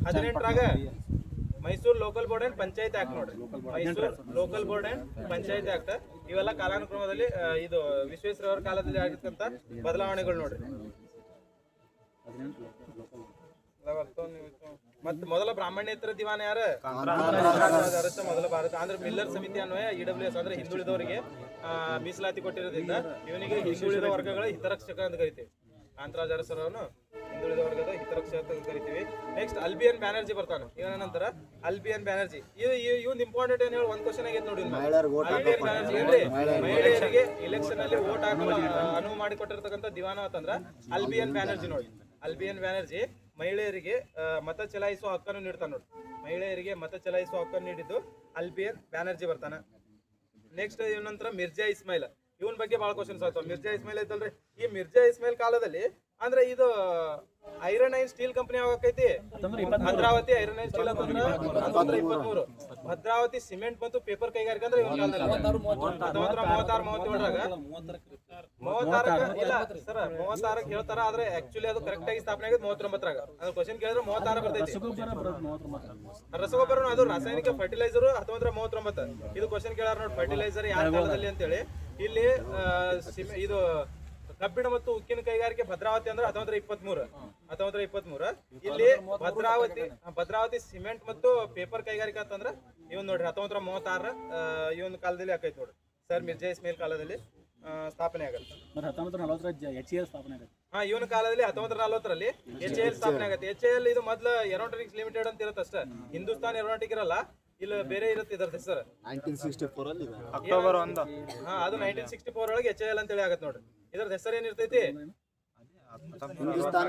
18ರಾಗ Mysore local board and panchayat act ನೋಡ್ರಿ. Mysore local board and panchayat act ಇವೆಲ್ಲ ಕಾಲಾನುಕ್ರಮದಲ್ಲಿ ಇದು ವಿಶ್ವೇಶ್ವರಯ್ಯ ಕಾಲದಲ್ಲಿ ಆಗಿರ್ತಂತ ಬದಲಾವಣೆಗಳು ನೋಡ್ರಿ. ಮತ್ತೆ ಮೊದಲ ಬ್ರಾಹ್ಮಣೇತರ ದಿವಾನ ಯಾರು? ಅರಸ ಮೊದಲ ಭಾರತ ಅಂದ್ರೆ ಮಿಲ್ಲರ್ ಸಮಿತಿ ಅನ್ವಯ EWS ಅಂದ್ರೆ ಹಿಂದುಳಿದವರಿಗೆ ಮೀಸಲಾತಿ ಕೊಟ್ಟಿರೋದ್ರಿಂದ ಇವನಿಗೆ ಹಿಂದುಳಿದ ವರ್ಗಗಳ ಹಿತರಕ್ಷಕ ಅಂತ ಕರಿತೀವಿ. ಕಾಂತರಾಜ ಅರಸರವನು ಹಿಂದುಳಿದ ವರ್ಗದ ಹಿತರಕ್ಷಕ ಅಂತ ಕರಿತೀವಿ. ನೆಕ್ಸ್ಟ್ ಅಲ್ಬಿಯನ್ ಬ್ಯಾನರ್ಜಿ ಬರ್ತಾನೆ. ಇವನ ನಂತರ ಅಲ್ಬಿಯನ್ ಬ್ಯಾನರ್ಜಿ. ಇವ್ ಇಂಪಾರ್ಟೆಂಟ್ ಏನ್ ಹೇಳಿ ಒಂದ್ ಕ್ವಶನ್ ಆಗೈತೆ ನೋಡಿ. ಅಲ್ಬಿಯನ್ ಬ್ಯಾನರ್ಜಿ ಏನ್ರಿ? ಮಹಿಳೆಯರಿಗೆ ಇಲೆಕ್ಷನ್ ಅಲ್ಲಿ ವೋಟ್ ಹಾಕಲು ಅನುವು ಮಾಡಿಕೊಟ್ಟಿರ್ತಕ್ಕಂಥ ದಿವಾನ ಅಂತಂದ್ರ ಅಲ್ಬಿಯನ್ ಬ್ಯಾನರ್ಜಿ ನೋಡಿ. ಅಲ್ಬಿಯನ್ ಬ್ಯಾನರ್ಜಿ ಮಹಿಳೆಯರಿಗೆ ಮತ ಚಲಾಯಿಸುವ ಹಕ್ಕನ್ನು ನೀಡ್ತಾನೆ ನೋಡಿ. ಮಹಿಳೆಯರಿಗೆ ಮತ ಚಲಾಯಿಸುವ ಹಕ್ಕನ್ನು ನೀಡಿದ್ದು ಅಲ್ಬಿಯನ್ ಬ್ಯಾನರ್ಜಿ ಬರ್ತಾನೆ. ನೆಕ್ಸ್ಟ್ ಇವ್ ನಂತರ ಮಿರ್ಜಾ ಇಸ್ಮಾಯಿಲ್. ಇವನ್ ಬಗ್ಗೆ ಬಹಳ ಕ್ವಶನ್ಸ್ ಆಗ್ತಾವ. ಮಿರ್ಜಾ ಇಸ್ಮಾಯಿಲ್ ಐತಲ್ರಿ, ಈ ಮಿರ್ಜಾ ಇಸ್ಮಾಯಿಲ್ ಕಾಲದಲ್ಲಿ ಅಂದ್ರೆ ಇದು ಐರನ್ ಅಂಡ್ ಸ್ಟೀಲ್ ಕಂಪನಿ ಯಾವಾಗೈತಿ? ಭದ್ರಾವತಿ ಐರನ್ ಅಂಡ್ ಸ್ಟೀಲ್ ಅಂತಂದ್ರ 1923. ಭದ್ರಾವತಿ ಸಿಮೆಂಟ್ ಮತ್ತು ಪೇಪರ್ ಕೈಗಾರಿಕೆ ಅಂದ್ರೆ 1936-37ರಾಗ 36 ಇಲ್ಲ ಸರ್ 36 ಹೇಳ್ತಾರ. ಆದ್ರೆ ಆಕ್ಚುಲಿ ಅದು ಕರೆಕ್ಟ್ ಆಗಿ ಸ್ಥಾಪನೆ ಆಗಿದ್ 39ರಾಗ. ಅದು ಕ್ವಶನ್ ಕೇಳಿದ್ರೆ 36 ಬರ್ತೈತಿ. ರಸಗೊಬ್ಬರ ಅದು ರಾಸಾಯನಿಕ ಫರ್ಟಿಲೈಸರ್ 1939. ಇದು ಕ್ವಶನ್ ಕೇಳಾರ ನೋಡಿ. ಫರ್ಟಿಲೈಸರ್ ಯಾವ ಕಾಲದಲ್ಲಿ ಅಂತೇಳಿ. ಇಲ್ಲಿ ಇದು ಕಬ್ಬಿಣ ಮತ್ತು ಉಕ್ಕಿನ ಕೈಗಾರಿಕೆ ಭದ್ರಾವತಿ ಅಂದ್ರೆ 1923. ಇಲ್ಲಿ ಭದ್ರಾವತಿ ಸಿಮೆಂಟ್ ಮತ್ತು ಪೇಪರ್ ಕೈಗಾರಿಕೆ ಅಂತಂದ್ರೆ ಇವನ್ ನೋಡ್ರಿ 1936 ಇವನ್ ಕಾಲದಲ್ಲಿ ಆಕೈತಿ ನೋಡ್ರಿ ಸರ್. ಮಿರ್ಜಾ ಇಸ್ಮಾಯಿಲ್ ಕಾಲದಲ್ಲಿ ಸ್ಥಾಪನೆ ಆಗತ್ತೆ. 1940 ಸ್ಥಾಪನೆ ಆಗುತ್ತೆ. ಇವನ ಕಾಲದಲ್ಲಿ 1940ರಲ್ಲಿ HAL ಸ್ಥಾಪನೆ ಆಗುತ್ತೆ. HAL ಇದು ಮೊದಲು ಏರೋನಾಟಿಕ್ಸ್ ಲಿಮಿಟೆಡ್ ಅಂತ ಇರುತ್ತೆ ಅಷ್ಟೇ. ಹಿಂದೂಸ್ತಾನ್ ಏರೋನಾಟಿಕ್ ಇರಲ್ಲ, ಇಲ್ಲ ಬೇರೆ ಇರುತ್ತೆ ಇದ್ರ ಹೆಸರು. 1964 ಅಲ್ಲಿ ಅಕ್ಟೋಬರ್ 1 ಅದು 1964 ಒಳಗೆ HAL ಅಂತೇಳಿ ಆಗತ್ತೆ ನೋಡ್ರಿ. ಇದ್ರ ಹೆಸರು ಏನಿರ್ತೈತಿ? ಹಿಂದೂಸ್ತಾನ್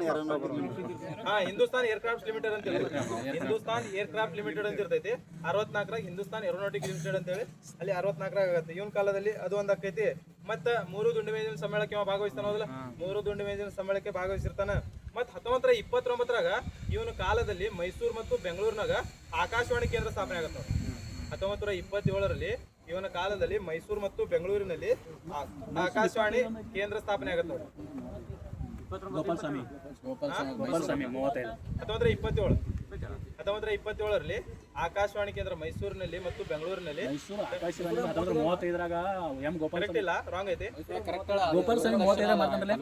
ಹಿಂದೂಸ್ತಾನ್ ಏರ್ಕ್ರಾಫ್ಟ್ ಲಿಮಿಟೆಡ್ ಅಂತ ಇರ್ತೈತಿ. ಹಿಂದೂಸ್ತಾನ್ ಏರ್ಕ್ರಾಫ್ಟ್ ಲಿಮಿಟೆಡ್ ಅಂತ ಇರ್ತೈತಿ. 64ರಾಗ ಹಿಂದೂಸ್ತಾನ್ ಏರೋನಾಟಿಕ್ ಲಿಮಿಟೆಡ್ ಅಂತ ಹೇಳಿ ಅಲ್ಲಿ 64ರಾಗ ಆಗತ್ತೆ. ಇವನ್ ಕಾಲದಲ್ಲಿ ಅದು ಒಂದ್ ಆಕೈತಿ. ಮತ್ತ 3 ದುಂಡು ಮೇಜಿನ ಸಮ್ಮೇಳನಕ್ಕೆ ಭಾಗವಹಿಸ್ತಾನ ಹೋದಲ್ಲ. 3 ದುಂಡು ಮೇಜಿನ ಸಮ್ಮೇಳನಕ್ಕೆ ಭಾಗವಹಿಸಿರ್ತಾನ. ಮತ್ 1929ರಾಗ ಇವನ ಕಾಲದಲ್ಲಿ ಮೈಸೂರು ಮತ್ತು ಬೆಂಗಳೂರಿನಾಗ ಆಕಾಶವಾಣಿ ಕೇಂದ್ರ ಸ್ಥಾಪನೆ ಆಗತ್ತೆ. 1927ರಲ್ಲಿ ಇವನ ಕಾಲದಲ್ಲಿ ಮೈಸೂರು ಮತ್ತು ಬೆಂಗಳೂರಿನಲ್ಲಿ ಆಕಾಶವಾಣಿ ಕೇಂದ್ರ ಸ್ಥಾಪನೆ ಆಗತ್ತೆ ನೋಡಿ. ಗೋಪಾಲಸ್ವಾಮಿ 1927ರಲ್ಲಿ ಆಕಾಶವಾಣಿ ಕೇಂದ್ರ ಮೈಸೂರಿನಲ್ಲಿ ಮತ್ತು ಬೆಂಗಳೂರಿನಲ್ಲಿ. ಮೈಸೂರು ಆಕಾಶವಾಣಿ 1935ರಾಗ ಎಂ ಗೋಪಾಲ ಕರೆಕ್ಟ್ ಇಲ್ಲ, ರಾಂಗ್ ಐತಿ. ಗೋಪಾಲಸ್ವಾಮಿ 35 ಮಾಡ್ತಾನಲ್ಲ.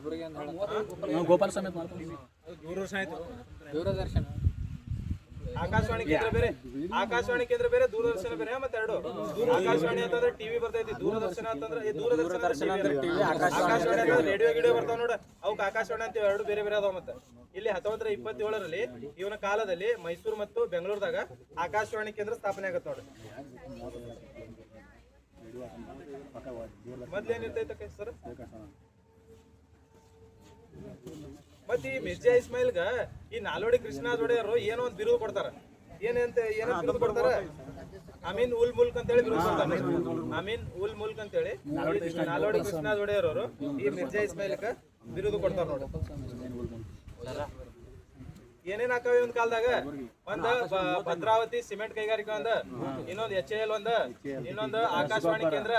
ಗೋಪಾಲಸ್ವಾಮಿ ಮಾಡ್ತಾನೆ. ದೂರದರ್ಶನ ಆಕಾಶವಾಣಿ ಕೇಂದ್ರ ಬೇರೆ, ಆಕಾಶವಾಣಿ ಕೇಂದ್ರ ಬೇರೆ, ದೂರದರ್ಶನ ಬೇರೆ. ಮತ್ತೆ ಎರಡು ಆಕಾಶವಾಣಿ ಅಂತಂದ್ರೆ ಟಿವಿ ಬರ್ತೈತಿ, ದೂರದರ್ಶನ ಅಂತಂದ್ರೆ ಈ ದೂರದರ್ಶನ ಆಕಾಶವಾಣಿ ಅಂತಂದ್ರೆ ರೇಡಿಯೋ ಗಿಡಿಯೋ ಬರ್ತಾವ ನೋಡ, ಅವಕ್ಕೆ ಆಕಾಶವಾಣಿ ಅಂತ ಎರಡು ಬೇರೆ ಬೇರೆ ಅದಾವ. ಮತ್ತೆ ಇಲ್ಲಿ 1927ರಲ್ಲಿ ಇವನ ಕಾಲದಲ್ಲಿ ಮೈಸೂರು ಮತ್ತು ಬೆಂಗಳೂರದಾಗ ಆಕಾಶವಾಣಿ ಕೇಂದ್ರ ಸ್ಥಾಪನೆ ಆಗತ್ತೆ ನೋಡ್ರಿ. ಮೊದ್ಲೇನಿರ್ತೈತೆ ಸರ್? ಮತ್ತೆ ಈ ಮಿರ್ಜಾ ಇಸ್ಮಾಯಿಲ್ಗ ಈ ನಾಲ್ವಡಿ ಕೃಷ್ಣರಾಜ ಒಡೆಯರು ಏನೋ ಒಂದು ಬಿರುದು ಕೊಡ್ತಾರ. ಏನಂತ ಬಿರುದು ಕೊಡ್ತಾರ? ಅಮೀನ್ ಉಲ್ ಮುಲ್ಕ್ ಅಂತೇಳಿ ಬಿರುದು ಕೊಡ್ತಾರ. ಅಮೀನ್ ಉಲ್ ಮುಲ್ಕ್ ಅಂತೇಳಿ ನಾಲ್ವಡಿ ಕೃಷ್ಣರಾಜ ಒಡೆಯರ್ ಅವರು ಈ ಮಿರ್ಜಾ ಇಸ್ಮಾಯಿಲ್ಗ ಬಿರುದು ಕೊಡ್ತಾರ ನೋಡಿ. ಏನೇನ್ ಹಾಕವ ಒಂದ್ ಕಾಲದಾಗ? ಒಂದ್ ಭದ್ರಾವತಿ ಸಿಮೆಂಟ್ ಕೈಗಾರಿಕೆ, ಒಂದ್ ಇನ್ನೊಂದು HAL, ಒಂದ್ ಇನ್ನೊಂದು ಆಕಾಶವಾಣಿ ಕೇಂದ್ರ,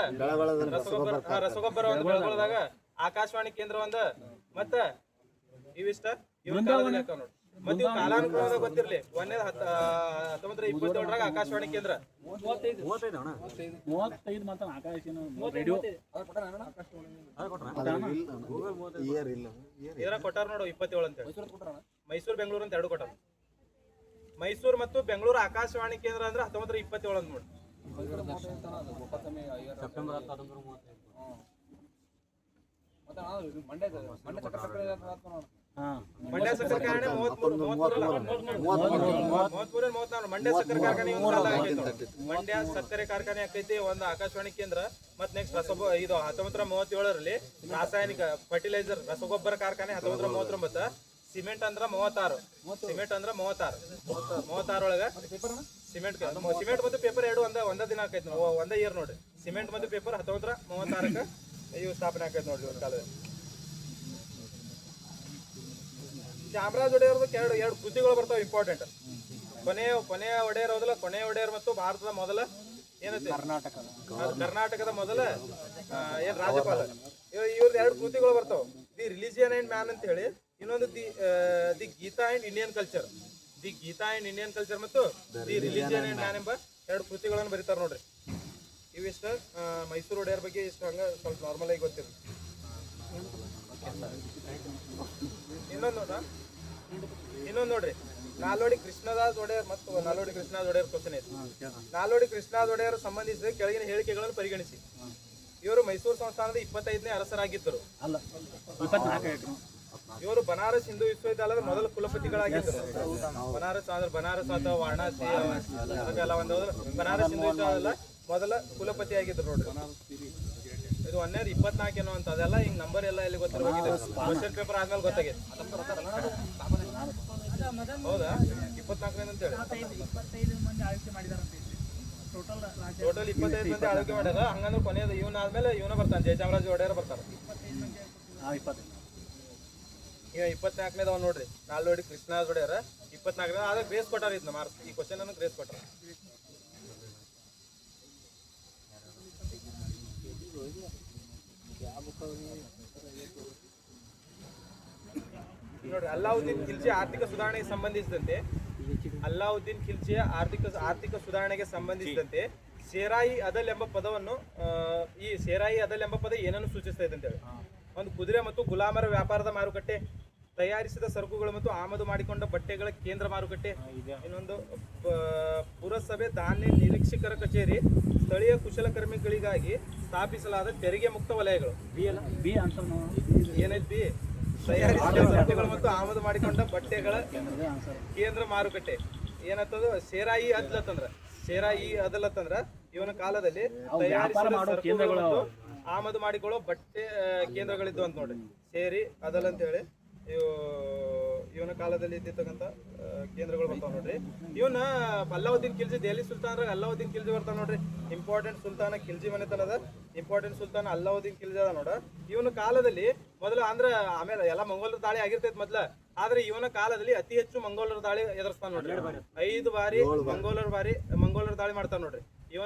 ರಸಗೊಬ್ಬರ ಒಂದು ಬೆಳಗೊಳದಾಗ ಆಕಾಶವಾಣಿ ಕೇಂದ್ರ ಒಂದ್, ಮತ್ತ ಇವಿಷ್ಟ ಇವನ್ ಕಾಲದಲ್ಲಿ ಹಾಕವ್ ನೋಡಿ. ಮತ್ತೆ ಇವ್ ಕಾಲಾನುಕ್ರಮದಾಗ ಗೊತ್ತಿರ್ಲಿ. 1927ರಾಗ ಆಕಾಶವಾಣಿ ಕೇಂದ್ರ 35 ಮಾತ್ರ ಆಕಾಶ ರೇಡಿಯೋ ಇದ್ರ ಕೊಟ್ಟಾರ ನೋಡು 27 ಅಂತೇಳಿ. ಮೈಸೂರು ಬೆಂಗಳೂರು ಅಂತ ಎರಡು ಕೊಟ್ಟಾರ. ಮೈಸೂರು ಮತ್ತು ಬೆಂಗಳೂರು ಆಕಾಶವಾಣಿ ಕೇಂದ್ರ ಅಂದ್ರೆ 1927 ಅಂತ ನೋಡಿ. ಮಂಡ್ಯ ಸಕ್ಕರೆ ಕಾರ್ಖಾನೆ 33 ಮಂಡ್ಯ ಸಕ್ಕರೆ ಕಾರ್ಖಾನೆ ಮಂಡ್ಯ ಸಕ್ಕರೆ ಕಾರ್ಖಾನೆ ಆಕೈತಿ. ಒಂದು ಆಕಾಶವಾಣಿ ಕೇಂದ್ರ. ಮತ್ ನೆಕ್ಸ್ಟ್ ಇದು 1937ರಲ್ಲಿ ರಾಸಾಯನಿಕ ಫರ್ಟಿಲೈಸರ್ ರಸಗೊಬ್ಬರ ಕಾರ್ಖಾನೆ 1939. ಸಿಮೆಂಟ್ ಅಂದ್ರ 36. ಸಿಮೆಂಟ್ ಅಂದ್ರ 36 ಒಳಗ ಸಿಮೆಂಟ್ ಮತ್ತು ಪೇಪರ್ ಎರಡು ಒಂದ ದಿನ ಆಕೈತಿ, ಒಂದ ಇಯರ್ ನೋಡ್ರಿ. ಸಿಮೆಂಟ್ ಮತ್ತು ಪೇಪರ್ 1936ಕ್ಕೆ ಇವು ಸ್ಥಾಪನೆ ಆಕೈತಿ ನೋಡ್ರಿ ಒಂದು ಕಾಲದಲ್ಲಿ. ಚಾಮರಾಜ ಒಡೆಯರ್ದು ಎರಡು ಕೃತಿಗಳು ಬರ್ತಾವ ಇಂಪಾರ್ಟೆಂಟ್. ಕೊನೆಯ ಒಡೆಯರ್ ಹೋದಲ್ಲ, ಕೊನೆಯ ಒಡೆಯರ್ ಮತ್ತು ಭಾರತದ ಮೊದಲ ಏನೈತಿ ಕರ್ನಾಟಕದ ಮೊದಲ ಏನ್ ರಾಜ್ಯಪಾಲ. ಇವ್ರದ್ದು ಎರಡು ಕೃತಿಗಳು ಬರ್ತಾವ. ದಿ ರಿಲಿಜಿಯನ್ ಅಂಡ್ ಮ್ಯಾನ್ ಅಂತ ಹೇಳಿ, ಇನ್ನೊಂದು the Gita and Indian culture. The Gita and Indian culture ಮತ್ತು ದಿ ರಿಲಿಜಿಯನ್ ಅಂಡ್ ಮ್ಯಾನ್ ಎಂಬ ಎರಡು ಕೃತಿಗಳನ್ನು ಬರೀತಾರ ನೋಡ್ರಿ. ಇವಿಷ್ಟ ಮೈಸೂರು ಒಡೆಯರ್ ಬಗ್ಗೆ ಇಷ್ಟ ಹಂಗ ಸ್ವಲ್ಪ ನಾರ್ಮಲ್ ಆಗಿ ಗೊತ್ತಿರ. ಇನ್ನೊಂದು ನೋಡ್ರಿ, ನಾಲ್ವಡಿ ಕೃಷ್ಣದಾಸ್ ಒಡೆಯರ್ ಮತ್ತು ನಾಲ್ವಡಿ ಕೃಷ್ಣರಾಜ ಒಡೆಯರ್ ಕ್ವಶನ್ ಐತಿ. ನಾಲ್ವಡಿ ಕೃಷ್ಣರಾಜ ಒಡೆಯರ್ ಸಂಬಂಧಿಸಿದ ಕೆಳಗಿನ ಹೇಳಿಕೆಗಳನ್ನು ಪರಿಗಣಿಸಿ. ಇವರು ಮೈಸೂರು ಸಂಸ್ಥಾನದ 25ನೇ ಅರಸರಾಗಿದ್ದರು. ಇವರು ಬನಾರಸ್ ಹಿಂದೂ ವಿಶ್ವವಿದ್ಯಾಲಯದ ಮೊದಲ ಕುಲಪತಿಗಳಾಗಿದ್ದರು. ಬನಾರಸ್ ಅಥವಾ ವಾರಣಾಸಿ ಅದೆಲ್ಲ ಒಂದು ಬನಾರಸ್ ಹಿಂದೂ ವಿಶ್ವವಿದ್ಯಾಲಯದ ಮೊದಲ ಕುಲಪತಿ ಆಗಿದ್ರು ನೋಡ್ರಿ. ಇದು 24 ಏನೋ ಅಂತ ಅದೆಲ್ಲ ಹಿಂಗ್ ನಂಬರ್ ಎಲ್ಲ ಎಲ್ಲಿ ಗೊತ್ತಿರಬೇಕಿದೆ. ಕ್ವಶನ್ ಪೇಪರ್ ಆದ್ಮೇಲೆ ಗೊತ್ತಾಗೈತೆ. ಹೌದಾ? 24 ಅಂತೇಳಿ ಟೋಟಲ್ 25 ಮಂದಿ ಆಳ್ವಿಕೆ ಮಾಡ್ಯಾರ. ಹಂಗಂದ್ರೆ ಕೊನೆಯದು ಇವನ್ ಆದ್ಮೇಲೆ ಇವನ ಬರ್ತಾನೆ, ಜಯಚಾಮರಾಜ ಒಡೆಯರ್ ಬರ್ತಾರ. ಇವ 24ನೇದವ ನೋಡ್ರಿ, ನಾಲ್ವಡಿ ಕೃಷ್ಣರಾಜ ಒಡೆಯರ್ 24ನೇ. ಆದ್ರೆ ಗ್ರೇಸ್ ಕೊಟ್ಟಾರ ಇದನ್ನ ಮಾರ್ಕ್ಸ್. ಈ ಕ್ವಶನ್ ಅನ್ನು ಗ್ರೇಸ್ ಕೊಟ್ಟಾರ. ನೋಡ್ರಿ, ಅಲ್ಲಾವುದ್ದೀನ್ ಖಿಲ್ಜಿ ಆರ್ಥಿಕ ಸುಧಾರಣೆಗೆ ಸಂಬಂಧಿಸಿದಂತೆ ಆರ್ಥಿಕ ಸುಧಾರಣೆಗೆ ಸಂಬಂಧಿಸಿದಂತೆ ಸೇರಾಯಿ ಅದಲ್ ಎಂಬ ಪದವನ್ನು ಈ ಸೇರಾಯಿ ಅದಲ್ ಎಂಬ ಪದ ಏನನ್ನು ಸೂಚಿಸ್ತಾ ಇದೆ ಅಂತೇಳಿ. ಒಂದು ಕುದುರೆ ಮತ್ತು ಗುಲಾಮರ ವ್ಯಾಪಾರದ ಮಾರುಕಟ್ಟೆ, ತಯಾರಿಸಿದ ಸರಕುಗಳು ಮತ್ತು ಆಮದು ಮಾಡಿಕೊಂಡ ಬಟ್ಟೆಗಳ ಕೇಂದ್ರ ಮಾರುಕಟ್ಟೆ, ಇನ್ನೊಂದು ಪುರಸಭೆ ಧಾನ್ಯ ನಿರೀಕ್ಷಕರ ಕಚೇರಿ, ಸ್ಥಳೀಯ ಕುಶಲಕರ್ಮಿಗಳಿಗಾಗಿ ಸ್ಥಾಪಿಸಲಾದ ತೆರಿಗೆ ಮುಕ್ತ ವಲಯಗಳು. ಏನೈತಿ? ತಯಾರಿಸಿದ ಸರಕುಗಳು ಮತ್ತು ಆಮದು ಮಾಡಿಕೊಂಡ ಬಟ್ಟೆಗಳ ಕೇಂದ್ರ ಮಾರುಕಟ್ಟೆ. ಏನಂತದ? ಸೇರಾಯಿ ಅದಲತ್ತಂದ್ರ ಇವನ ಕಾಲದಲ್ಲಿ ತಯಾರಿಸಿದ ಸರಕುಗಳು ಮತ್ತು ಆಮದು ಮಾಡಿಕೊಳ್ಳೋ ಬಟ್ಟೆ ಕೇಂದ್ರಗಳಿದ್ದು ಅಂತ ನೋಡ್ರಿ. ಸೇರಿ ಅದಲ್ ಅಂತ ಹೇಳಿ ಇವನ ಕಾಲದಲ್ಲಿ ಇದ್ದಿರ್ತಕ್ಕಂಥ ಕೇಂದ್ರಗಳು ಬರ್ತಾವ ನೋಡ್ರಿ. ಇವನ ಅಲ್ಲಾವುದ್ದೀನ್ ಖಿಲ್ಜಿ, ದೆಹಲಿ ಸುಲ್ತಾನ್ರಾಗ ಅಲ್ಲಾವುದ್ದೀನ್ ಖಿಲ್ಜಿ ಬರ್ತಾವ ನೋಡ್ರಿ. ಇಂಪಾರ್ಟೆಂಟ್ ಸುಲ್ತಾನ ಖಿಲ್ಜಿ ಮನೆತನದ ಇಂಪಾರ್ಟೆಂಟ್ ಸುಲ್ತಾನ ಅಲ್ಲಾವುದ್ದೀನ್ ಖಿಲ್ಜಿ ಅದ ನೋಡ. ಇವನ ಕಾಲದಲ್ಲಿ ಮೊದಲ ಅಂದ್ರೆ ಆಮೇಲೆ ಎಲ್ಲ ಮಂಗೋಲರ ದಾಳಿ ಆಗಿರ್ತೈತಿ ಮೊದ್ಲ. ಆದ್ರೆ ಇವನ ಕಾಲದಲ್ಲಿ ಅತಿ ಹೆಚ್ಚು ಮಂಗೋಲರ ದಾಳಿ ಎದುರಿಸ್ತಾನ ನೋಡ್ರಿ. 5 ಬಾರಿ ಮಂಗೋಲರ ದಾಳಿ ಮಾಡ್ತಾನ ನೋಡ್ರಿ.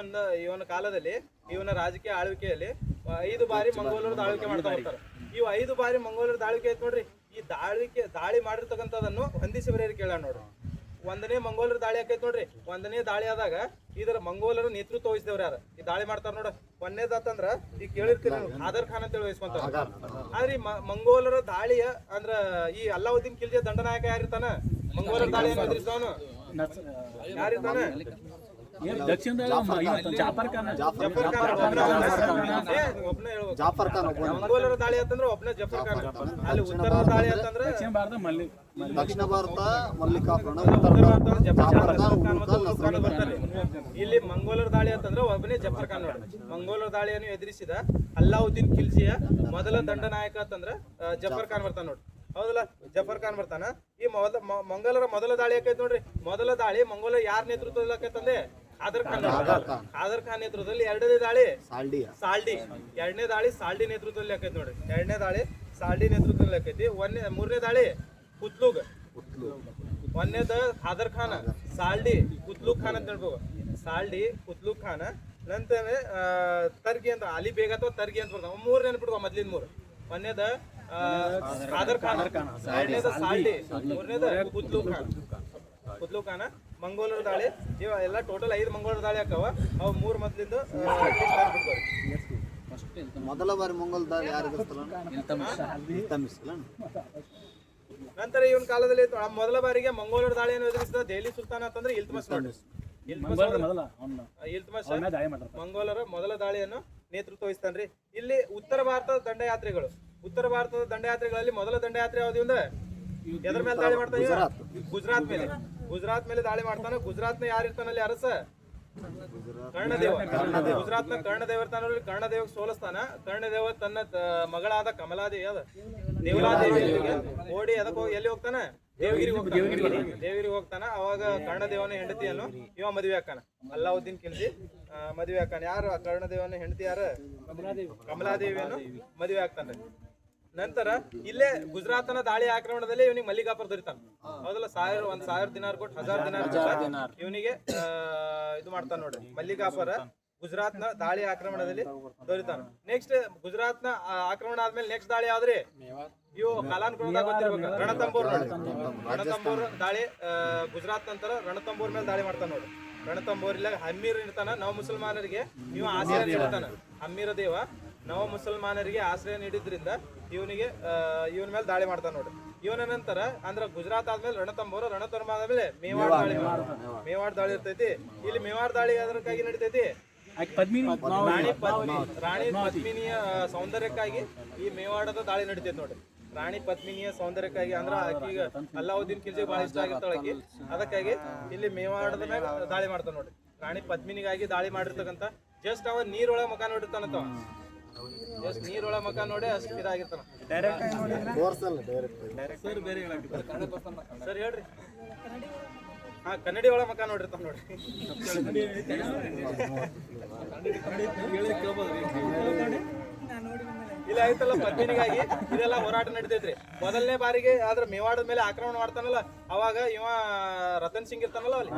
ಇವನ ಕಾಲದಲ್ಲಿ ಇವನ ರಾಜಕೀಯ ಆಳ್ವಿಕೆಯಲ್ಲಿ 5 ಬಾರಿ ಮಂಗೋಲರ ಆಳ್ವಿಕೆ ಮಾಡ್ತಾ ಬರ್ತಾರ. ಇವು 5 ಬಾರಿ ಮಂಗೋಲರ ದಾಳಿಕೆ ಐತ್ ನೋಡ್ರಿ. ಈ ದಾಳಿ ಮಾಡಿರ್ತಕ್ಕಂಥದನ್ನು ಹೊಂದಿಸಿ ಬರೆಯರಿ ಕೇಳ ನೋಡ್ರಿ. 1ನೇ ಮಂಗೋಲರ ದಾಳಿ ಆಕೈತಿ ನೋಡ್ರಿ. 1ನೇ ದಾಳಿ ಆದಾಗ ಇದರ ಮಂಗೋಲರ ನೇತೃತ್ವ ವಹಿಸಿದವ್ರು ಯಾರು ಈ ದಾಳಿ ಮಾಡ್ತಾರ ನೋಡ. 1ನೇದಾತಂದ್ರ ಈಗ ಕೇಳಿರ್ತೀರಿ ಆದರ್ ಖಾನ್ ಅಂತೇಳಿ ವಹಿಸ್ಕೊಂತಾರ. ಆದ್ರೆ ಈ ಮಂಗೋಲರ ದಾಳಿಯ ಅಂದ್ರ ಈ ಅಲ್ಲಾವುದ್ದೀನ್ ಖಿಲ್ಜಿಯ ದಂಡನಾಯಕ ಯಾರಿರ್ತಾನ ಮಂಗೋಲರ ದಾಳಿಯನ್ನು ಎದುರಿಸಿದವನು ಯಾರಿರ್ತಾನೆ? ದಕ್ಷಿಣದಾಗ ಜಾಫರ್ ಖಾನ್ ಜಫರ್ ಖಾನ್ ಒಬ್ನೇ ಹೇಳ್ಬೇಕು. ಜಾಫರ್ ಖಾನ್ ಒಬ್ಬ. ಮಂಗೋಲರ ದಾಳಿ ಅಂತಂದ್ರೆ ಒಬ್ನೇ ಜಫರ್ ಖಾನ್. ಅಲ್ಲಿ ಉತ್ತರದ ದಾಳಿ ಅಂತಂದ್ರೆ ದಕ್ಷಿಣ ಭಾರತ ದಕ್ಷಿಣ ಭಾರತ ಮಲ್ಲಿಕಾರ್ಜುನ, ಉತ್ತರ ಉತ್ತರ ಭಾರತ ಭಾರತ ಜಫರ್ ಜಾಫರ್ ಖಾನ್, ಖಾನ್ ಮತ್ತು ಉಳುಕ್ ಉಲುಗ್ ಖಾನ್ ಬರ್ತಾರೆ. ಇಲ್ಲಿ ಮಂಗೋಲರ ದಾಳಿ ಅಂತಂದ್ರೆ ಒಬ್ಬನೇ ಜಫರ್ ಖಾನ್ ನೋಡಿ. ಮಂಗೋಲರ ದಾಳಿಯನ್ನು ಎದುರಿಸಿದ ಅಲ್ಲಾವುದ್ದೀನ್ ಖಿಲ್ಜಿಯ ಮೊದಲ ದಂಡನಾಯಕ ಅಂತಂದ್ರೆ ಜಫರ್ ಖಾನ್ ಬರ್ತಾನ ನೋಡಿ. ಹೌದಲ್ಲ, ಜಫರ್ ಖಾನ್ ಬರ್ತಾನ. ಈ ಮಂಗೋಲರ ಮೊದಲ ದಾಳಿ ಆಕೈತಿ ನೋಡ್ರಿ. ಮೊದಲ ದಾಳಿ ಮಂಗೋಲ ಯಾರ ನೇತೃತ್ವದಲ್ಲಿ ಆಕೈತಂದ್ರೆ ಖಾದರ್ ಖಾನ್. ಖಾದರ್ ಖಾನ್ ನೇತೃತ್ವದಲ್ಲಿ. ಎರಡನೇ ದಾಳಿ ಸಾಲ್ಡಿ. ಎರಡನೇ ದಾಳಿ ಸಾಲ್ಡಿ ನೇತೃತ್ವದಲ್ಲಿ ಆಕೈತಿ ನೋಡ್ರಿ. ಎರಡನೇ ದಾಳಿ ಸಾಲ್ಡಿ ನೇತೃತ್ವದಲ್ಲಿ ಆಕೈತಿ. ಮೂರನೇ ದಾಳಿ ಕುತ್ಲುಗ್. ಒಂದನೇದ ಖಾದರ್ ಖಾನ್, ಸಾಲ್ಡಿ, ಕುತ್ಲುಗ್ ಖಾನ್ ಅಂತ ಹೇಳ್ಬೇಕು. ಸಾಲ್ಡಿ, ಕುತ್ಲುಗ್ ಖಾನ್. ನಂತರ ತರ್ಗಿ ಅಂತ ಅಲಿ ಬೇಗ ಅಥವಾ ತರ್ಗಿ ಅಂತ ಬರ್ತಾವ. ಮೂರು ನೆನ್ಪಿಡ್ತಾವ ಮೊದ್ಲಿನ ಮೂರು. ಒಂದನೇದ ಖಾದರ್ ಖಾನ್, ಎರಡನೇದ ಸಾಲ್ಡಿ, ಮೂರನೇದ ಕುತ್ಲುಗ್ ಖಾನ್. ಕುತ್ಲುಗ್ ಖಾನ್. ಮಂಗೋಲರ ದಾಳಿ ಇವ ಎಲ್ಲ ಟೋಟಲ್ 5 ಮಂಗೋಲರ ದಾಳಿ ಆಕಾವ. ಅವು 3 ಮೊದ್ಲಿಂದ ಮೊದಲ ಬಾರಿ ಮಂಗೋಲ್ ದಾಳಿ ಯಾರು ನಂತರ ಇವನ್ ಕಾಲದಲ್ಲಿ ಮೊದಲ ಬಾರಿಗೆ ಮಂಗೋಲರ ದಾಳಿಯನ್ನು ಎದುರಿಸಿದ ದೆಹಲಿ ಸುಲ್ತಾನ ಅಂತಂದ್ರೆ ಇಲ್ತುಮಿಶ್ ನೋಡಿ. ಇಲ್ತುಮಿಶ್ ಮಂಗೋಲರ ಮೊದಲ ದಾಳಿಯನ್ನು ನೇತೃತ್ವ ವಹಿಸ್ತಾನ್ರಿ. ಇಲ್ಲಿ ಉತ್ತರ ಭಾರತದ ದಂಡಯಾತ್ರೆಗಳು. ಉತ್ತರ ಭಾರತದ ದಂಡಯಾತ್ರೆಗಳಲ್ಲಿ ಮೊದಲ ದಂಡಯಾತ್ರೆ ಯಾವ್ದು ಅಂದ್ರೆ ಎದ್ರ ಮೇಲೆ ದಾಳಿ ಮಾಡ್ತಾನೆ? ಗುಜರಾತ್ ಮೇಲೆ. ಗುಜರಾತ್ ಮೇಲೆ ದಾಳಿ ಮಾಡ್ತಾನೆ. ಗುಜರಾತ್ನ ಯಾರಿರ್ತಾನಲ್ಲಿ ಅರಸ? ಕರ್ಣದೇವ. ಗುಜರಾತ್ನ ಕರ್ಣದೇವ ಇರ್ತಾನಲ್ಲಿ. ಕರ್ಣದೇವ ಸೋಲಿಸ್ತಾನ. ಕರ್ಣದೇವ ತನ್ನ ಮಗಳಾದ ದೇವಲಾದೇವಿಗೆ ಓಡಿ ಅದಕ್ಕೆ ಹೋಗಿ ಎಲ್ಲಿ ಹೋಗ್ತಾನ? ದೇವಗಿರಿಗೆ ಹೋಗ್ತಾನ. ಅವಾಗ ಕರ್ಣದೇವನ ಹೆಂಡತಿಯನ್ನು ಇವ ಮದುವೆ ಹಾಕಾನ. ಅಲ್ಲಾವುದ್ದೀನ್ ಖಿಲ್ಜಿ ಮದುವೆ ಹಾಕಾನ. ಯಾರು ಕರ್ಣದೇವನ ಹೆಂಡತಿ? ಯಾರು? ಕಮಲಾದೇವಿಯನ್ನು ಮದುವೆ ಆಗ್ತಾನೆ. ನಂತರ ಇಲ್ಲೇ ಗುಜರಾತ್ನ ದಾಳಿ ಆಕ್ರಮಣದಲ್ಲಿ ಇವನಿಗೆ ಮಲ್ಲಿಕಾಪುರ ದೊರಿತಾನ. ಹೌದಲ್ಲ, 1000 ದಿನಾರ್ ಕೊಟ್ಟು 1000 ದಿನಾರ್ ಇವನಿಗೆ ಇದು ಮಾಡ್ತಾನ ನೋಡ್ರಿ. ಮಲ್ಲಿಕಾಪುರ ಗುಜರಾತ್ನ ದಾಳಿ ಆಕ್ರಮಣದಲ್ಲಿ ದೊರಿತಾನ. ನೆಕ್ಸ್ಟ್ ಗುಜರಾತ್ನ ಆಕ್ರಮಣ ಆದ್ಮೇಲೆ ನೆಕ್ಸ್ಟ್ ದಾಳಿ ಯಾವ್ದ್ರಿ? ಇವು ಕಾಲಾನುಕ್ರಮದಾಗ ಗೊತ್ತಿರ್ಬೇಕು. ರಣತಂಬೂರ್ ನೋಡಿ. ರಣತಂಬೂರ್ ದಾಳಿ ಗುಜರಾತ್ ನಂತರ ರಣತಂಬೂರ್ ಮೇಲೆ ದಾಳಿ ಮಾಡ್ತಾನ ನೋಡಿ. ರಣತಂಬೂರ್ ಇಲ್ಲ ಹಮ್ಮೀರ್ ಇರ್ತಾನ. ನವ ಮುಸಲ್ಮಾನರಿಗೆ ಇವ ಆಶ್ರಯ ನೀಡ್ತಾನ. ಹಮ್ಮೀರ ದೇವ ನವ ಮುಸಲ್ಮಾನರಿಗೆ ಆಶ್ರಯ ನೀಡಿದ್ರಿಂದ ಇವನಿಗೆ ಇವನ ಮೇಲೆ ದಾಳಿ ಮಾಡ್ತಾನ ನೋಡಿ. ಇವನ ನಂತರ ಅಂದ್ರ ಗುಜರಾತ್ ಆದ್ಮೇಲೆ ರಣತಂಬೂರ್ ಆದ್ಮೇಲೆ ಮೇವಾಡ್ ದಾಳಿ. ಮೇವಾಡ್ ದಾಳಿ ಇರ್ತೈತಿ. ಇಲ್ಲಿ ಮೇವಾಡ್ ದಾಳಿ ಅದಕ್ಕಾಗಿ ನಡೀತೈತಿ. ರಾಣಿ ಪದ್ಮಿನಿಯ ಸೌಂದರ್ಯಕ್ಕಾಗಿ ಈ ಮೇವಾಡದ ದಾಳಿ ನಡೀತೈತಿ ನೋಡ್ರಿ. ರಾಣಿ ಪದ್ಮಿನಿಯ ಸೌಂದರ್ಯಕ್ಕಾಗಿ ಅಂದ್ರ ಆಕಿಗ ಅಲ್ಲಾವುದ್ದೀನ್ ಖಿಲ್ಜಿ ಬಹಳ ಇಷ್ಟ ಆಗಿರ್ತಾಳಕಿ. ಅದಕ್ಕಾಗಿ ಇಲ್ಲಿ ಮೇವಾಡದ ಮೇಲೆ ದಾಳಿ ಮಾಡ್ತಾನ ನೋಡ್ರಿ. ರಾಣಿ ಪದ್ಮಿನಿಗಾಗಿ ದಾಳಿ ಮಾಡಿರ್ತಕ್ಕಂಥ ಜಸ್ಟ್ ಅವ ನೀರೊಳಗೆ ಮುಖ ನೋಡಿರ್ತಾನಂತ. ಜಸ್ಟ್ ನೀರೊಳಗೆ ಮುಖ ನೋಡಿ ಅಷ್ಟು ಇದಾಗಿರ್ತಾನ. ಸರ್ ಹೇಳ್ರಿ. ಕನ್ನಡಿ ಒಳಗೆ ಮುಖ ನೋಡಿರ್ತಾನ ನೋಡ್ರಿ. ಇಲ್ಲ ಆಯ್ತಲ್ಲ, ಪದ್ಮಿನಿಗಾಗಿ ಇದೆಲ್ಲ ಹೋರಾಟ ನಡೀತೈತ್ರಿ. ಮೊದಲನೇ ಬಾರಿಗೆ ಆದ್ರ ಮೇವಾಡದ ಮೇಲೆ ಆಕ್ರಮಣ ಮಾಡ್ತಾನಲ್ಲ, ಅವಾಗ ಇವ ರತನ್ ಸಿಂಗ್ ಇರ್ತಾನಲ್ಲ, ಅಲ್ಲಿ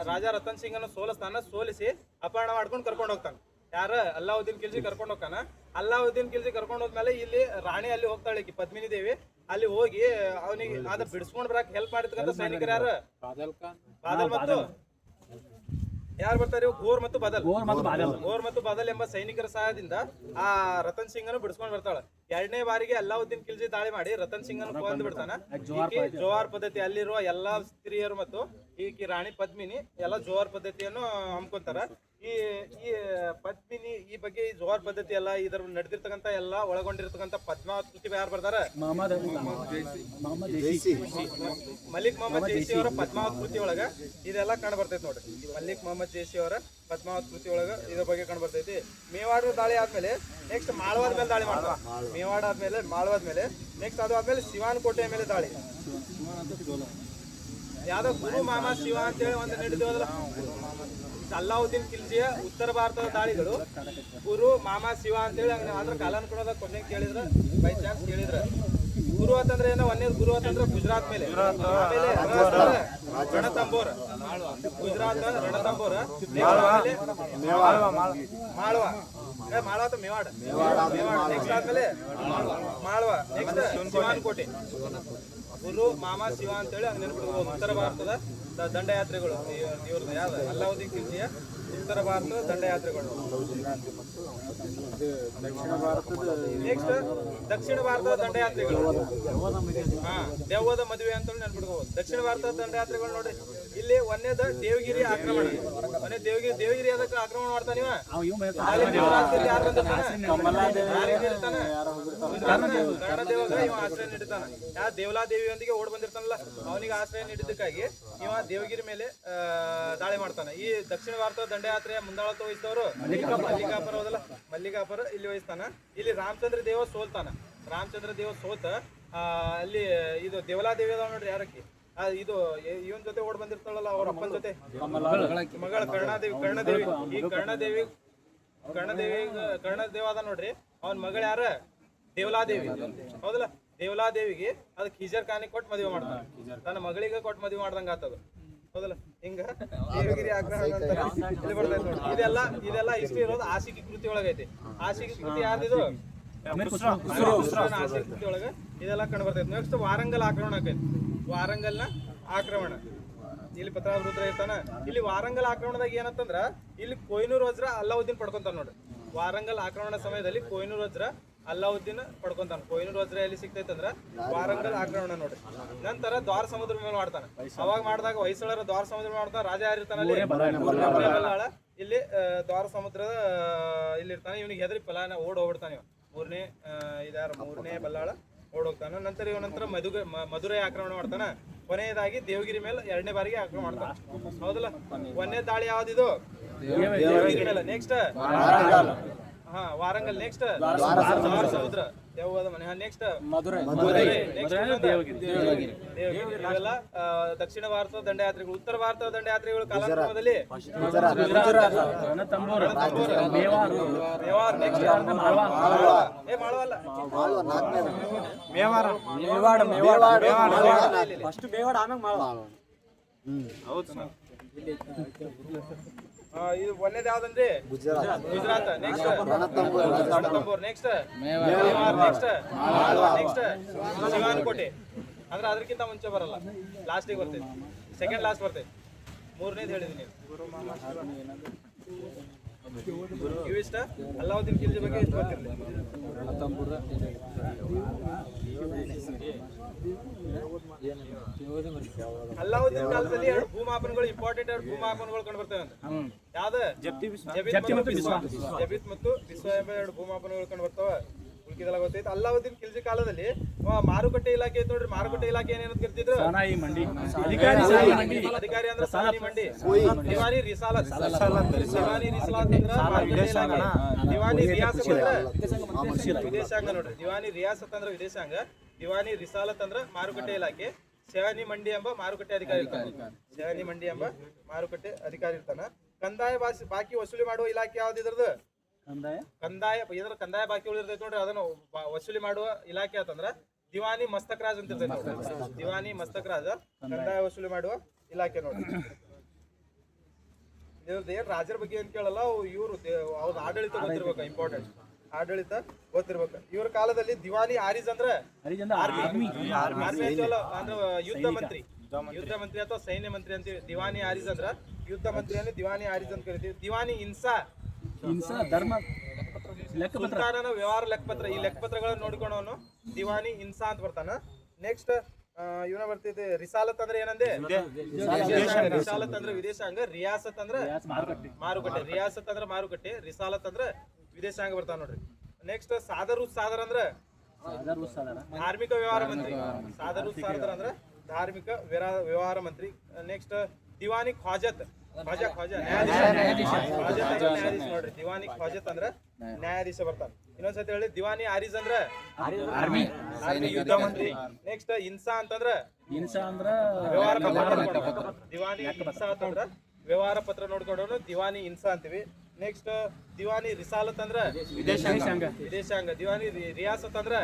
ರಾಜ ರತನ್ ಸಿಂಗ್ ಅನ್ನು ಸೋಲಿಸಿ ಅಪಹರಣ ಮಾಡ್ಕೊಂಡು ಕರ್ಕೊಂಡು ಹೋಗ್ತಾನ. ಯಾರ? ಅಲ್ಲಾವುದ್ದೀನ್ ಖಿಲ್ಜಿ ಕರ್ಕೊಂಡು ಹೋಗ್ತಾನ. ಅಲ್ಲಾವುದ್ದೀನ್ ಖಿಲ್ಜಿ ಕರ್ಕೊಂಡು ಹೋದ್ಮೇಲೆ ಇಲ್ಲಿ ರಾಣಿ ಅಲ್ಲಿ ಹೋಗ್ತಾಳೆ, ಪದ್ಮಿನಿ ದೇವಿ. ಅಲ್ಲಿ ಹೋಗಿ ಅವನಿಗೆ ಅದ ಬಿಡಿಸ್ಕೊಂಡ್ ಬರಕ್ ಹೆಲ್ಪ್ ಮಾಡಿರ್ತಕ್ಕಂಥ ಸೈನಿಕರು ಯಾರು? ಬಾದಲ್ ಮತ್ತು ಯಾರು ಬರ್ತಾರೆ? ಘೋರ್ ಮತ್ತು ಬಾದಲ್ ಎಂಬ ಸೈನಿಕರ ಸಹಾಯದಿಂದ ಆ ರತನ್ ಸಿಂಗ್ ಅನ್ನು ಬಿಡಿಸ್ಕೊಂಡ್ ಬರ್ತಾಳ. ಎರಡನೇ ಬಾರಿಗೆ ಅಲ್ಲಾವುದ್ದೀನ್ ಖಿಲ್ಜಿ ದಾಳಿ ಮಾಡಿ ರತನ್ ಸಿಂಗ್ ಅನ್ನು ಕೊಂದು ಬಿಡ್ತಾನ. ಜೋಹಾರ್ ಪದ್ಧತಿ ಅಲ್ಲಿರುವ ಎಲ್ಲಾ ಸ್ತ್ರೀಯರು ಮತ್ತು ಈಕಿ ರಾಣಿ ಪದ್ಮಿನಿ ಎಲ್ಲ ಜೋಹಾರ್ ಪದ್ಧತಿಯನ್ನು ಹಮ್ಕೊಂತಾರ. ಈ ಪದ್ಮಿನಿ ಈ ಬಗ್ಗೆ ಈ ಜೋಹಾರ್ ಪದ್ಧತಿ ಎಲ್ಲ ಇದ್ರ ನಡೆದಿರ್ತಕ್ಕಂಥ ಎಲ್ಲ ಒಳಗೊಂಡಿರ್ತಕ್ಕಂಥ ಪದ್ಮಾವತ್ ಕೃತಿ ಯಾರು ಬರ್ತಾರ? ಮಲಿಕ್ ಮೊಹಮ್ಮದ್ ಜೈಸಿ ಅವರ ಪದ್ಮಾವತ್ ಕೃತಿ ಒಳಗ ಇದೆಲ್ಲ ಕಂಡು ಬರ್ತೈತಿ ನೋಡ್ರಿ. ಮಲಿಕ್ ಮೊಹಮ್ಮದ್ ಜೈಸಿ ಅವರ ಪದ್ಮಾವತ್ ಕೃತಿ ಒಳಗ ಇದ್ರ ಬಗ್ಗೆ ಕಂಡು ಬರ್ತೈತಿ. ಮೇವಾಡ ದಾಳಿ ಆದ್ಮೇಲೆ ನೆಕ್ಸ್ಟ್ ಮಾಳ್ವಾದ ಮೇಲೆ ದಾಳಿ ಮಾಡ್ತಾರ. ಮೇವಾಡ ಆದ್ಮೇಲೆ ಮಾಳ್ವಾದ ಮೇಲೆ ನೆಕ್ಸ್ಟ್ ಅದು ಆದ್ಮೇಲೆ ಸಿವಾನ್ ಕೋಟೆಯ ಮೇಲೆ ದಾಳಿ. ಯಾವ್ದೋ ಗುರು ಮಾಮಾ ಶಿವ ಅಂತೇಳಿ ಒಂದು ನಡೆದಿರೋದಲ್ಲ. ಅಲ್ಲಾವುದ್ದೀನ್ ಖಿಲ್ಜಿಯ ಉತ್ತರ ಭಾರತದ ದಾಳಿಗಳು ಗುರು ಮಾಮಾ ಶಿವ ಅಂತೇಳಿ ಅದ್ರ ಕಾಲಾನುಕ್ರಮದಾಗ ಕ್ವಶನ್ ಕೇಳಿದ್ರ, ಬೈ ಚಾನ್ಸ್ ಕೇಳಿದ್ರ. ಗುರು ಅಂತಂದ್ರೆ ಏನೋ ಒಂದೇ ಗುರು ಅಂತಂದ್ರೆ ಗುಜರಾತ್ ಮೇಲೆ. ಆಮೇಲೆ ರಣತಂಬೋರ್, ಗುಜರಾತ್ ರಣತಂಬೋರ್, ಮಾಳ್ವಾ ಮಾಳವ ಮೇವಾಡ ನೆಕ್ಸ್ಟ್ ಆದ್ಮೇಲೆ ಮಾಳ್ವ ನೆಕ್ಸ್ಟ್ ಶಿವಾನಕೋಟೆ ಗುರು ಮಾಮ ಶಿವ ಅಂತೇಳಿ ಹಂಗೆ ನೆನ್ಪಿಡ್ಬೋದು. ಉತ್ತರ ಭಾರತದ ದಂಡಯಾತ್ರೆಗಳು ಇವ್ರದ್ದು ಯಾವ್ದು ಅಲ್ಲಾವುದ್ದೀನ್ ಖಿಲ್ಜಿಯ ಉತ್ತರ ಭಾರತದ ದಂಡಯಾತ್ರೆಗಳು. ನೆಕ್ಸ್ಟ್ ದಕ್ಷಿಣ ಭಾರತದ ದಂಡಯಾತ್ರೆಗಳು. ಹಾ ದೆವ್ವದ ಮದುವೆ ಅಂತೇಳಿ ನೆನ್ಪಿಡ್ಬೋದು. ದಕ್ಷಿಣ ಭಾರತದ ದಂಡಯಾತ್ರೆಗಳು ನೋಡ್ರಿ, ಇಲ್ಲಿ ಒಂದೇದ ದೇವಗಿರಿ ಆಕ್ರಮಣ. ದೇವಗಿರಿ ಅದಕ್ಕೆ ಆಕ್ರಮಣ ಮಾಡ್ತಾನ ಇವ. ಕರ್ಣದೇವಾಗ ಇವ ಆಶ್ರಯ ನೀಡುತ್ತಾನ. ಯಾ ದೇವಲಾದೇವಿಯೊಂದಿಗೆ ಓಡ್ ಬಂದಿರ್ತಾನಲ್ಲ, ಅವನಿಗೆ ಆಶ್ರಯ ನೀಡಿದ್ದಕ್ಕಾಗಿ ಇವ ದೇವಗಿರಿ ಮೇಲೆ ದಾಳಿ ಮಾಡ್ತಾನೆ. ಈ ದಕ್ಷಿಣ ಭಾರತದ ದಂಡಯಾತ್ರೆಯ ಮುಂದಾಳತ್ವ ವಹಿಸಿದವರು ಮಲ್ಲಿಕಾಪುರ ಹೋದಲ್ಲ, ಮಲ್ಲಿಕಾಪುರ ಇಲ್ಲಿ ವಹಿಸ್ತಾನ. ಇಲ್ಲಿ ರಾಮಚಂದ್ರ ದೇವ ಸೋಲ್ತಾನ. ರಾಮಚಂದ್ರ ದೇವ ಸೋತ ಅಲ್ಲಿ ಇದು ದೇವಲಾದೇವಿ ಅದಾವ ನೋಡ್ರಿ, ಯಾರಕ್ಕೆ ಇದು ಇವನ್ ಜೊತೆ ಓಡ್ ಬಂದಿರ್ತಾಳಲ್ಲ, ಅವ್ರ ಅಪ್ಪನ ಜೊತೆ ಮಗಳ ಕರ್ಣದೇವಿ. ಈ ಕರ್ಣದೇವ ಅದ ನೋಡ್ರಿ, ಅವನ ಮಗಳ ಯಾರ ದೇವಲಾದೇವಿ ಹೌದಲ್ಲ. ದೇವಲಾದೇವಿಗೆ ಅದಕ್ಕೆ ಹಿಜರ್ ಖಾನಿ ಕೊಟ್ಟು ಮದುವೆ ಮಾಡ್ತಾನೆ. ತನ್ನ ಮಗಳಿಗೆ ಕೊಟ್ಟು ಮದುವೆ ಮಾಡ್ದಂಗ ಆತದ ಹೌದಲ್ಲ. ಹಿಂಗ ದೇವಗಿರಿ ಆಗ್ರಹ ಇಲ್ಲಿ ಬರ್ತೈತೆ ನೋಡಿ. ಇದೆಲ್ಲ ಇಷ್ಟು ಇರೋದು ಆಶಿಕಿ ಕೃತಿ ಒಳಗೈತಿ. ಆಶಿಕಿ ಕೃತಿ ಯಾರ್ದಿದು? ಆಶಿಕಿ ಕೃತಿ ಒಳಗ ಇದೆಲ್ಲ ಕಂಡು ಬರ್ತೈತಿ. ನೆಕ್ಸ್ಟ್ ವಾರಂಗಲ್ ಆಕ್ರಮಣ ಆಕೈತಿ. ವಾರಂಗಲ್ನ ಆಕ್ರಮಣ ಇಲ್ಲಿ ಪತ್ರಾವೃದ್ರ ಇರ್ತಾನ. ಇಲ್ಲಿ ವಾರಂಗಲ್ ಆಕ್ರಮಣದಾಗ ಏನಂತಂದ್ರ ಇಲ್ಲಿ ಕೊಹಿನೂರ್ ವಜ್ರ ಅಲ್ಲಾವುದ್ದೀನ್ ಪಡ್ಕೊಂತಾನ ನೋಡ್ರಿ. ವಾರಂಗಲ್ ಆಕ್ರಮಣ ಸಮಯದಲ್ಲಿ ಕೊಹಿನೂರ್ ವಜ್ರ ಅಲ್ಲಾವುದ್ದೀನ್ ಪಡ್ಕೊಂತಾನ. ಕೊಹಿನೂರ್ ವಜ್ರ ಎಲ್ಲಿ ಸಿಗ್ತೈತಂದ್ರ ವಾರಂಗಲ್ ಆಕ್ರಮಣ ನೋಡ್ರಿ. ನಂತರ ದ್ವಾರ ಸಮುದ್ರ ಮೇಲೆ ಮಾಡ್ತಾನ. ಅವಾಗ ಮಾಡಿದಾಗ ಹೊಯ್ಸಳರ ದ್ವಾರ ಸಮುದ್ರ ಮಾಡ್ತಾನ. ರಾಜ ಯಾರಿರ್ತಾನ ಅಲ್ಲಿ? ಬಲ್ಲಾಳ. ಇಲ್ಲಿ ದ್ವಾರ ಸಮುದ್ರದ ಇಲ್ಲಿ ಇರ್ತಾನೆ. ಇವನಿಗೆ ಹೆದರಿ ಫಲಾನ ಓಡ್ ಹೋಗ್ಬಿಡ್ತಾನೆ ಇವ. ಮೂರನೇ ಬಲ್ಲಾಳ ಓಡೋಗ್ತಾನ. ನಂತರ ಮಧುರೈ ಆಕ್ರಮಣ ಮಾಡ್ತಾನ. ಕೊನೆಯದಾಗಿ ದೇವಗಿರಿ ಮೇಲೆ 2ನೇ ಬಾರಿಗೆ ಆಕ್ರಮಣ ಮಾಡ್ತಾನ ಹೌದಲ್ಲ. ಒಂದನೇ ದಾಳಿ ಯಾವ್ದಿದು? ದೇವಗಿರಿ ಮೇಲೆ. ನೆಕ್ಸ್ಟ್ ವಾರಂಗಲ್. ನೆಕ್ಸ್ಟ್ ದ್ವಾರ ಸಮುದ್ರ ದೇವದ ಮನೆ. ನೆಕ್ಸ್ಟ್ ಮಧುರೈ. ಇವೆಲ್ಲ ದಕ್ಷಿಣ ಭಾರತದ ದಂಡಯಾತ್ರೆಗಳು. ಉತ್ತರ ಭಾರತದ ದಂಡಯಾತ್ರೆಗಳು ಕಾಲಕ್ರಮದಲ್ಲಿ ಇದು ಒಂದೇದು ಯಾವ್ದಂದ್ರಿ? ಗುಜರಾತ್. ನೆಕ್ಸ್ಟ್ ರಣತಂಬೂರ್. ನೆಕ್ಸ್ಟ್ ಶಿವಾನಕೋಟೆ. ಅಂದ್ರೆ ಅದಕ್ಕಿಂತ ಮುಂಚೆ ಬರಲ್ಲ, ಲಾಸ್ಟಿಗೆ ಬರ್ತೈತಿ. ಸೆಕೆಂಡ್ ಲಾಸ್ಟ್ ಬರ್ತೈತಿ. ಮೂರನೇದು ಹೇಳಿದೀನಿ. ಇವಿಷ್ಟ ಅಲ್ಲಾವುದ್ದೀನ್ ಖಿಲ್ಜಿ ಬಗ್ಗೆ ಇಷ್ಟು ಗೊತ್ತಿರಲಿ. ಅಲ್ಲಾವುದ್ದೀನ್ ಕಾಲದಲ್ಲಿ 2 ಭೂಮಾಪನಗಳು ಇಂಪಾರ್ಟೆಂಟ್. 2 ಭೂಮಾಪನಗಳು ಕಂಡು ಬರ್ತವೆ ಅಂತ. ಯಾವ್ದು? ಜಬಿತ್ ಮತ್ತು ಬಿಸ್ವ ಎಂಬ 2 ಭೂಮಾಪನಗಳು ಕಂಡು ಬರ್ತಾವ. ಉಳ್ಕಿದೆಲ್ಲ ಗೊತ್ತೈತೆ. ಅಲ್ಲಾವುದ್ದೀನ್ ಖಿಲ್ಜಿ ಕಾಲದಲ್ಲಿ ಮಾರುಕಟ್ಟೆ ಇಲಾಖೆ ಐತೆ ನೋಡ್ರಿ. ಮಾರುಕಟ್ಟೆ ಇಲಾಖೆ ಏನೇನು ಕರಿತಿದ್ರು? ಅಧಿಕಾರಿ ಅಂದ್ರೆ ಸಾನಿ ಮಂಡಿ. ದಿವಾನಿ ರಿಸಾಲತ್ ಅಂದ್ರೆ ಮಾರುಕಟ್ಟೆ ಇಲಾಖೆ. ದಿವಾನಿ ರಿಯಾಸತ್ ಅಂದ್ರೆ ವಿದೇಶಾಂಗ ನೋಡ್ರಿ. ದಿವಾನಿ ರಿಯಾಸತ್ ಅಂದ್ರೆ ವಿದೇಶಾಂಗ. ದಿವಾನಿ ರಿಸಾಲತ್ ಅಂದ್ರೆ ಮಾರುಕಟ್ಟೆ ಇಲಾಖೆ. ಶೆಹನಿ ಮಂಡಿ ಎಂಬ ಮಾರುಕಟ್ಟೆ ಅಧಿಕಾರಿ ಇರ್ತಾನ. ಕಂದಾಯ ಬಾಕಿ ವಸೂಲಿ ಮಾಡುವ ಇಲಾಖೆ ಯಾವ್ದು ಇದ್ರದ್ದು? ಕಂದಾಯ ಬಾಕಿ ಉಳಿರ್ತೈತಿ ನೋಡ್ರಿ, ಅದನ್ನು ವಸೂಲಿ ಮಾಡುವ ಇಲಾಖೆ ಆತಂದ್ರ ದಿವಾನಿ ಮಸ್ತಕ್ ರಾಜ್ ಅಂತ ಇರ್ತೈತಿ. ದಿವಾನಿ ಮಸ್ತಕ್ ರಾಜ ಕಂದಾಯ ವಸೂಲಿ ಮಾಡುವ ಇಲಾಖೆ ನೋಡ್ರಿ. ಇದ್ರದ್ದು ಏನ್ ರಾಜರ ಬಗ್ಗೆ ಏನ್ ಕೇಳಲ್ಲ, ಇವ್ರು ಅವ್ರ ಆಡಳಿತ ಗೊತ್ತಿರ್ಬೇಕು. ಇಂಪಾರ್ಟೆಂಟ್ ಆಡಳಿತ ಗೊತ್ತಿರ್ಬೇಕು. ಇವ್ರ ಕಾಲದಲ್ಲಿ ದಿವಾನಿ ಆರಿಜ್ ಅಂದ್ರೆ ಯುದ್ಧ ಮಂತ್ರಿ ಅಥವಾ ಸೈನ್ಯ ಮಂತ್ರಿ ಅಂತೀವಿ. ದಿವಾನಿ ಆರಿಜ್ ಅಂದ್ರ ಯುದ್ಧ ಮಂತ್ರಿಯನ್ನು ದಿವಾನಿ ಆರಿಜ್ ಅಂತ ಕರಿತೀವಿ. ದಿವಾನಿ ಇನ್ಸಾ ಧರ್ಮ ಸುಲ್ತಾನನ ವ್ಯವಹಾರ ಲೆಕ್ಕಪತ್ರ. ಈ ಲೆಕ್ಕಪತ್ರಗಳನ್ನು ನೋಡ್ಕೊಂಡವನು ದಿವಾನಿ ಇನ್ಸಾ ಅಂತ ಬರ್ತಾನ. ನೆಕ್ಸ್ಟ್ ಇವನ ಬರ್ತೈತಿ ರಿಸಾಲತ್ ಅಂದ್ರೆ ಏನಂದೆ? ರಿಸಾಲತ್ ಅಂದ್ರೆ ವಿದೇಶಾಂಗ. ರಿಯಾಸತ್ ಅಂದ್ರೆ ಮಾರುಕಟ್ಟೆ. ರಿಯಾಸತ್ ಅಂದ್ರೆ ಮಾರುಕಟ್ಟೆ. ರಿಸಾಲತ್ ಅಂದ್ರೆ ವಿದೇಶಾಂಗ ಬರ್ತಾವ ನೋಡ್ರಿ. ನೆಕ್ಸ್ಟ್ ಸಾದರ್ ಅಂದ್ರೆ ಧಾರ್ಮಿಕ ವ್ಯವಹಾರ ಮಂತ್ರಿ. ಸಾದರ್ ಅಂದ್ರೆ ಧಾರ್ಮಿಕ ವ್ಯವಹಾರ ಮಂತ್ರಿ. ನೆಕ್ಸ್ಟ್ ದಿವಾನಿ ಖ್ವಾಜತ್. ನ್ಯಾಯಾಧೀಶ ನೋಡ್ರಿ. ದಿವಾನಿ ಖ್ವಾಜತ್ ಅಂದ್ರ ನ್ಯಾಯಾಧೀಶ ಬರ್ತಾನ. ಇನ್ನೊಂದ್ಸತಿ ಹೇಳಿ, ದಿವಾನಿ ಆರಿಜ್ ಅಂದ್ರ ಯುದ್ಧ ಮಂತ್ರಿ. ನೆಕ್ಸ್ಟ್ ಇನ್ಸಾ ಅಂತಂದ್ರ ವ್ಯವಹಾರ ಪತ್ರ. ದಿವಾನಿ ಇನ್ಸಾ ಅಂತಂದ್ರ ವ್ಯವಹಾರ ಪತ್ರ ನೋಡ್ಕೊಂಡವನು ದಿವಾನಿ ಇನ್ಸಾ ಅಂತೀವಿ. ನೆಕ್ಸ್ಟ್ ದಿವಾನಿ ರಿಸಾಲತ್ ಅಂದ್ರ ವಿದೇಶಾಂಗ. ದಿವಾನಿ ರಿಯಾಸತ್ ಅಂದ್ರ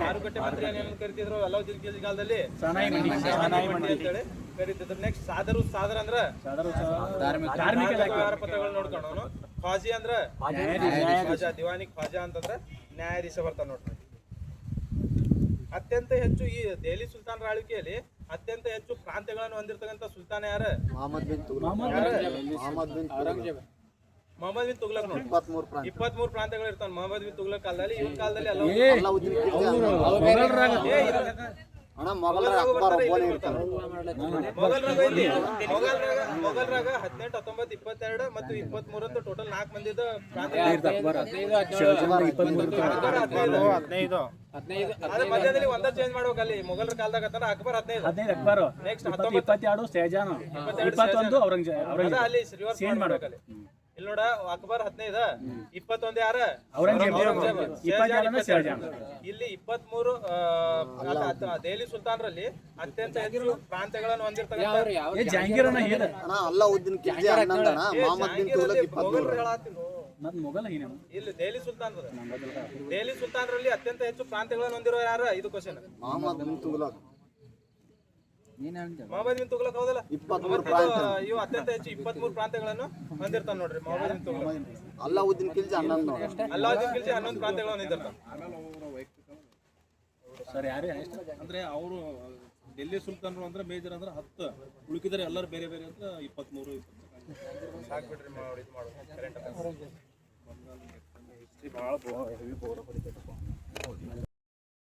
ಮಾರುಕಟ್ಟೆ ಮಂತ್ರಿ ಏನೇನು ಕರಿತಿದ್ರು ಅಲ್ಲಾವುದ್ದೀನ್ ಖಿಲ್ಜಿ ಕಾಲದಲ್ಲಿ? ಅಂತೇಳಿ ಕರಿತಿದ್ರು. ನೆಕ್ಸ್ಟ್ ಸಾದರ್ ಅಂದ್ರ ಧಾರ್ಮಿಕ ವ್ಯವಹಾರ ಪತ್ರಗಳು ನೋಡ್ಕೊಂಡವನು. ಖ್ವಾಜಿ ಅಂದ್ರ ಖ್ವಾಜಾ, ದಿವಾನಿ ಖ್ವಾಜಾ ಅಂತಂದ್ರ ನ್ಯಾಯಾಧೀಶ ಬರ್ತಾನ ನೋಡ್ರಿ. ಅತ್ಯಂತ ಹೆಚ್ಚು ಈ ದೆಹಲಿ ಸುಲ್ತಾನರ ಆಳ್ವಿಕೆಯಲ್ಲಿ ಅತ್ಯಂತ ಹೆಚ್ಚು ಪ್ರಾಂತ್ಯಗಳನ್ನು ಹೊಂದಿರತಕ್ಕಂತ ಸುಲ್ತಾನ ಯಾರ? ಮೊಹಮ್ಮದ್ ಬಿನ್ ತುಗ್ಲಕ್. ಮೊಹಮ್ಮದ್ ಬಿನ್ ತುಗ್ಲಕ್ ನೋಡಿ. 23 ಪ್ರಾಂತ್ಯ. 23 ಪ್ರಾಂತ್ಯಗಳು ಇರ್ತಾವ ಮೊಹಮ್ಮದ್ ಬಿನ್ ತುಗ್ಲಕ್ ಕಾಲದಲ್ಲಿ. ಇವನ್ ಕಾಲದಲ್ಲಿ ಅಲ್ಲಾವುದ್ದೀನ್ ಖಿಲ್ಜಿ ಅಣ್ಣ ಮೊಘಲರ ಅಕ್ಬರ್ ಒಬ್ಬನೇ ಇರ್ತಾನೆ. ಮೊಘಲರಾಗ 18, 19, 22 ಮತ್ತು 23 ಅಂತ ಟೋಟಲ್ 4 ಮಂದಿದ ಅದ್ರ ಮಧ್ಯದಲ್ಲಿ ಒಂದ ಚೇಂಜ್ ಮಾಡ್ಬೇಕು. ಅಲ್ಲಿ ಮೊಘಲರ ಕಾಲದಾಗ ಅಕ್ಬರ್ 15, ಅಕ್ಬರ್ ನೆಕ್ಸ್ಟ್ 22 ಶಹಜಾನ್, 21 ಔರಂಗಜೇಬ್. ಅಲ್ಲಿ ರಿವರ್ಸ್ ಮಾಡ್ಬೇಕು. ಅಲ್ಲಿ ಇಲ್ಲಿ ನೋಡ ಅಕ್ಬರ್ 15, 21 ಯಾರ? ಔರಂಗಜೇಬ್. ಶಹಜಾನ್. ಇಲ್ಲಿ 23 ದೆಹಲಿ ಸುಲ್ತಾನರಲ್ಲಿ ಅತ್ಯಂತ ಹೆಚ್ಚು ಪ್ರಾಂತ್ಯಗಳನ್ನು ಹೊಂದಿರತಕ್ಕಂತ ಜಹಾಂಗೀರ್ ಅಣ್ಣ ಹೇಳ ಅಣ್ಣ ಅಲ್ಲಾವುದ್ದೀನ್ ಖಿಲ್ಜಿ 11 ಅಣ್ಣ. ಮೊಹಮ್ಮದ್ ಬಿನ್ ತುಗ್ಲಕ್ 23. ನನ್ ಮೊಘಲ ಏನೇನು ಇಲ್ಲಿ ದೆಹಲಿ ಸುಲ್ತಾನರಲ್ಲಿ ಅತ್ಯಂತ ಹೆಚ್ಚು ಪ್ರಾಂತ್ಯಗಳನ್ನು ಹೊಂದಿರೋ ಯಾರ? ಇದು ಕ್ವಶನ್. ಮೊಹಮ್ಮದ್ ಬಿನ್ ತುಗ್ಲಕ್ ಮೊಹಮ್ಮದ್ ಬಿನ್ ತುಗ್ಲಕ್ ಹೌದಲ್ಲ? 23 ಪ್ರಾಂತ್ಯ. ಇವು ಅತ್ಯಂತ ಹೆಚ್ಚು 23 ಪ್ರಾಂತ್ಯಗಳನ್ನು ಹೊಂದಿರ್ತಾನ ನೋಡ್ರಿ ಮೊಹಮ್ಮದ್ ಬಿನ್ ತುಗ್ಲಕ್. ಅಲ್ಲಾವುದ್ದೀನ್ ಖಿಲ್ಜಿ 11 ನೋಡಿ. ಅಲ್ಲಾವುದ್ದೀನ್ ಖಿಲ್ಜಿ 11 ಪ್ರಾಂತ್ಯಗಳನ್ನು ಹೊಂದಿರ್ತಾನ. ಸರ್ ಯಾರೇ ಅಂದ್ರೆ ಅವರು ಡೆಲ್ಲಿ ಸುಲ್ತಾನರು ಅಂದ್ರೆ ಮೇಜರ್ ಅಂದ್ರೆ 10, ಉಳುಕಿದರೆ ಎಲ್ಲರೂ ಬೇರೆ ಬೇರೆ ಅಂತ 23. ಸಾಕ್ಬಿಟ್ರಿ ಇದು ಮಾಡೋದು.